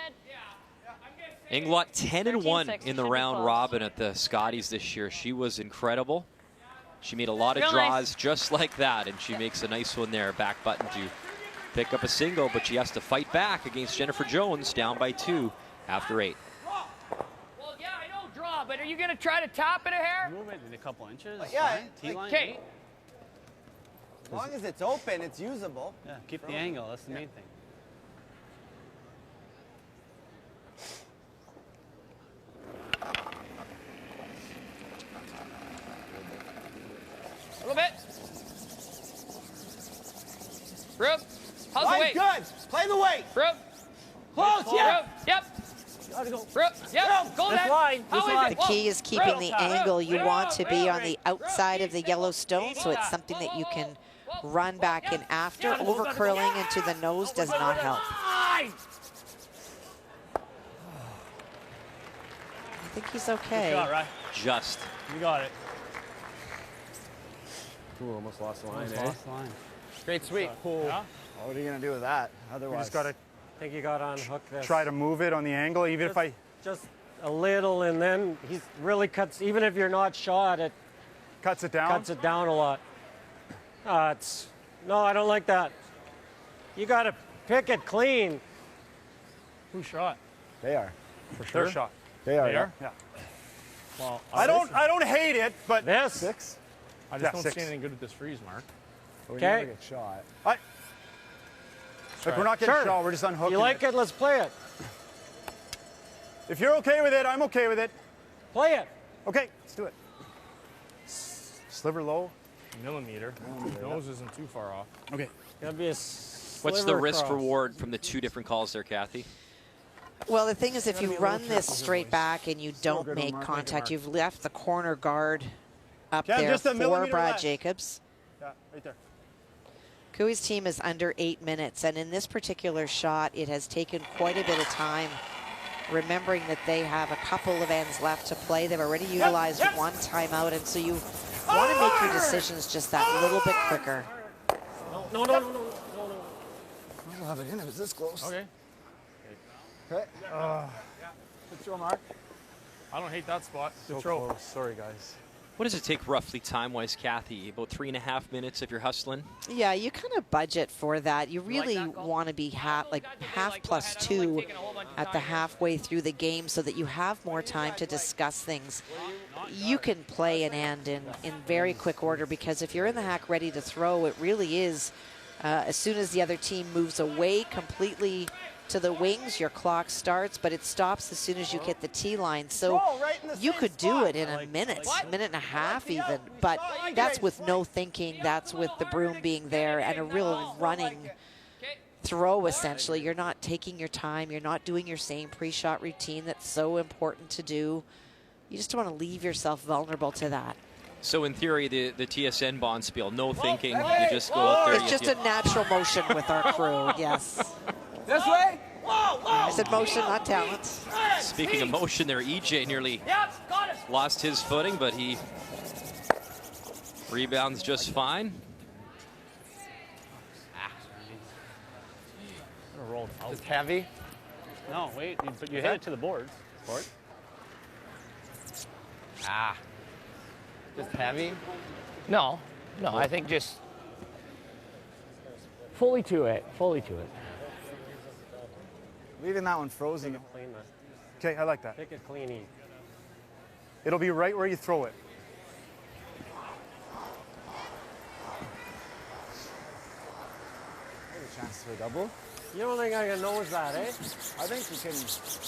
Englot 10-1 in the round robin at the Scotties this year. She was incredible. She made a lot of draws just like that, and she makes a nice one there, back button to pick up a single, but she has to fight back against Jennifer Jones, down by 2 after 8. Well, yeah, I know draw, but are you going to try to tap it a hair? Move it in a couple inches. Yeah, T-line. Okay. As long as it's open, it's usable. Yeah, keep the angle. That's the main thing. A little bit. Brooke, how's the Line weight? good. Play the weight. Brooke. Close, yeah. Brooke, yep. Brooke, yep. Go there. How is it? The key is keeping the angle. You want to be on the outside of the yellow stone, so it's something that you can run back in after. Over curling into the nose does not help. I think he's okay. Good shot, right? Just. You got it. Ooh, almost lost the line, Almost eh? lost the line. Great sweep. Yeah? What are you going to do with that? You Otherwise, just got to I think you got to unhook this. try to move it on the angle, even if I... Just a little, and then he really cuts, even if you're not shot, it cuts it down? Cuts it down a lot. No, I don't like that. You got to pick it clean. Who shot? They are. For sure. Their shot. They are. They are? Yeah. Well, I don't hate it, but... This? 6? I just Yeah, don't 6. see anything good with this freeze, Mark. We Okay. never get shot. Like, we're not getting shot, we're just unhooking You like it? Let's play it. If you're okay with it, I'm okay with it. Play it. Okay, let's do it. Sliver low. Millimeter. Nose isn't too far off. Okay. Gotta be a What's the risk cross. reward from the 2 different calls there, Kathy? Well, the thing is, if you run this straight back and you don't good, make Mark. contact, you've left the corner guard up Ken, there just a for millimeter Brad less. Jacobs. Yeah, right there. Cooey's team is under 8 minutes, and in this particular shot, it has taken quite a bit of time, remembering that they have a couple of ends left to play. They've already utilized one timeout, and so you want to make your decisions just that little bit quicker. No. I don't have it in. It was this close. Okay. Okay. Good throw, Mark. I don't hate that spot. Good So throw. close. Sorry, guys. What does it take roughly time-wise, Kathy? About 3.5 minutes if you're hustling? Yeah, you kind of budget for that. You really want to be half plus 2 at the halfway through the game so that you have more time to discuss things. You can play an end in very quick order, because if you're in the hack ready to throw, it really is as soon as the other team moves away completely to the wings, your clock starts, but it stops as soon as you hit the tee line. So you could do it in a minute and a half even, but that's with no thinking. That's with the broom being there and a real running throw, essentially. You're not taking your time. You're not doing your same pre-shot routine that's so important to do. You just don't want to leave yourself vulnerable to that. So in theory, the TSN Bonspiel, no thinking, you just go out there. It's just a natural motion with our crew, yes. This way? I said motion, not talent. Speaking of motion there, EJ nearly lost his footing, but he rebounds just fine. Rolled out. Just heavy? No, wait. But you hit it to the boards. Just heavy? No, I think just fully to it. Leaving that one frozen. Okay, I like that. Pick it clean. It'll be right where you throw it. A chance for a double. You don't think I can nose that, eh? I think you can.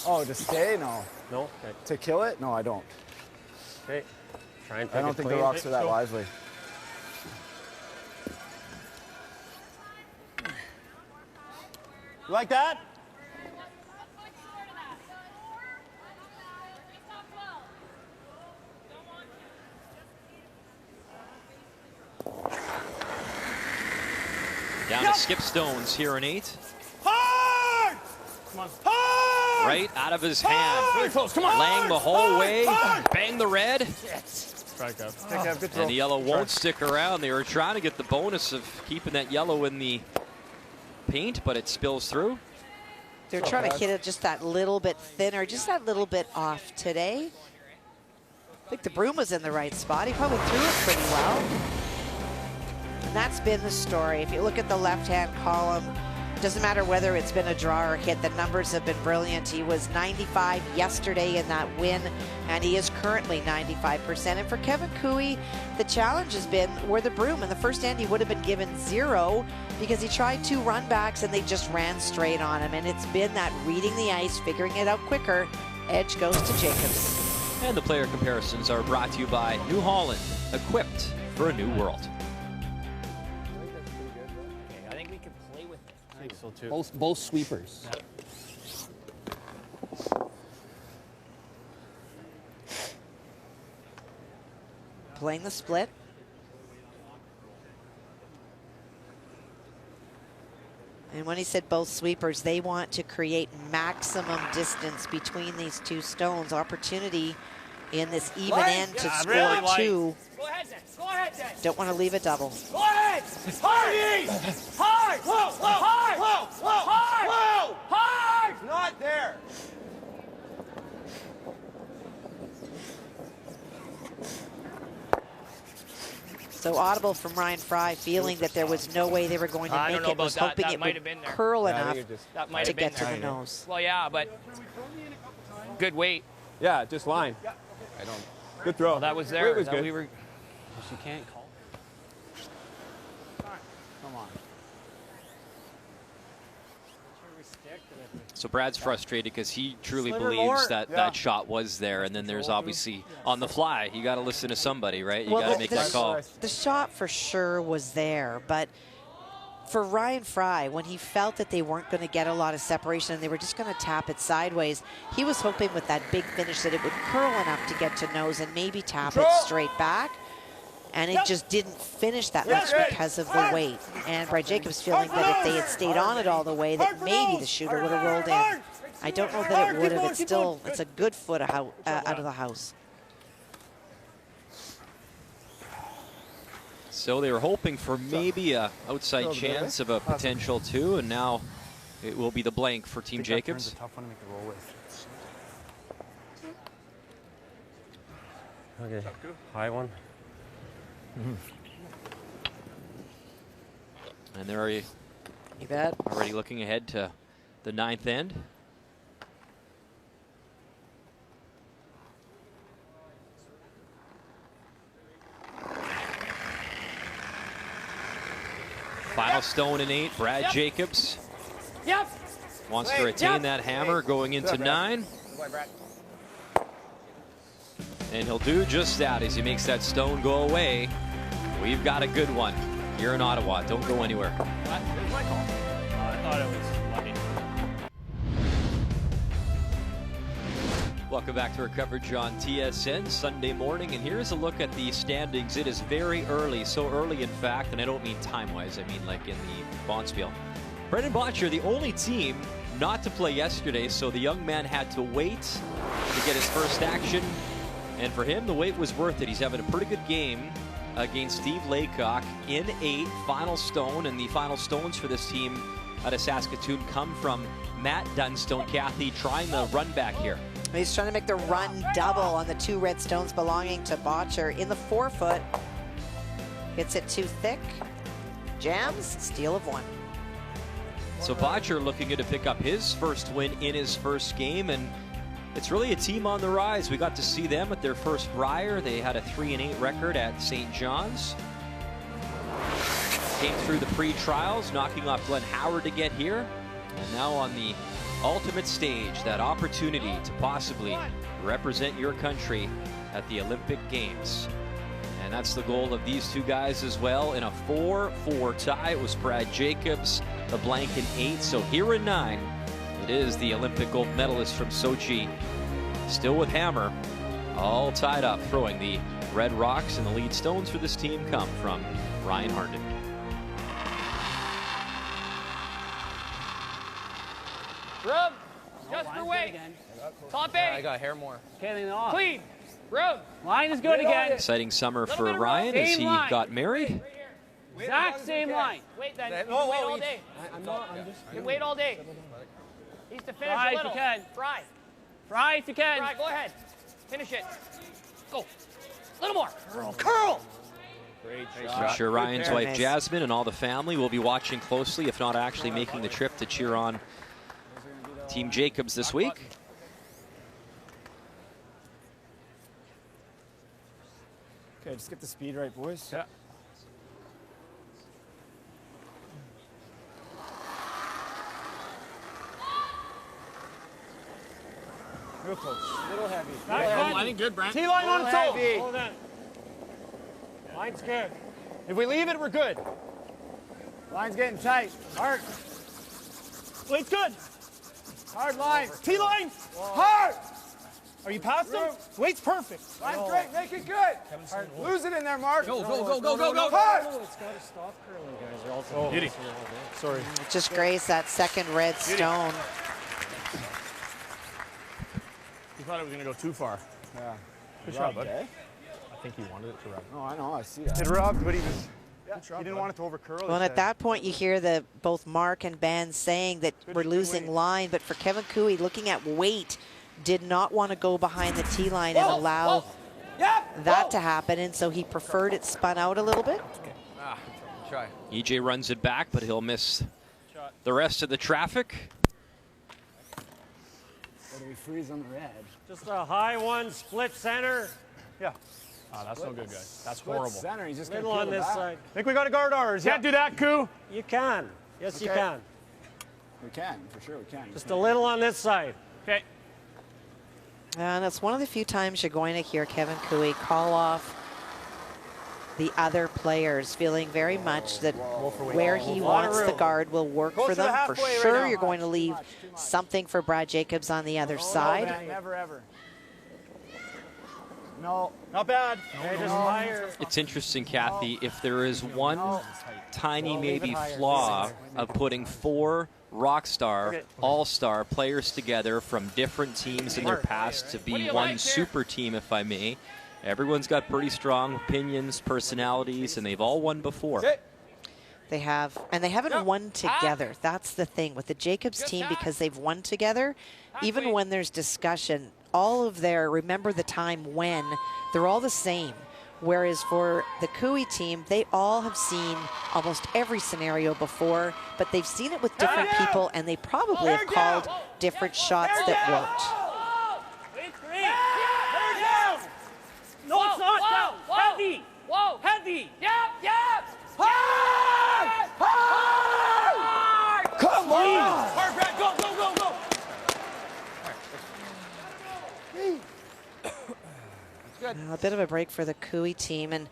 Oh, to stay? No. No? Okay. To kill it? No, I don't. Okay. Try and pick I don't it think clean. the rocks are that lively. You like that? Down to Skip Stones here in 8. Hard! Come on. Hard! Right out of his hand. Really close. Come on. Lang the whole Hard! way. Hard! Bang the red. Strikeout. Good throw. And the yellow won't stick around. They were trying to get the bonus of keeping that yellow in the paint, but it spills through. They're trying to hit it just that little bit thinner, just that little bit off today. I think the broom was in the right spot. He probably threw it pretty well. And that's been the story. If you look at the left-hand column, it doesn't matter whether it's been a draw or hit, the numbers have been brilliant. He was 95 yesterday in that win, and he is currently 95%. And for Kevin Cooey, the challenge has been where the broom. In the first end, he would have been given 0 because he tried 2 run backs and they just ran straight on him. And it's been that reading the ice, figuring it out quicker. Edge goes to Jacobs. And the player comparisons are brought to you by New Holland, equipped for a new world. I think we can play with it. I think so too. Both sweepers. Playing the split. And when he said both sweepers, they want to create maximum distance between these 2 stones. Opportunity in this even end to score really 2. Go ahead, then. Go ahead, then. Don't want to leave a double. Go ahead. Hard! Hard! Whoa! Whoa! Hard! Whoa! Whoa! Hard! Whoa! Hard! Not there. So audible from Ryan Fry, feeling that there was no way they were going to I make don't know it, was about that. hoping That it might would have been there. curl Yeah, I enough think it just- That might to have been get to there. the nose. Well, yeah, but good weight. Yeah, just line. I don't. Good throw. Well, that was there. Weight was That good. we were. She can't call. Come on. So Brad's frustrated because he truly Sliver believes more. that Yeah. that shot was there. And then there's obviously on the fly, you got to listen to somebody, right? You Well, got to make that call. The shot for sure was there, but for Ryan Fry, when he felt that they weren't going to get a lot of separation and they were just going to tap it sideways, he was hoping with that big finish that it would curl enough to get to nose and maybe tap it straight back. And it just didn't finish that much because of the weight. And Brad Jacobs feeling that if they had stayed on it all the way, that maybe the shooter would have rolled in. I don't know that it would have. It's still, it's a good foot out of the house. So they were hoping for maybe a outside chance of a potential 2, and now it will be the blank for Team Jacobs. A tough one to make the roll with. Okay, high one. And they're already, already looking ahead to the 9th end. Final stone in 8, Brad Jacobs wants to retain that hammer going into 9. And he'll do just that as he makes that stone go away. We've got a good one here in Ottawa. Don't go anywhere. Here's my call. I thought it was lucky. Welcome back to our coverage on TSN Sunday morning, and here's a look at the standings. It is very early, so early in fact, and I don't mean time-wise, I mean like in the Bonspiel. Brendan Botcher, the only team not to play yesterday, so the young man had to wait to get his first action, and for him, the wait was worth it. He's having a pretty good game against Steve Laycock in 8, final stone, and the final stones for this team out of Saskatoon come from Matt Dunstone. Kathy trying the run back here. He's trying to make the run double on the 2 red stones belonging to Botcher in the 4-foot. Gets it too thick. Jams, steal of 1. So Botcher looking to pick up his first win in his first game, and it's really a team on the rise. We got to see them at their first Brier. They had a 3-8 record at St. John's. Came through the pre-trials, knocking off Glenn Howard to get here. And now on the ultimate stage, that opportunity to possibly represent your country at the Olympic Games. And that's the goal of these two guys as well. In a 4-4 tie, it was Brad Jacobs, the blank in 8. So here in 9, it is the Olympic gold medalist from Sochi, still with hammer, all tied up, throwing the red rocks. And the lead stones for this team come from Ryan Harden. Rub. Just for weight. Top 8. I got hair more. Getting off. Clean. Rub. Line is good again. Exciting summer for Ryan as he got married. Exact same line. Wait then. You can wait all day. I'm not. I'm just. You can wait all day. He's to finish Fry a if little. you can. Fry. Fry if you can. Fry, go ahead. Finish it. Go. A little more. Curl. Great I'm sure Ryan's wife Jasmine and all the family will be watching closely, if not actually making the trip to cheer on Team Jacobs this week. Okay, just get the speed right, boys. Yeah. Real close. Little heavy. Lining good, Brent. T-line on its own. Hold on. Line's good. If we leave it, we're good. Line's getting tight. Hard. Weight's good. Hard line. T-line. Hard. Are you past him? Weight's perfect. Line's great. Make it good. Lose it in there, Mark. Go. Hard. No, it's got to stop curling, guys. Or else it'll Beauty. miss it all day. Sorry. Just grazed that second red stone. You thought it was going to go too far. Yeah. Good shot, bud. Okay. I think he wanted it to rub. No, I know. I see that. It rubbed, but he didn't want it to overcurl. Well, and at that point, you hear both Mark and Ben saying that we're losing line. But for Kevin Cooey, looking at weight, did not want to go behind the tee line and allow that to happen. And so he preferred it spun out a little bit. Try. EJ runs it back, but he'll miss the rest of the traffic. Or do we freeze on the red? Just a high one, split center. Yeah. Oh, that's no good, guys. That's Split horrible. Center. He's just going Little to on this side. I think we got to guard ours. Can't do that, Koo. You can. Yes, you Okay. can. We can, for sure we can. Just a little on this side. Okay. And it's one of the few times you're going to hear Kevin Cooey call off the other players, feeling very much that where he wants the guard will work for them. For sure, you're going to leave something for Brad Jacobs on the other side. Never, ever. No. Not bad. It's interesting, Kathy, if there is one tiny maybe flaw of putting 4 rockstar, all-star players together from different teams in their past to be one super team, if I may. Everyone's got pretty strong opinions, personalities, and they've all won before. They have, and they haven't won together. That's the thing with the Jacobs team, because they've won together. Even when there's discussion, all of their remember the time when, they're all the same. Whereas for the Cooey team, they all have seen almost every scenario before, but they've seen it with different people, and they probably have called different shots that worked. No, it's not. Down. Heavy. Whoa. Heavy. Yep. Hard! Come on! Hard, Brad. Go. A bit of a break for the Cooey team, and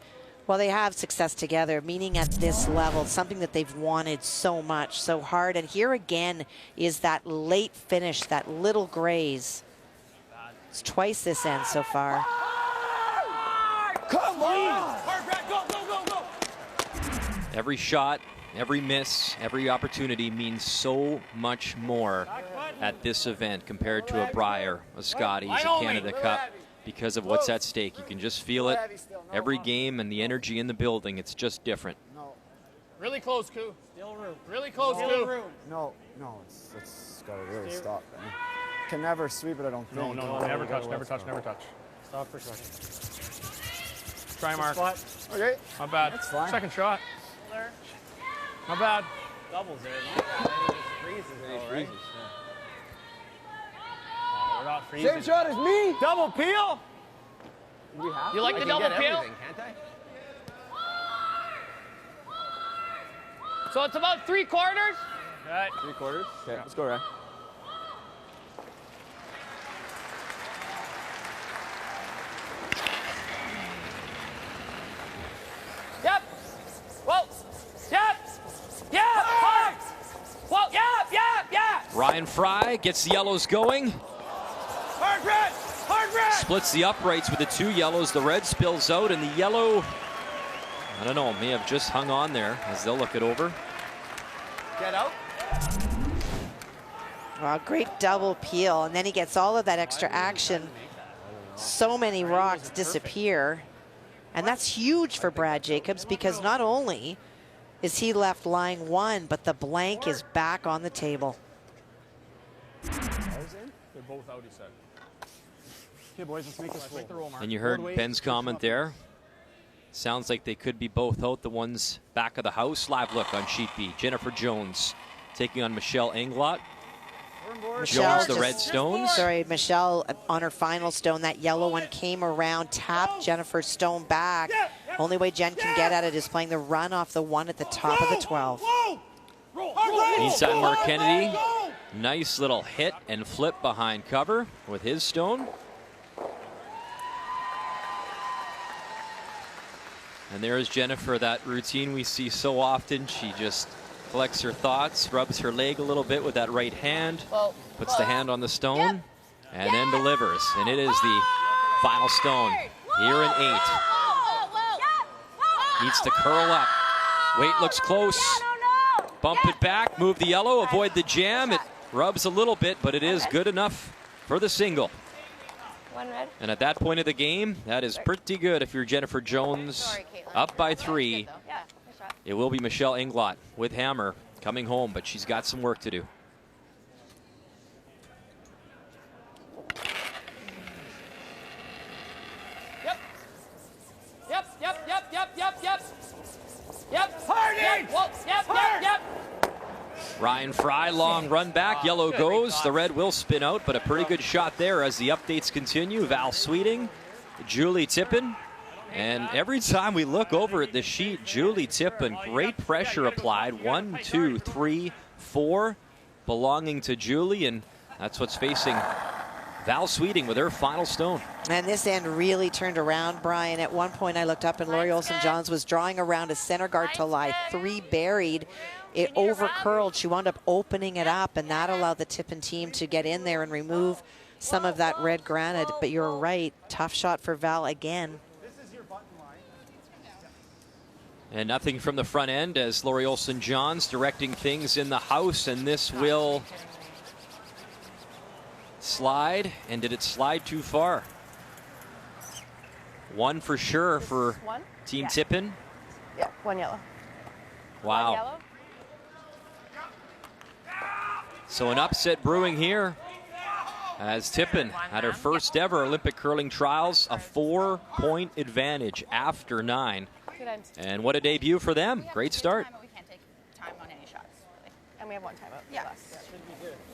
well, they have success together, meaning at this level, something that they've wanted so much, so hard. And here again is that late finish, that little graze. It's twice this end so far. Come on! Hard, Brad. Go. Every shot, every miss, every opportunity means so much more at this event compared to a Brier, a Scotties, a Canada Cup, because of what's at stake. You can just feel it every game, and the energy in the building, it's just different. Really close, Koo. Still room. Really close, Still Koo. room. No, it's got to really stop. Man. Can never sweep it, I don't think. No, never touch. Stop for a second. Try, Mark. Spot. Okay. Not bad. That's fine. Second shot. Not bad. Doubles there. Freezes though, right? We're not freezing. Same shot as me. Double peel. You like the double peel? Can't I? So it's about 3/4. Right. 3/4. Okay, let's go, Ryan. Ryan Fry gets the yellows going. Hard red! Hard red! Splits the uprights with the 2 yellows. The red spills out, and the yellow, I don't know, may have just hung on there as they'll look it over. Get out. Well, great double peel, and then he gets all of that extra action. So many rocks disappear, and that's huge for Brad Jacobs because not only is he left lying 1, but the blank is back on the table. They're both out, he said. Okay, boys, let's make this full. And you heard Ben's comment there. Sounds like they could be both out. The ones back of the house. Live look on sheet B. Jennifer Jones taking on Michelle Englot. Jones, the red stones. Sorry, Michelle on her final stone. That yellow one came around, tapped Jennifer's stone back. Only way Jen can get at it is playing the run off the 1 at the top of the 12. Inside Mark Kennedy. Nice little hit and flip behind cover with his stone. And there's Jennifer, that routine we see so often. She just collects her thoughts, rubs her leg a little bit with that right hand, puts the hand on the stone, and then delivers. And it is the final stone here in 8. Needs to curl up. Weight looks close. Bump it back, move the yellow, avoid the jam. It rubs a little bit, but it is good enough for the single. And at that point of the game, that is pretty good if you're Jennifer Jones. Up by 3. It will be Michelle Englot with hammer coming home, but she's got some work to do. Yep. Yep, yep, yep, yep, yep, yep. Yep. Hard yep. Whoa, yep, yep, yep. Ryan Fry, long run back. Yellow goes. The red will spin out, but a pretty good shot there as the updates continue. Val Sweeting, Julie Tippin. And every time we look over at the sheet, Julie Tippin, great pressure applied. 1, 2, 3, 4 belonging to Julie, and that's what's facing Val Sweeting with her final stone. And this end really turned around, Brian. At one point I looked up and Lori Olson-Johns was drawing around a center guard to lie 3 buried. It over curled. She wound up opening it up, and that allowed the Tippin team to get in there and remove some of that red granite. But you're right, tough shot for Val again. And nothing from the front end as Lori Olson-Johns directing things in the house, and this will slide. And did it slide too far? 1 for sure for Team Tippin. Yeah, 1 yellow. Wow. 1 yellow. So an upset brewing here as Tippin had her first ever Olympic curling trials, a 4-point advantage after 9. And what a debut for them. Great start. We can't take time on any shots, really. And we have 1 timeout. Yeah.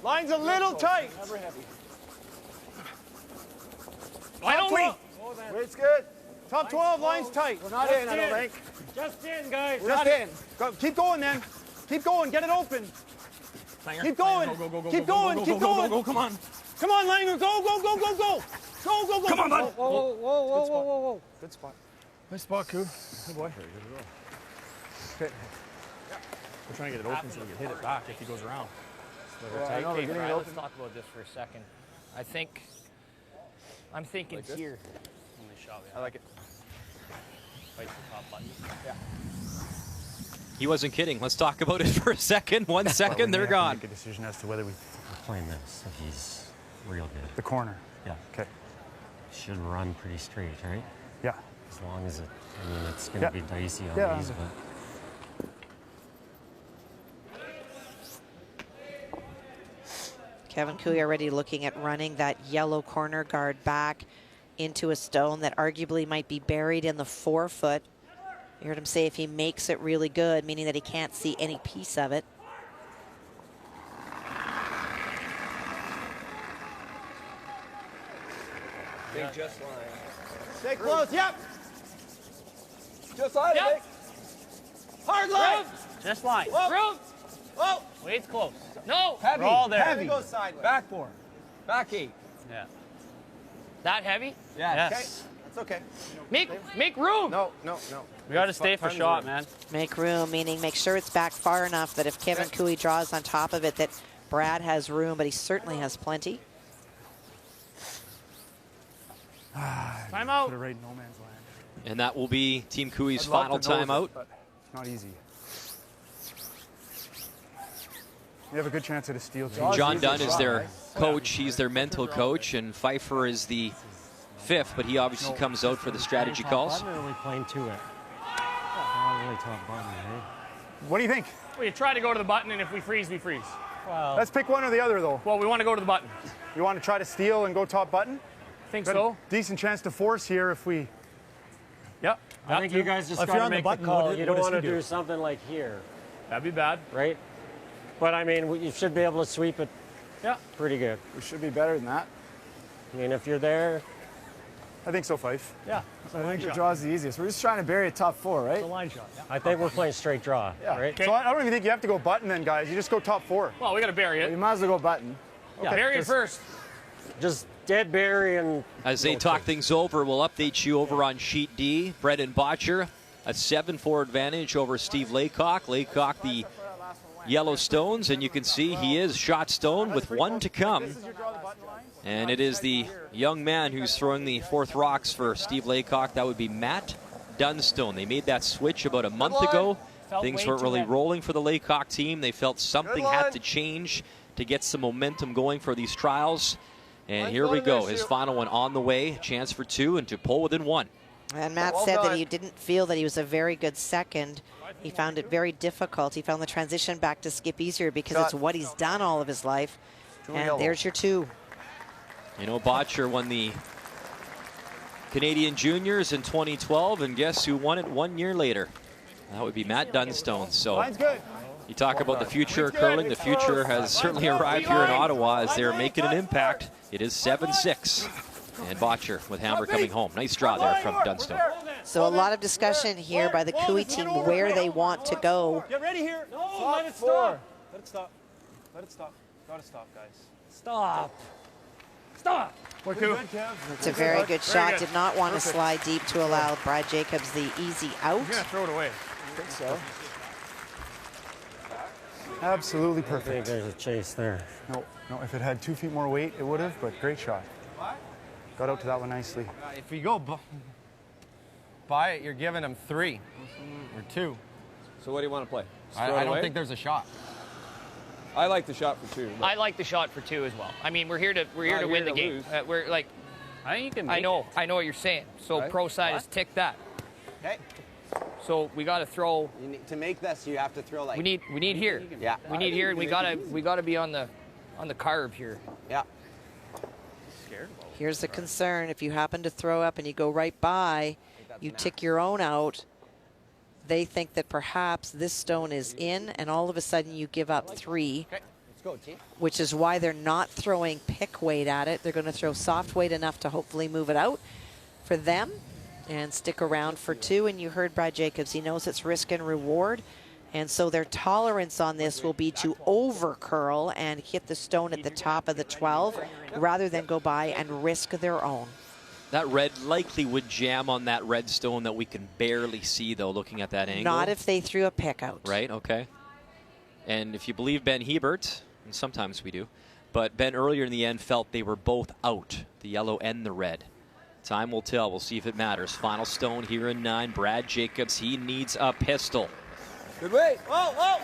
Line's a little tight. Line only. Weight's good. Top 12, line's tight. We're not in, I don't think. Just in, guys. We're not in. Go, keep going then. Keep going. Get it open. Keep going. Keep going. Keep going. Come on. Come on, Langer. Go, go, go, go, go. Go, go, go. Come on, bud. Whoa, whoa, whoa, whoa, whoa, whoa, whoa. Good spot. Nice spot, Koo. Good boy. Okay. We're trying to get it open so we can hit it back if he goes around. I know, Okay, getting it Brad, let's open. talk about this for a second. I'm thinking Like this? here. I like it. Fight the top button. Yeah. He wasn't kidding. Let's talk about it for a second. 1 second, they're gone. Make a decision as to whether we Playing this if he's real good. the corner. Yeah. Okay. Should run pretty straight, right? Yeah. As long as it, I mean, it's going to be dicey on these, but. Kevin Cooey already looking at running that yellow corner guard back into a stone that arguably might be buried in the 4-foot. You heard him say if he makes it really good, meaning that he can't see any piece of it. Big just line. Stay close. Yep. Just line. Yep. Hard line. Just line. Whoa. Whoa. Weight's close. No. Heavy. We're all there. Heavy. Go sideways. Back 4. Back 8. Yeah. That heavy? Yeah. Yes. Okay. That's okay. Make room. No. We got to stay for shot, man. Make room, meaning make sure it's back far enough that if Kevin Cooey draws on top of it, that Brad has room, but he certainly has plenty. Timeout. Put it right in no man's land. And that will be Team Cooey's I'd love final to nose it, timeout. but it's not easy. You have a good chance at a steal, too. John Dunn is their coach. He's their mental coach, and Pfeiffer is the fifth, but he obviously comes out for the strategy calls. Or are we playing to it? Not really top button, eh? What do you think? Well, you try to go to the button, and if we freeze, we freeze. Well, let's pick one or the other, though. Well, we want to go to the button. You want to try to steal and go top button? Think Got so. a decent chance to force here if we... Yep. I think you guys just got to make the call. You don't want to do something like here. That'd be bad. Right? But, I mean, you should be able to sweep it pretty good. We should be better than that. I mean, if you're there... I think so, Fife. Yeah. I think the draw is the easiest. We're just trying to bury a top four, right? It's a line shot. Yeah. I think we're playing straight draw, right? So I don't even think you have to go button then, guys. You just go top four. Well, we got to bury it. You might as well go button. Yeah, bury it first. Just dead bury and... As they talk things over, we'll update you over on sheet D. Brendan Botcher, a 7-4 advantage over Steve Laycock. Laycock, the Yellowstones, and you can see he is shot stone with one to come. And it is the young man who's throwing the fourth rocks for Steve Laycock. That would be Matt Dunstone. They made that switch about a month ago. Things weren't really rolling for the Laycock team. They felt something had to change to get some momentum going for these trials. And here we go. His final one on the way. Chance for two and to pull within one. And Matt said that he didn't feel that he was a very good second. He found it very difficult. He found the transition back to skip easier because it's what he's done all of his life. And there's your two. You know, Botcher won the Canadian Juniors in 2012, and guess who won it 1 year later? That would be Matt Dunstone. So you talk about the future of curling. The future has certainly arrived here in Ottawa as they're making an impact. It is 7-6. And Botcher with hammer coming home. Nice draw there from Dunstone. So a lot of discussion here by the Cooey team where they want to go. Get ready here. No, let it stop. Let it stop. Let it stop. Gotta stop, guys. Stop. Stop. It's a very good shot. Did not want to slide deep to allow Brad Jacobs the easy out. You're gonna throw it away. I think so. Absolutely I perfect. think there's a chase there. No, if it had 2 feet more weight, it would have, but great shot. Got out to that one nicely. If you go by it, you're giving him 3 or 2. So what do you want to play? I don't think there's a shot. I like the shot for 2. I like the shot for 2 as well. I mean, we're here to win the game. We're like, I think you can. I know what you're saying. So Right. pro side is tick that. Okay. So we got to throw. You need, to make this, you have to throw like. We need here. Yeah. We need here, and we gotta be on the carve here. Yeah. Here's the concern. If you happen to throw up and you go right by, you tick your own out. They think that perhaps this stone is in, and all of a sudden you give up 3. Okay. Let's go, team. Which is why they're not throwing pick weight at it. They're going to throw soft weight enough to hopefully move it out for them and stick around for 2. And you heard Brad Jacobs. He knows it's risk and reward. And so their tolerance on this will be to over curl and hit the stone at the top of the 12 rather than go by and risk their own. That red likely would jam on that red stone that we can barely see, though, looking at that angle. Not if they threw a pick out. Right, okay. And if you believe Ben Hebert, and sometimes we do, but Ben earlier in the end felt they were both out, the yellow and the red. Time will tell. We'll see if it matters. Final stone here in 9. Brad Jacobs, he needs a pistol. Good weight. Whoa, whoa.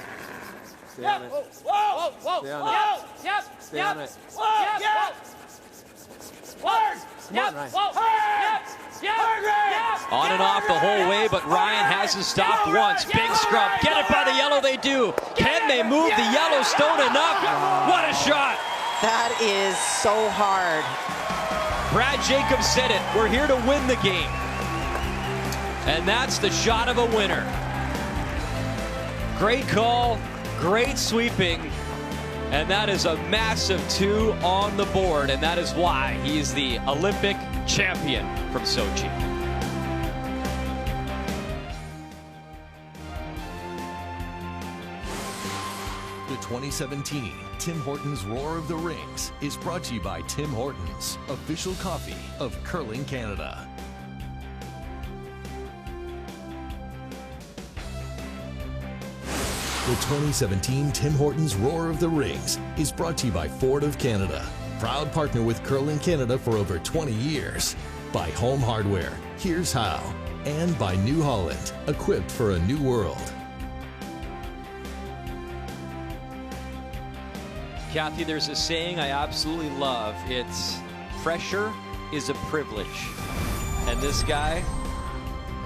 Stay on it. Whoa, whoa, whoa. Stay on it. Yep. Stay on it. Whoa, yep. Hard. Yep. Whoa. Yep. On and off the whole way, but Ryan hasn't stopped once. Big scrub. Get it by the yellow, they do. Can they move the Yellowstone enough? What a shot. That is so hard. Brad Jacobs said it. We're here to win the game. And that's the shot of a winner. Great call, great sweeping, and that is a massive 2 on the board, and that is why he's the Olympic champion from Sochi. The 2017 Tim Hortons Roar of the Rings is brought to you by Tim Hortons, official coffee of Curling Canada. The 2017 Tim Hortons Roar of the Rings is brought to you by Ford of Canada, proud partner with Curling Canada for over 20 years. By Home Hardware, here's how. And by New Holland, equipped for a new world. Kathy, there's a saying I absolutely love. It's pressure is a privilege. And this guy,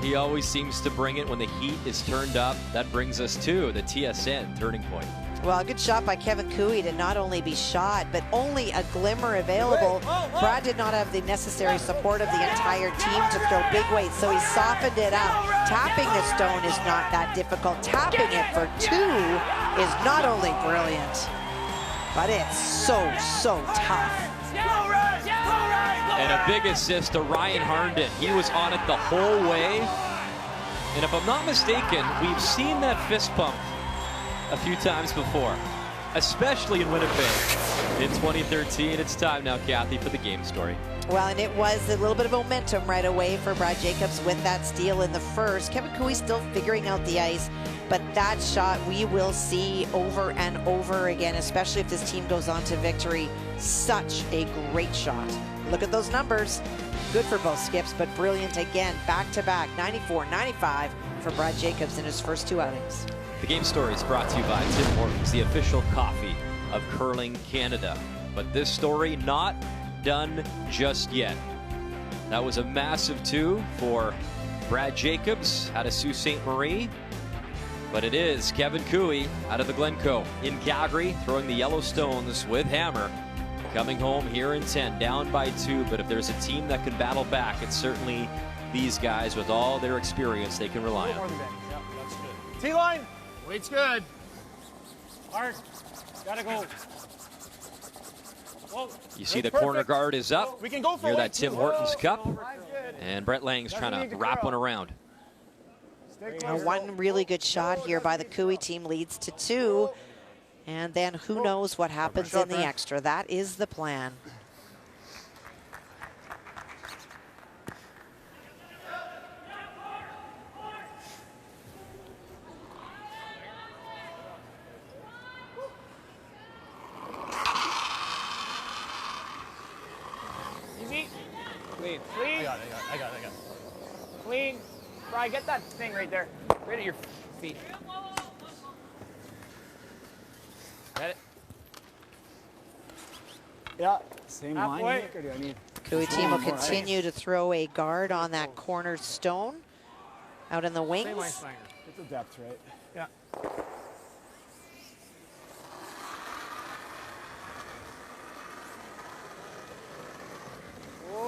he always seems to bring it when the heat is turned up. That brings us to the TSN turning point. Well, a good shot by Kevin Cooey to not only be shot, but only a glimmer available. Brad did not have the necessary support of the entire team to throw big weights, so he softened it up. Tapping the stone is not that difficult. Tapping it for 2 is not only brilliant, but it's so tough. And a big assist to Ryan Harnden. He was on it the whole way. And if I'm not mistaken, we've seen that fist pump a few times before, especially in Winnipeg in 2013. It's time now, Kathy, for the game story. Well, and it was a little bit of momentum right away for Brad Jacobs with that steal in the first. Kevin Cooey still figuring out the ice, but that shot we will see over and over again, especially if this team goes on to victory. Such a great shot. Look at those numbers. Good for both skips, but brilliant again. Back-to-back, 94-95 for Brad Jacobs in his first 2 outings. The game story is brought to you by Tim Hortons, the official coffee of Curling Canada. But this story not done just yet. That was a massive 2 for Brad Jacobs out of Sault Ste. Marie. But it is Kevin Cooey out of the Glencoe in Calgary, throwing the Yellowstones with hammer. Coming home here in 10, down by 2. But if there's a team that can battle back, it's certainly these guys with all their experience they can rely on. T-line. Weight's good. Mark, gotta go. Whoa. You see the corner guard is up We can go for near weight, that Tim too. Hortons cup. Good. And Brett Lang's trying to wrap one around. One really good shot here by the Cooey team leads to 2. And then who knows what happens in the extra. That is the plan. Easy. Clean. Clean. I got it. Clean. Brian, get that thing right there. Right at your feet. Get it. Yeah, same Halfway. line, Nick, or do I need... Cooey team will continue to throw a guard on that corner stone out in the wings. Same line flanger. Get the depth right. Yeah.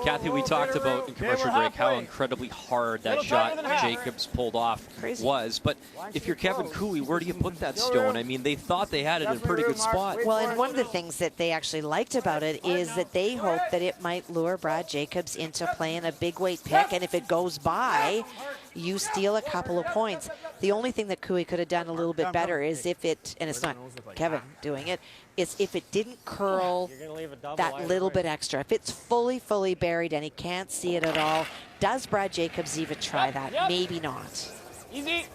Kathy, we talked about in commercial break how incredibly hard that shot Jacobs pulled off was. But if you're Kevin Cooey, where do you put that stone? I mean, they thought they had it in a pretty good spot. Well, and one of the things that they actually liked about it is that they hoped that it might lure Brad Jacobs into playing a big weight pick, and if it goes by, you steal a couple of points. The only thing that Cooey could have done a little bit better is if it, and it's not Kevin doing it, is if it didn't curl that little bit extra. If it's fully buried and he can't see it at all, does Brad Jacobs even try that? Maybe not. Easy.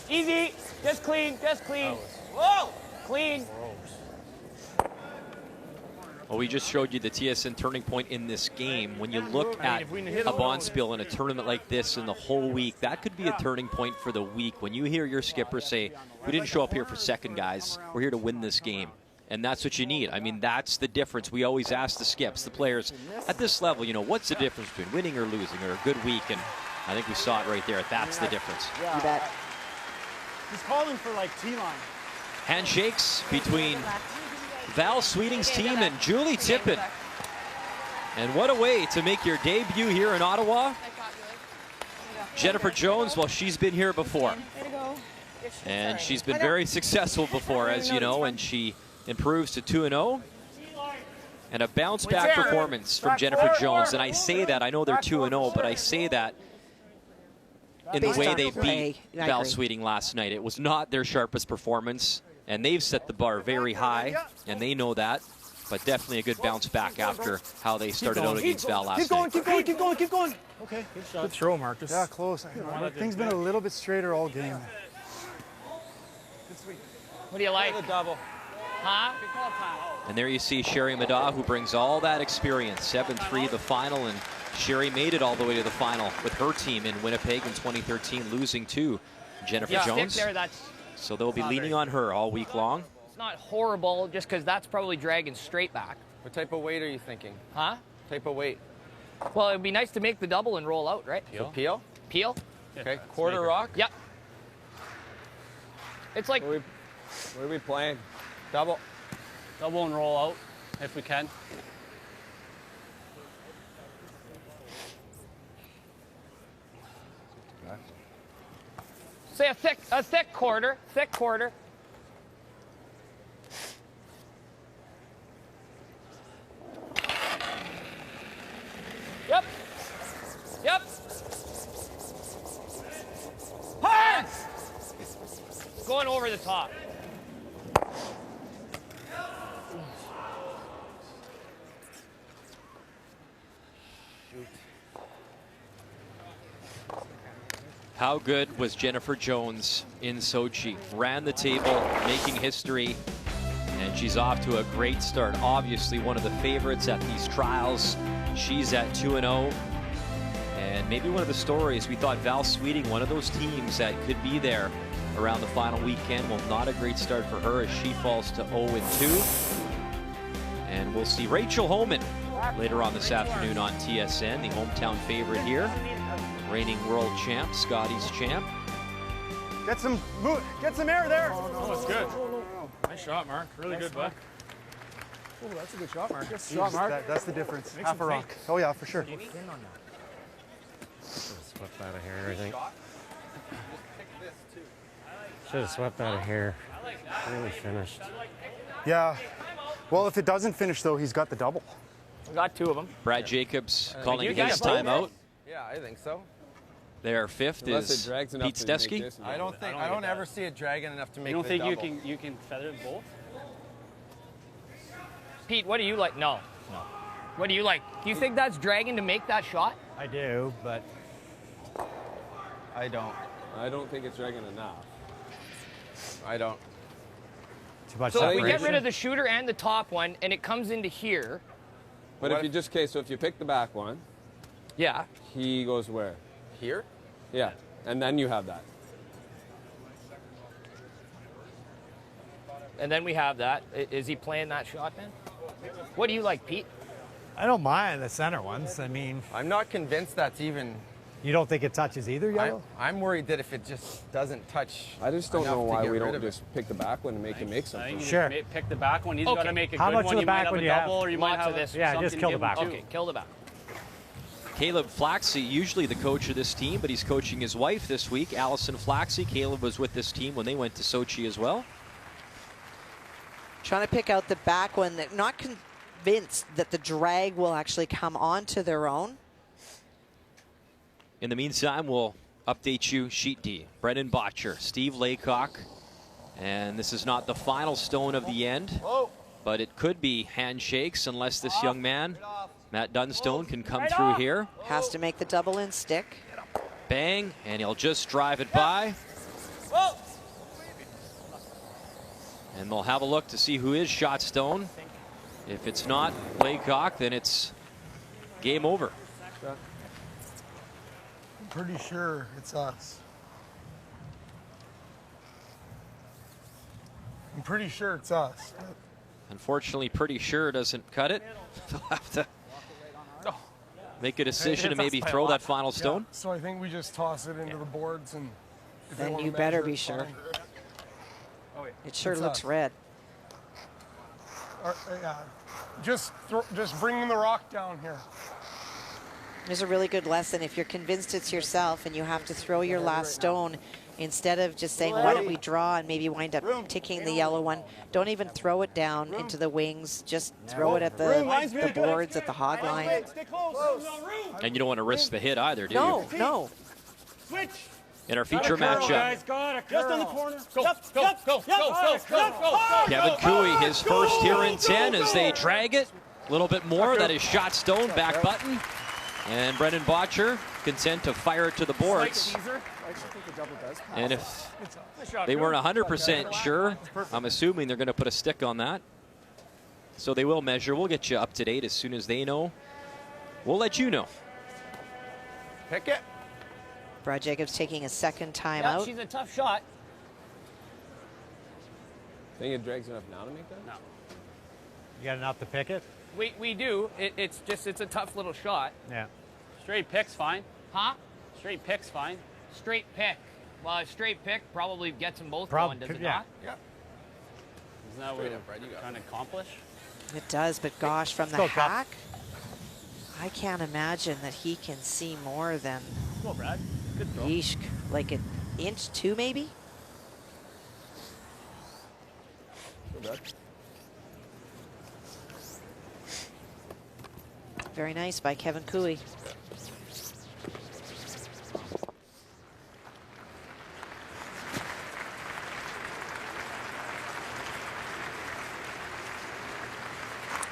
Easy. Just clean. Just clean. Whoa. Clean. Well, we just showed you the TSN turning point in this game. When you look at a bonspiel in a tournament like this in the whole week, that could be a turning point for the week. When you hear your skipper say, we didn't show up here for second, guys. We're here to win this game. And that's what you need. I mean, that's the difference. We always ask the skips, the players, at this level, you know, what's the difference between winning or losing or a good week? And I think we saw it right there. That's the difference. You bet. He's calling for, like, T-line. Handshakes between Val Sweeting's team and Julie Tippin. And what a way to make your debut here in Ottawa. Jennifer Jones, well, she's been here before. And she's been very successful before, as you know, and she improves to 2-0. And a bounce-back performance from Jennifer Jones. And I say that, I know they're 2-0, but I say that in the way they beat Val Sweeting last night. It was not their sharpest performance, and they've set the bar very high, and they know that. But definitely a good bounce back after how they started out against Val last night. Keep going. Okay. Good throw, Marcus. Yeah, close. Things been a little bit straighter all game. What do you like? The double. Huh? And there you see Sherry Madaw, who brings all that experience. 7-3 the final, and Sherry made it all the way to the final with her team in Winnipeg in 2013, losing to Jennifer Jones. There, that's so they'll be leaning on her all week long. It's not horrible, just because that's probably dragging straight back. What type of weight are you thinking? Huh? Type of weight? Well, it'd be nice to make the double and roll out, right? So peel? Peel. Okay, quarter rock? Yep. It's like... What are we playing? Double. Double and roll out, if we can. Say a thick quarter. Thick quarter. Yep. Yep. Hard! Going over the top. How good was Jennifer Jones in Sochi? Ran the table, making history, and she's off to a great start. Obviously one of the favorites at these trials. She's at 2-0. And maybe one of the stories, we thought Val Sweeting, one of those teams that could be there around the final weekend. Well, not a great start for her as she falls to 0-2. And we'll see Rachel Homan later on this afternoon on TSN, the hometown favorite here. Reigning world champ, Scotty's champ. Get some air there. Oh, that's good. Nice shot, Mark. Really good, bud. Oh, that's a good shot, Mark. Good shot, Mark. That's the difference. Half a rock. Oh, yeah, for sure. Should have swept out of here, I think. Should have swept out of here. Really finished. Yeah. Well, if it doesn't finish, though, he's got the double. We got two of them. Brad Jacobs calling you his guys both? timeout. Yeah, I think so. Their fifth is Pete Stesky. I don't ever see it dragging enough to make. You don't the think double. you can feather it both? Pete, what do you like? No. What do you like? Do you think that's dragging to make that shot? I do, but I don't. I don't think it's dragging enough. I don't. too much So if we get separation. rid of the shooter and the top one, and it comes into here. But if you just, so if you pick the back one, yeah, he goes where? Here? Yeah, and then you have that. and then we have that. Is he playing that shot then? What do you like, Pete? I don't mind the center ones. I mean, I'm not convinced that's even. You don't think it touches either, Yellow? I'm worried that if it just doesn't touch. I just don't know why we don't just pick the back one and make him make I something. think you Sure. just pick the back one. He's got to make a How good much one. of the You might back have one a do you have? double, or you might Lots have of this. Yeah, just something kill the give back him one. two. Okay, kill the back. Caleb Flaxey, usually the coach of this team, but he's coaching his wife this week, Allison Flaxey. Caleb was with this team when they went to Sochi as well. Trying to pick out the back one. Not convinced that the drag will actually come onto their own. In the meantime, we'll update you sheet D. Brendan Botcher, Steve Laycock, and this is not the final stone of the end, but it could be handshakes unless this young man, Matt Dunstone, can come through here. Has to make the double in stick. Bang, and he'll just drive it by. And they'll have a look to see who is shot stone. If it's not Laycock, then it's game over. I'm pretty sure it's us. I'm pretty sure it's us. Unfortunately, pretty sure doesn't cut it. They'll have to make a decision to maybe throw that final stone. Yeah, so I think we just toss it into the boards, and if they Then wanna you better measure be it, sure. fine. It sure It's looks us. red. Yeah. Just bring the rock down here. There's a really good lesson. If you're convinced it's yourself and you have to throw your last stone, instead of just saying, why don't we draw and maybe wind up ticking the yellow one, don't even throw it down into the wings. Just throw it at the boards, at the hog line. And you don't want to risk the hit either, do No, you? no. Switch. In our feature matchup, Just on the corner. Go, go, go, go. Kevin Cooey, his first here in 10 as they drag it. A little bit more. That is shot stone, back button. And Brendan Botcher content to fire it to the boards. And if they weren't 100% sure, I'm assuming they're going to put a stick on that. So they will measure. We'll get you up to date as soon as they know. We'll let you know. Pick it. Brad Jacobs taking a second time Yeah, out. she's a tough shot. Think it drags enough now to make that? No. You got enough to pick it? We do. It's a tough little shot. Yeah. Straight pick's fine. Huh? Straight pick's fine. Straight pick. Well, a straight pick probably gets them both going, does it not? Yeah. Isn't that what we're trying to accomplish? It does, but gosh, from the Still tough. hack, I can't imagine that he can see more than, Go, Brad. Good throw. yeesh, like an inch, 2 maybe? Very nice by Kevin Cooey.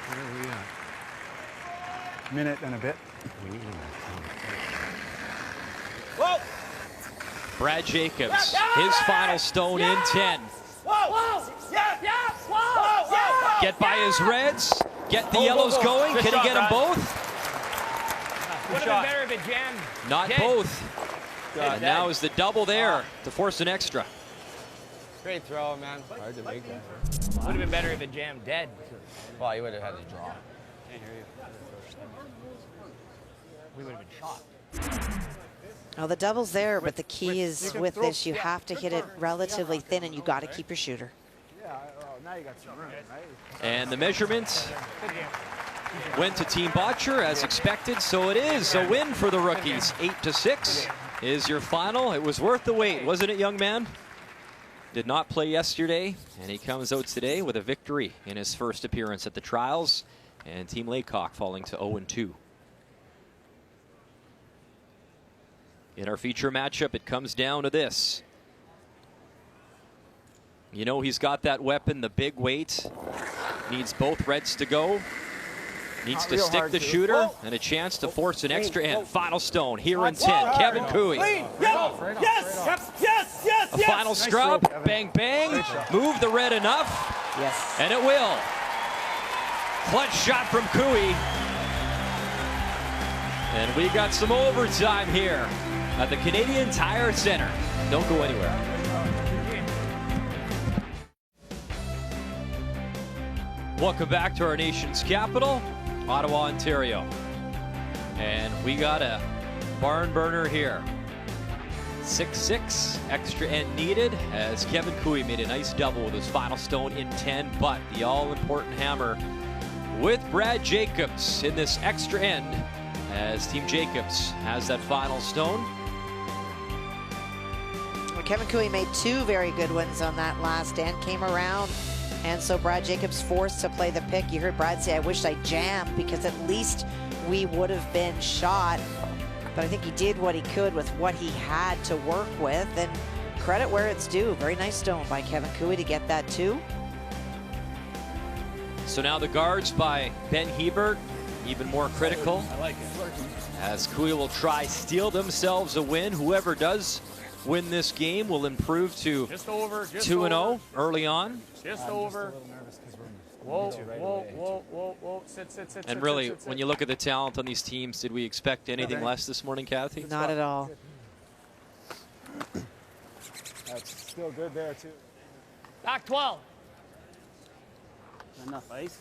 Where are we at? Minute and a bit. Whoa! Brad Jacobs, his final stone in 10. Whoa! Yeah! Yeah! Whoa! Yeah! Get by his reds, get the yellows going. Good Can shot, he get them Brad. both? Would have been better if it jammed. Not dead. both. Dead. And now is the double there to force an extra. Great throw, man. Hard to make that. Would have been better if it jammed dead. Well, you would have had to draw. Can't hear you. We would have been shot. Oh, the double's there, but the key is with this, you have to hit it relatively thin, and you got to keep your shooter. Yeah, now you got some room, right? And the measurement went to Team Botcher as expected, so it is a win for the rookies. 8-6 is your final. It was worth the wait, wasn't it, young man? Did not play yesterday, and he comes out today with a victory in his first appearance at the trials, and Team Laycock falling to 0-2. In our feature matchup, it comes down to this. You know he's got that weapon, the big weight. Needs both reds to go. Needs to stick the shooter and a chance to force an extra end. Final stone here in 10. Kevin Cooey. Yes! A final scrub. Bang, bang. Move the red enough. Yes. And it will. Clutch shot from Cooey. And we got some overtime here at the Canadian Tire Center. Don't go anywhere. Welcome back to our nation's capital, Ottawa, Ontario. And we got a barn burner here. 6-6, extra end needed, as Kevin Cooey made a nice double with his final stone in 10, but the all-important hammer with Brad Jacobs in this extra end, as Team Jacobs has that final stone. Well, Kevin Cooey made 2 very good ones on that last end, came around, and so Brad Jacobs forced to play the pick. You heard Brad say, I wish I jammed, because at least we would have been shot. But I think he did what he could with what he had to work with, and credit where it's due. Very nice stone by Kevin Cooey to get that 2. So now the guards by Ben Hebert, even more critical. I like it. As Cooey will try steal themselves a win. Whoever does win this game will improve to 2-0 early on. Just over. Whoa, whoa, whoa, whoa. Sit. And really, when you look at the talent on these teams, did we expect anything less this morning, Kathy? Not at all. That's still good there, too. Back 12. Enough ice.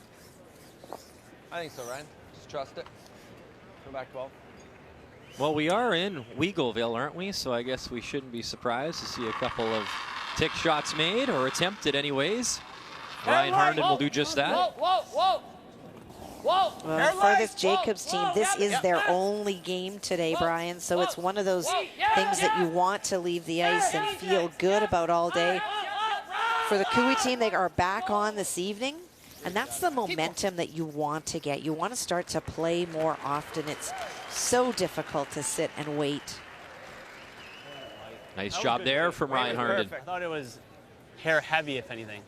I think so, Ryan. Just trust it. Go back 12. Well, we are in Weagleville, aren't we? So I guess we shouldn't be surprised to see a couple of tick shots made, or attempted anyways. Ryan Harnden will do just that. Whoa! Well, for this Jacobs team, this is their only game today, Brian, so it's one of those things that you want to leave the ice and feel good about all day. For the Cooey team, they are back on this evening, and that's the momentum that you want to get. You want to start to play more often. It's so difficult to sit and wait. Nice job there from Ryan Harnden. I thought it was hair heavy, if anything.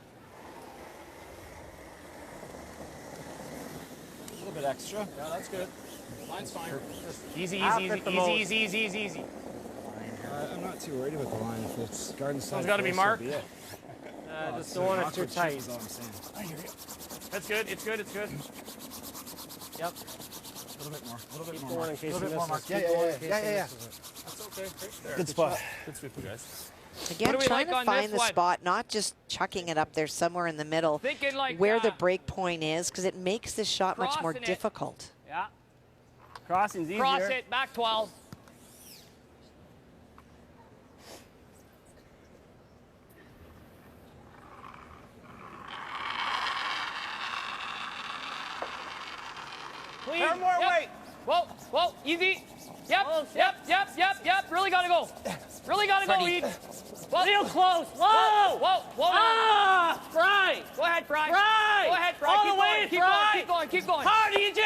A little bit extra. Yeah, that's good. Line's fine. Easy, Half easy, at easy, the easy, most. easy, easy, easy, easy. I'm not too worried about the line. If it's garden side, Someone's gotta be marked. I just don't want it too tight. I hear you. That's good. It's good. It's good. Yep. A little bit more. A little bit Keep more. going in case A little bit he more. misses. Yeah, Keep yeah, going yeah, in case yeah, he yeah, yeah. misses it. That's okay. Right there. Good spot. Good sweep, you guys. Again, What do we trying like to on find this the one? spot, not just chucking it up there somewhere in the middle, Thinking like where the break point is, because it makes this shot much more crossing it. difficult. Yeah. Crossing's easier. Cross it. Back 12. Clean. Have more weight. Whoa, whoa, easy. Yep, yep. Really gotta go. Really gotta go, Ed. Real close. Whoa, whoa. Ah! Fry! Go ahead, Fry. Fry! Go ahead, Fry. All Keep the way, going, Fry! keep going, keep going. Hard, EJ!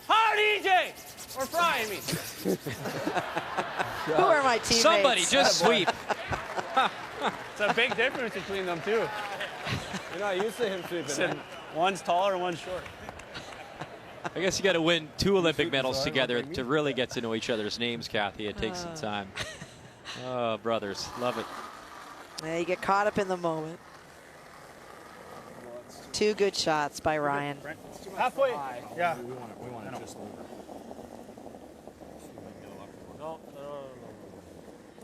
Hard, EJ! Or Fry, I mean. Who are my teammates? Somebody just sweep. It's a big difference between them, too. You're not used to him sweeping. One's taller, one's short. I guess you got to win 2 Olympic medals together to really get to know each other's names, Kathy. It takes some time. Oh, brothers. Love it. Yeah, you get caught up in the moment. 2 good shots by Ryan. Halfway. Yeah. We want it just over.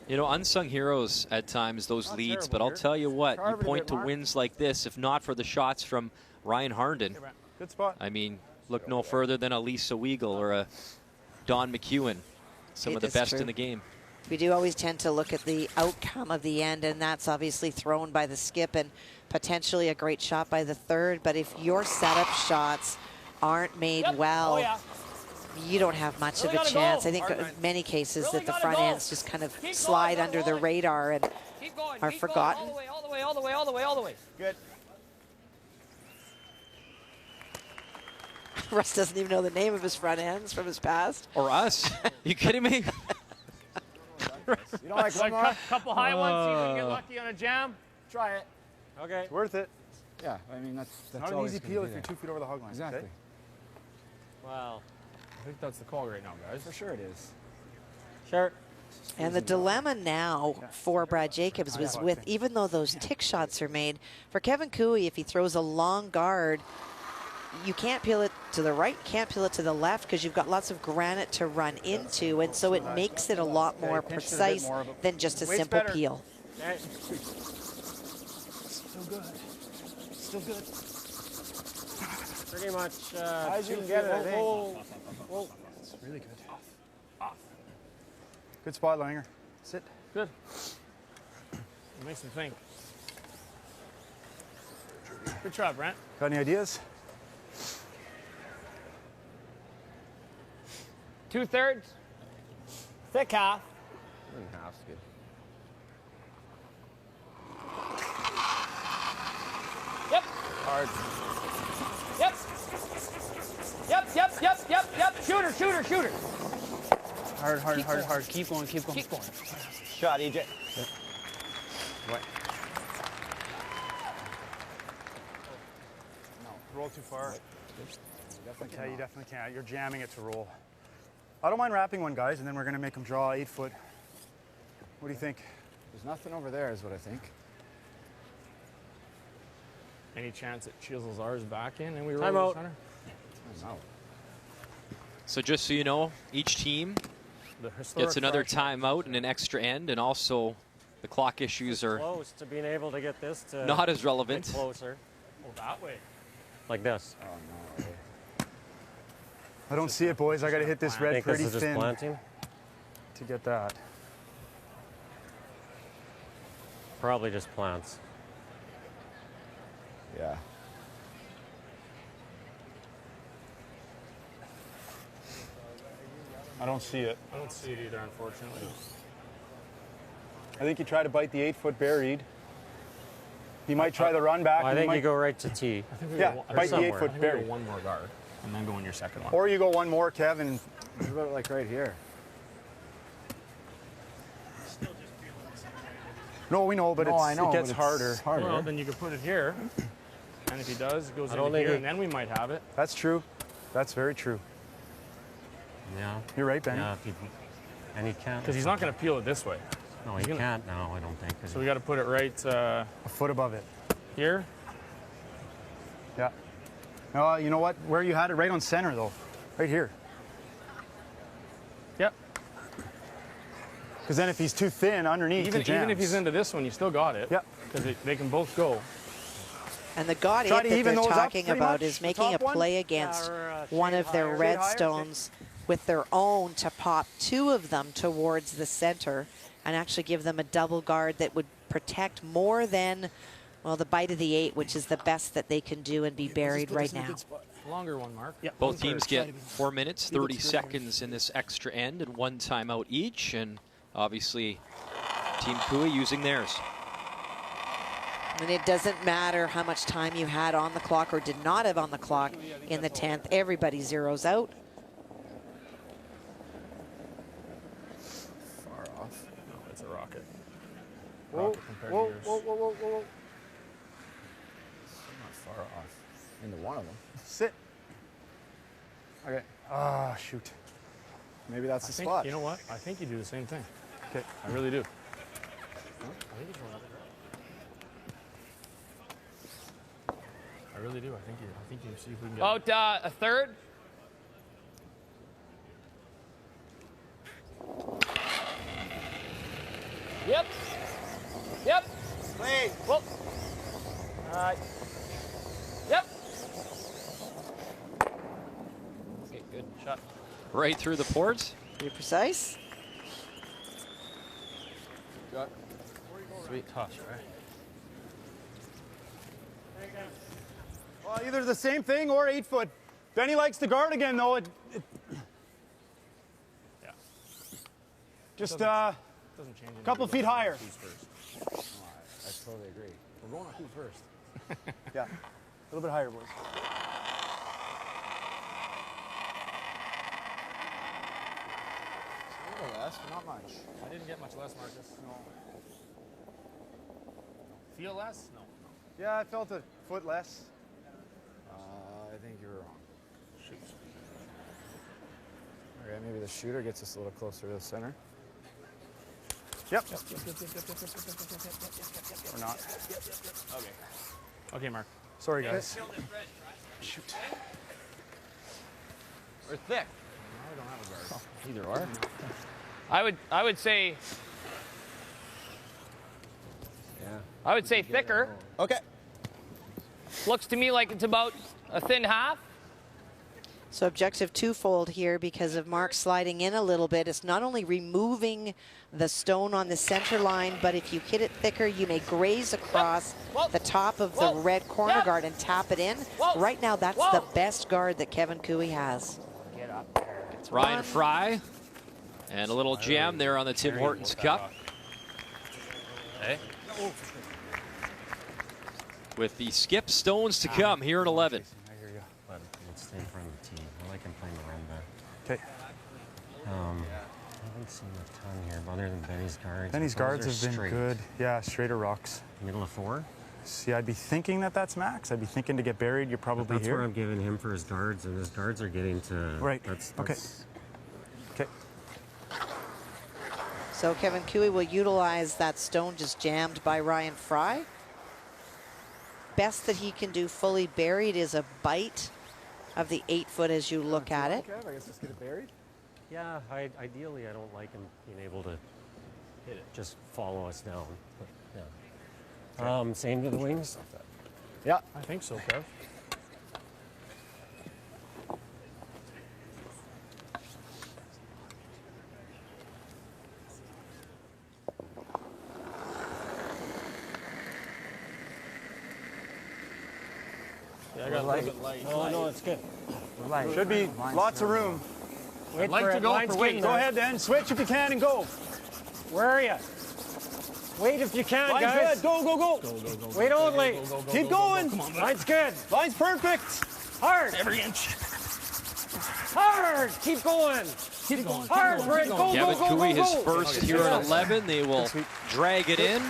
You know, unsung heroes at times, those leads, but I'll tell you what, you point to wins like this, if not for the shots from Ryan Harnden. Good spot. I mean, look no further than a Lisa Weigel or a Don McEwen, some of the It's best true. in the game. We do always tend to look at the outcome of the end, and that's obviously thrown by the skip and potentially a great shot by the third. But if your setup shots aren't made well, you don't have much of a chance. I think in many cases that the front ends just kind of slide under the radar and are forgotten. All the way. Good. Russ doesn't even know the name of his front ends from his past. Or us. You kidding me? You don't like one more? Couple high ones, see if we can get lucky on a jam. Try it. Okay. It's worth it. Yeah, I mean, that's Not an always easy gonna peel be if you're there. 2 feet over the hog line. Exactly. Okay? Wow. I think that's the call right now, guys. For sure it is. Sure. And the dilemma now for Brad Jacobs was with, even though those tick shots are made, for Kevin Cooey, if he throws a long guard, you can't peel it to the right, can't peel it to the left because you've got lots of granite to run into, and so it makes it a lot more precise than just a simple peel. Okay. Still good. Still good. Pretty much. As you can get it, I think. Whoa. It's really good. Good spot, Langer. Sit. Good. It makes him think. Good try, Brent. Got any ideas? 2/3. Thick half. Half's good. Yep. Hard. Yep. Shooter. Hard. Keep going. Keep going. Shot, EJ. What? No, roll too far. Yeah, you definitely can't. You're jamming it to roll. I don't mind wrapping one, guys, and then we're going to make them draw 8 foot. What do you think? There's nothing over there is what I think. Any chance it chisels ours back in and we roll Time the out. center? No. So just so you know, each team The historic gets another fraction. timeout and an extra end, and also the clock issues are Close to being able to get this to not as relevant. closer. Oh, that way. Like this. Oh, no. I don't see it, boys. I got to hit this I red think pretty this is just thin planting. to get that. Probably just plants. Yeah. I don't see it. I don't see it either, unfortunately. I think you try to bite the 8 foot buried. He might try the run back. Well, I and think might, you go right to tee. I think we Yeah, go, bite the 8 I foot think we go buried. one more guard and then go in your second one. Or you go one more, Kevin. What about like right here? No, we know, but No, I know, it gets but harder. it's harder. Well, then you could put it here. And if he does, it goes I don't in think here, he- and then we might have it. That's true. That's very true. Yeah. You're right, Ben. Yeah, and he can't. Because he's not going to peel it this way. No, he can't now, I don't think. So we got to put it right a foot above it. Here? Yeah. No, you know what? Where you had it, right on center, though. Right here. Yep. Because then if he's too thin underneath, even if he's into this one, you still got it. Yep. Because they can both go. And the God Try it to that even they're those up talking pretty about much, is the making a top one. play against one of their higher. red Shade higher, stones with their own to pop 2 of them towards the center and actually give them a double guard that would protect more than, well, the bite of the 8, which is the best that they can do and be buried right now. Longer one, Mark. Yeah. Both teams get 4 minutes, 30 seconds in this extra end and 1 timeout each. And obviously, Team Cooey using theirs. And it doesn't matter how much time you had on the clock or did not have on the clock in the 10th. Everybody zeroes out. Far off. No, it's a rocket. Whoa, Rocket compared whoa, to yours. whoa, whoa, whoa, whoa. Not far off. Into one of them. Sit. Okay. Ah, shoot. Maybe that's the spot. You know what? I think you do the same thing. Okay. I really do. I really do. I think you see if we can get About a third. Yep. Yep. Wait. Whoa. All right. Yep. Okay, good shot. Right through the boards. Pretty precise. Got sweet toss, right? Well, either the same thing or 8 foot. Benny likes the guard again, though. Yeah. Just doesn't change a couple feet higher. Who's first? I totally agree. We're going on who's first. Yeah, a little bit higher, boys. A little less, but not much. I didn't get much less, Marcus. No. Feel less? No. Yeah, I felt a foot less. I think you're wrong. Shoot. Okay, maybe the shooter gets us a little closer to the center. Yep. Or not. Okay. Okay, Mark. Sorry, guys. Shoot. We're thick. No, I don't have a guard. Either or. I would say. Yeah. I would say thicker. Okay. Looks to me like it's about a thin half. So objective twofold here because of Mark sliding in a little bit. It's not only removing the stone on the center line, but if you hit it thicker, you may graze across the top of the red corner guard and tap it in. Right now, that's the best guard that Kevin Cooey has. Get up there. It's Ryan Fry. And a little jam there on the Tim Hortons Cup. Hey. With the skip stones to come here at 11. I hear you. But let's stay in front of the tee. I like him playing around that. Okay. I haven't seen a ton here, but other than Benny's guards. Benny's those guards are have been straight. good. Yeah, straighter rocks. Middle of 4. See, I'd be thinking that that's max. I'd be thinking to get buried, you're probably That's here. where I'm giving him for his guards, and his guards are getting to... Right. That's Okay. Okay. So Kevin Cooey will utilize that stone just jammed by Ryan Fry. Best that he can do fully buried is a bite of the 8 foot as you look at it. Okay, I guess let's get it buried. Yeah, ideally I don't like him being able to hit it, just follow us down. But, yeah. Same to the wings? Yeah. I think so, Kev. Yeah, I got a little bit light. No, it's good. Should be lots of room. I'd like to go for weight. Go ahead then, switch if you can and go. Where are you? Wait if you can, Line's guys. good, go, go, go. Go. Wait only. Keep going. Come on, Line's good. Line's perfect. Hard. every inch. Hard. Keep going. Keep going. Hard, Brent. Go, Kevin go, go, Cooey, go, his go. first here at 11. They will drag it in.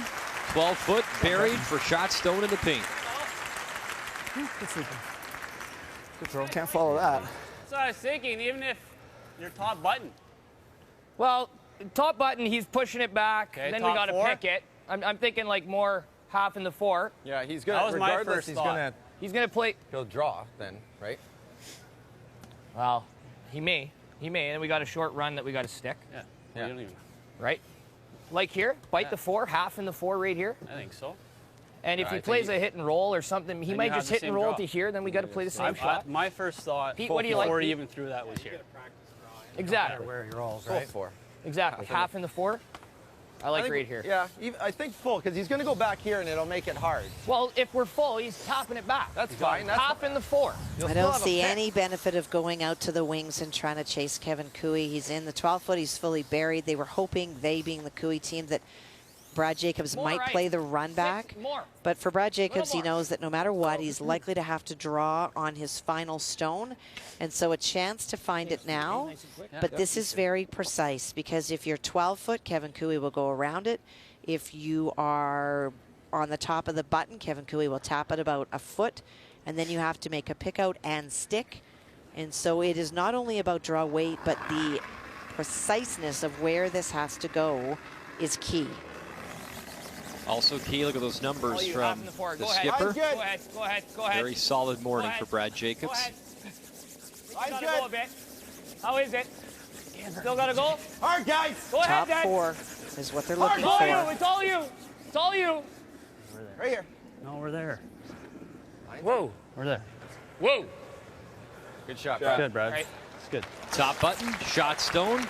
12 foot buried for shot stone in the paint. Good throw. Can't follow that. So I was thinking, even if Your top button. Well, top button, he's pushing it back. Okay, Then we top got to four? pick it. I'm thinking like more half in the 4. Yeah, he's gonna. That was my regardless, first he's thought. gonna play. He'll draw then, right? Well, he may. And then we got a short run that we got to stick. Yeah. Yeah. You don't even, Right? Like here, bite Yeah. the 4, half in the 4 right here. I think so. And if I he think plays he- a hit and roll or something, he Then might you have just the hit and same roll draw. to here. Then we got to play the same shot. My first thought, Pete, what do you before like? he even threw that, was here. Exactly. Where he rolls, Full right? 4. Exactly. Half in the 4. I like think, right here. Yeah, I think full, because he's going to go back here and it'll make it hard. Well, if we're full, he's tapping it back. That's fine. That's half in the 4. You'll I still don't have a see pick. any benefit of going out to the wings and trying to chase Kevin Cooey. He's in the 12-foot. He's fully buried. They were hoping, they being the Cooey team, that Brad Jacobs might play the run back. But for Brad Jacobs, he knows that no matter what, he's likely to have to draw on his final stone. And so a chance to find it now. But this is very precise, because if you're 12-foot, Kevin Cooey will go around it. If you are on the top of the button, Kevin Cooey will tap it about a foot. And then you have to make a pick out and stick. And so it is not only about draw weight, but the preciseness of where this has to go is key. Also key, look at those numbers Oh, from the 4. the Go ahead. skipper. Go ahead. Very solid morning for Brad Go Jacobs. ahead. Gotta go a bit. How is it? Still gotta go? Hard, guys. Go ahead, Top Dad. 4 is what they're It's looking all for. you. It's all you. It's all you. Right here. No, we're there. Whoa. We're there. Whoa. Good shot, Brad. Brad. Good, Brad. Right. It's good. Top button, shot stone.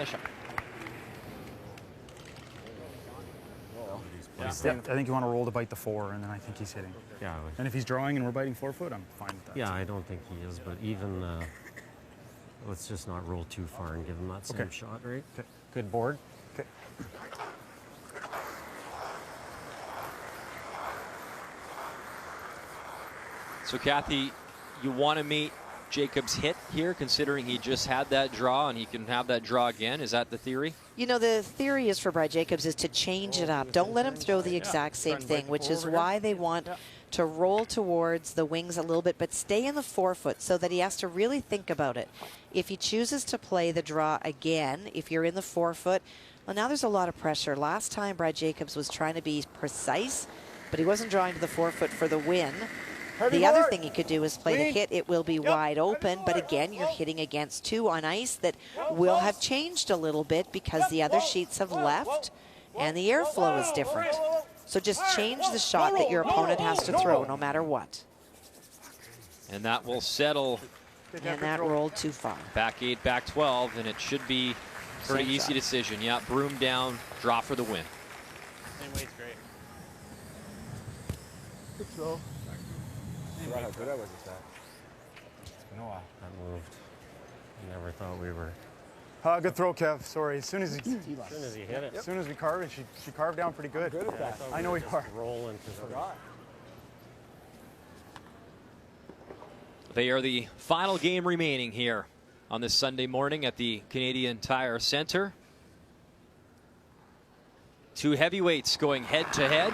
Nice shot. Yeah, I think you want to roll to bite the 4, and then I think he's hitting. Yeah. And if he's drawing and we're biting 4-foot, I'm fine with that. Yeah, I don't think he is, but even let's just not roll too far and give him that same shot, right? Okay. Good board. Okay. So Kathy, you want to meet Jacobs' hit here, considering he just had that draw and he can have that draw again? Is that the theory? You know, the theory is for Brad Jacobs is to change it up. Don't let him throw the exact same thing, which is why they want to roll towards the wings a little bit, but stay in the 4-foot so that he has to really think about it. If he chooses to play the draw again, if you're in the 4-foot, well, now there's a lot of pressure. Last time Brad Jacobs was trying to be precise, but he wasn't drawing to the 4-foot for the win. The other thing he could do is play the hit. It will be wide open, but again, you're hitting against 2 on ice that will have changed a little bit because the other sheets have left and the airflow is different. So just change the shot that your opponent has to throw no matter what. And that will settle. And that rolled too far. Back 8, back 12, and it should be a pretty Same easy shot. decision. Yeah, broom down, draw for the win. Same weight's great. Good throw. Forgot how good I was at that. It's been a while. That moved. I never thought we were. Good throw, Kev. Sorry. As soon as he hit it. As soon as we carved it, she carved down pretty good. Good at that. I know you are. Roll into the Forgot. They are the final game remaining here on this Sunday morning at the Canadian Tire Center. 2 heavyweights going head to head.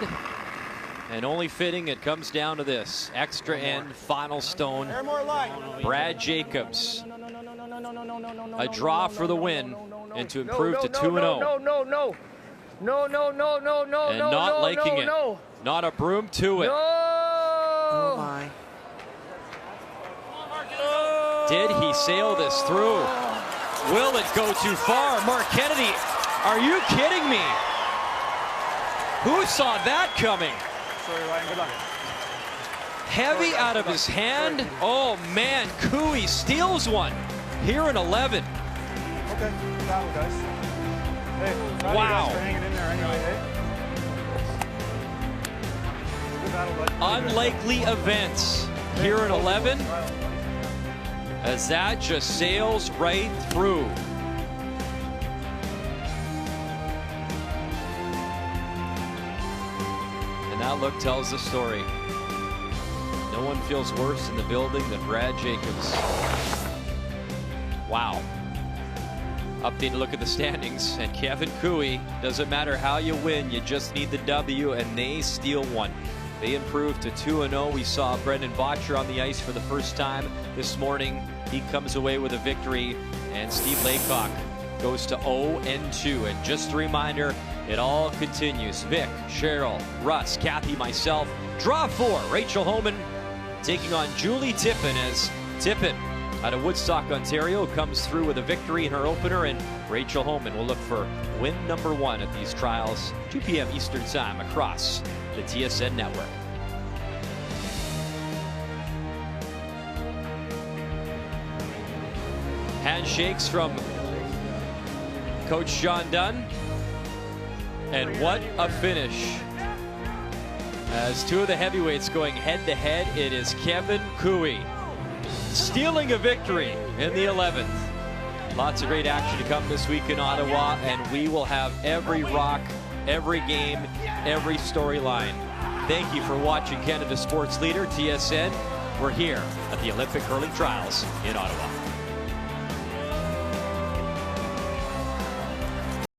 And only fitting it comes down to this. Extra end, final stone. Brad Jacobs. A draw for the win and to improve to 2-0. No. And not liking it. Not a broom to it. Oh my. Did he sail this through? Will it go too far? Mark Kennedy, are you kidding me? Who saw that coming? Sorry, Ryan. Good luck. Heavy out of his hand. Oh man, Cooey steals one here in 11. Okay, good battle, guys. Hey, proud of you Wow. guys for hanging in there anyway, hey? Good battle, bud. Unlikely events here in 11 as that just sails right through. And that look tells the story. No one feels worse in the building than Brad Jacobs. Wow. Updated look at the standings, and Kevin Cooey, doesn't matter how you win, you just need the W, and they steal one. They improved to 2-0. We saw Brendan Botcher on the ice for the first time this morning. He comes away with a victory, and Steve Laycock goes to 0-2. And just a reminder, it all continues. Vic, Cheryl, Russ, Kathy, myself. Draw 4, Rachel Homan taking on Julie Tippin, as Tippin out of Woodstock, Ontario, comes through with a victory in her opener, and Rachel Homan will look for win number 1 at these trials, 2 p.m. Eastern Time across the TSN network. Handshakes from Coach John Dunn, and what a finish. As 2 of the heavyweights going head-to-head, it is Kevin Cooey stealing a victory in the 11th. Lots of great action to come this week in Ottawa, and we will have every rock, every game, every storyline. Thank you for watching Canada Sports Leader, TSN. We're here at the Olympic Hurling Trials in Ottawa.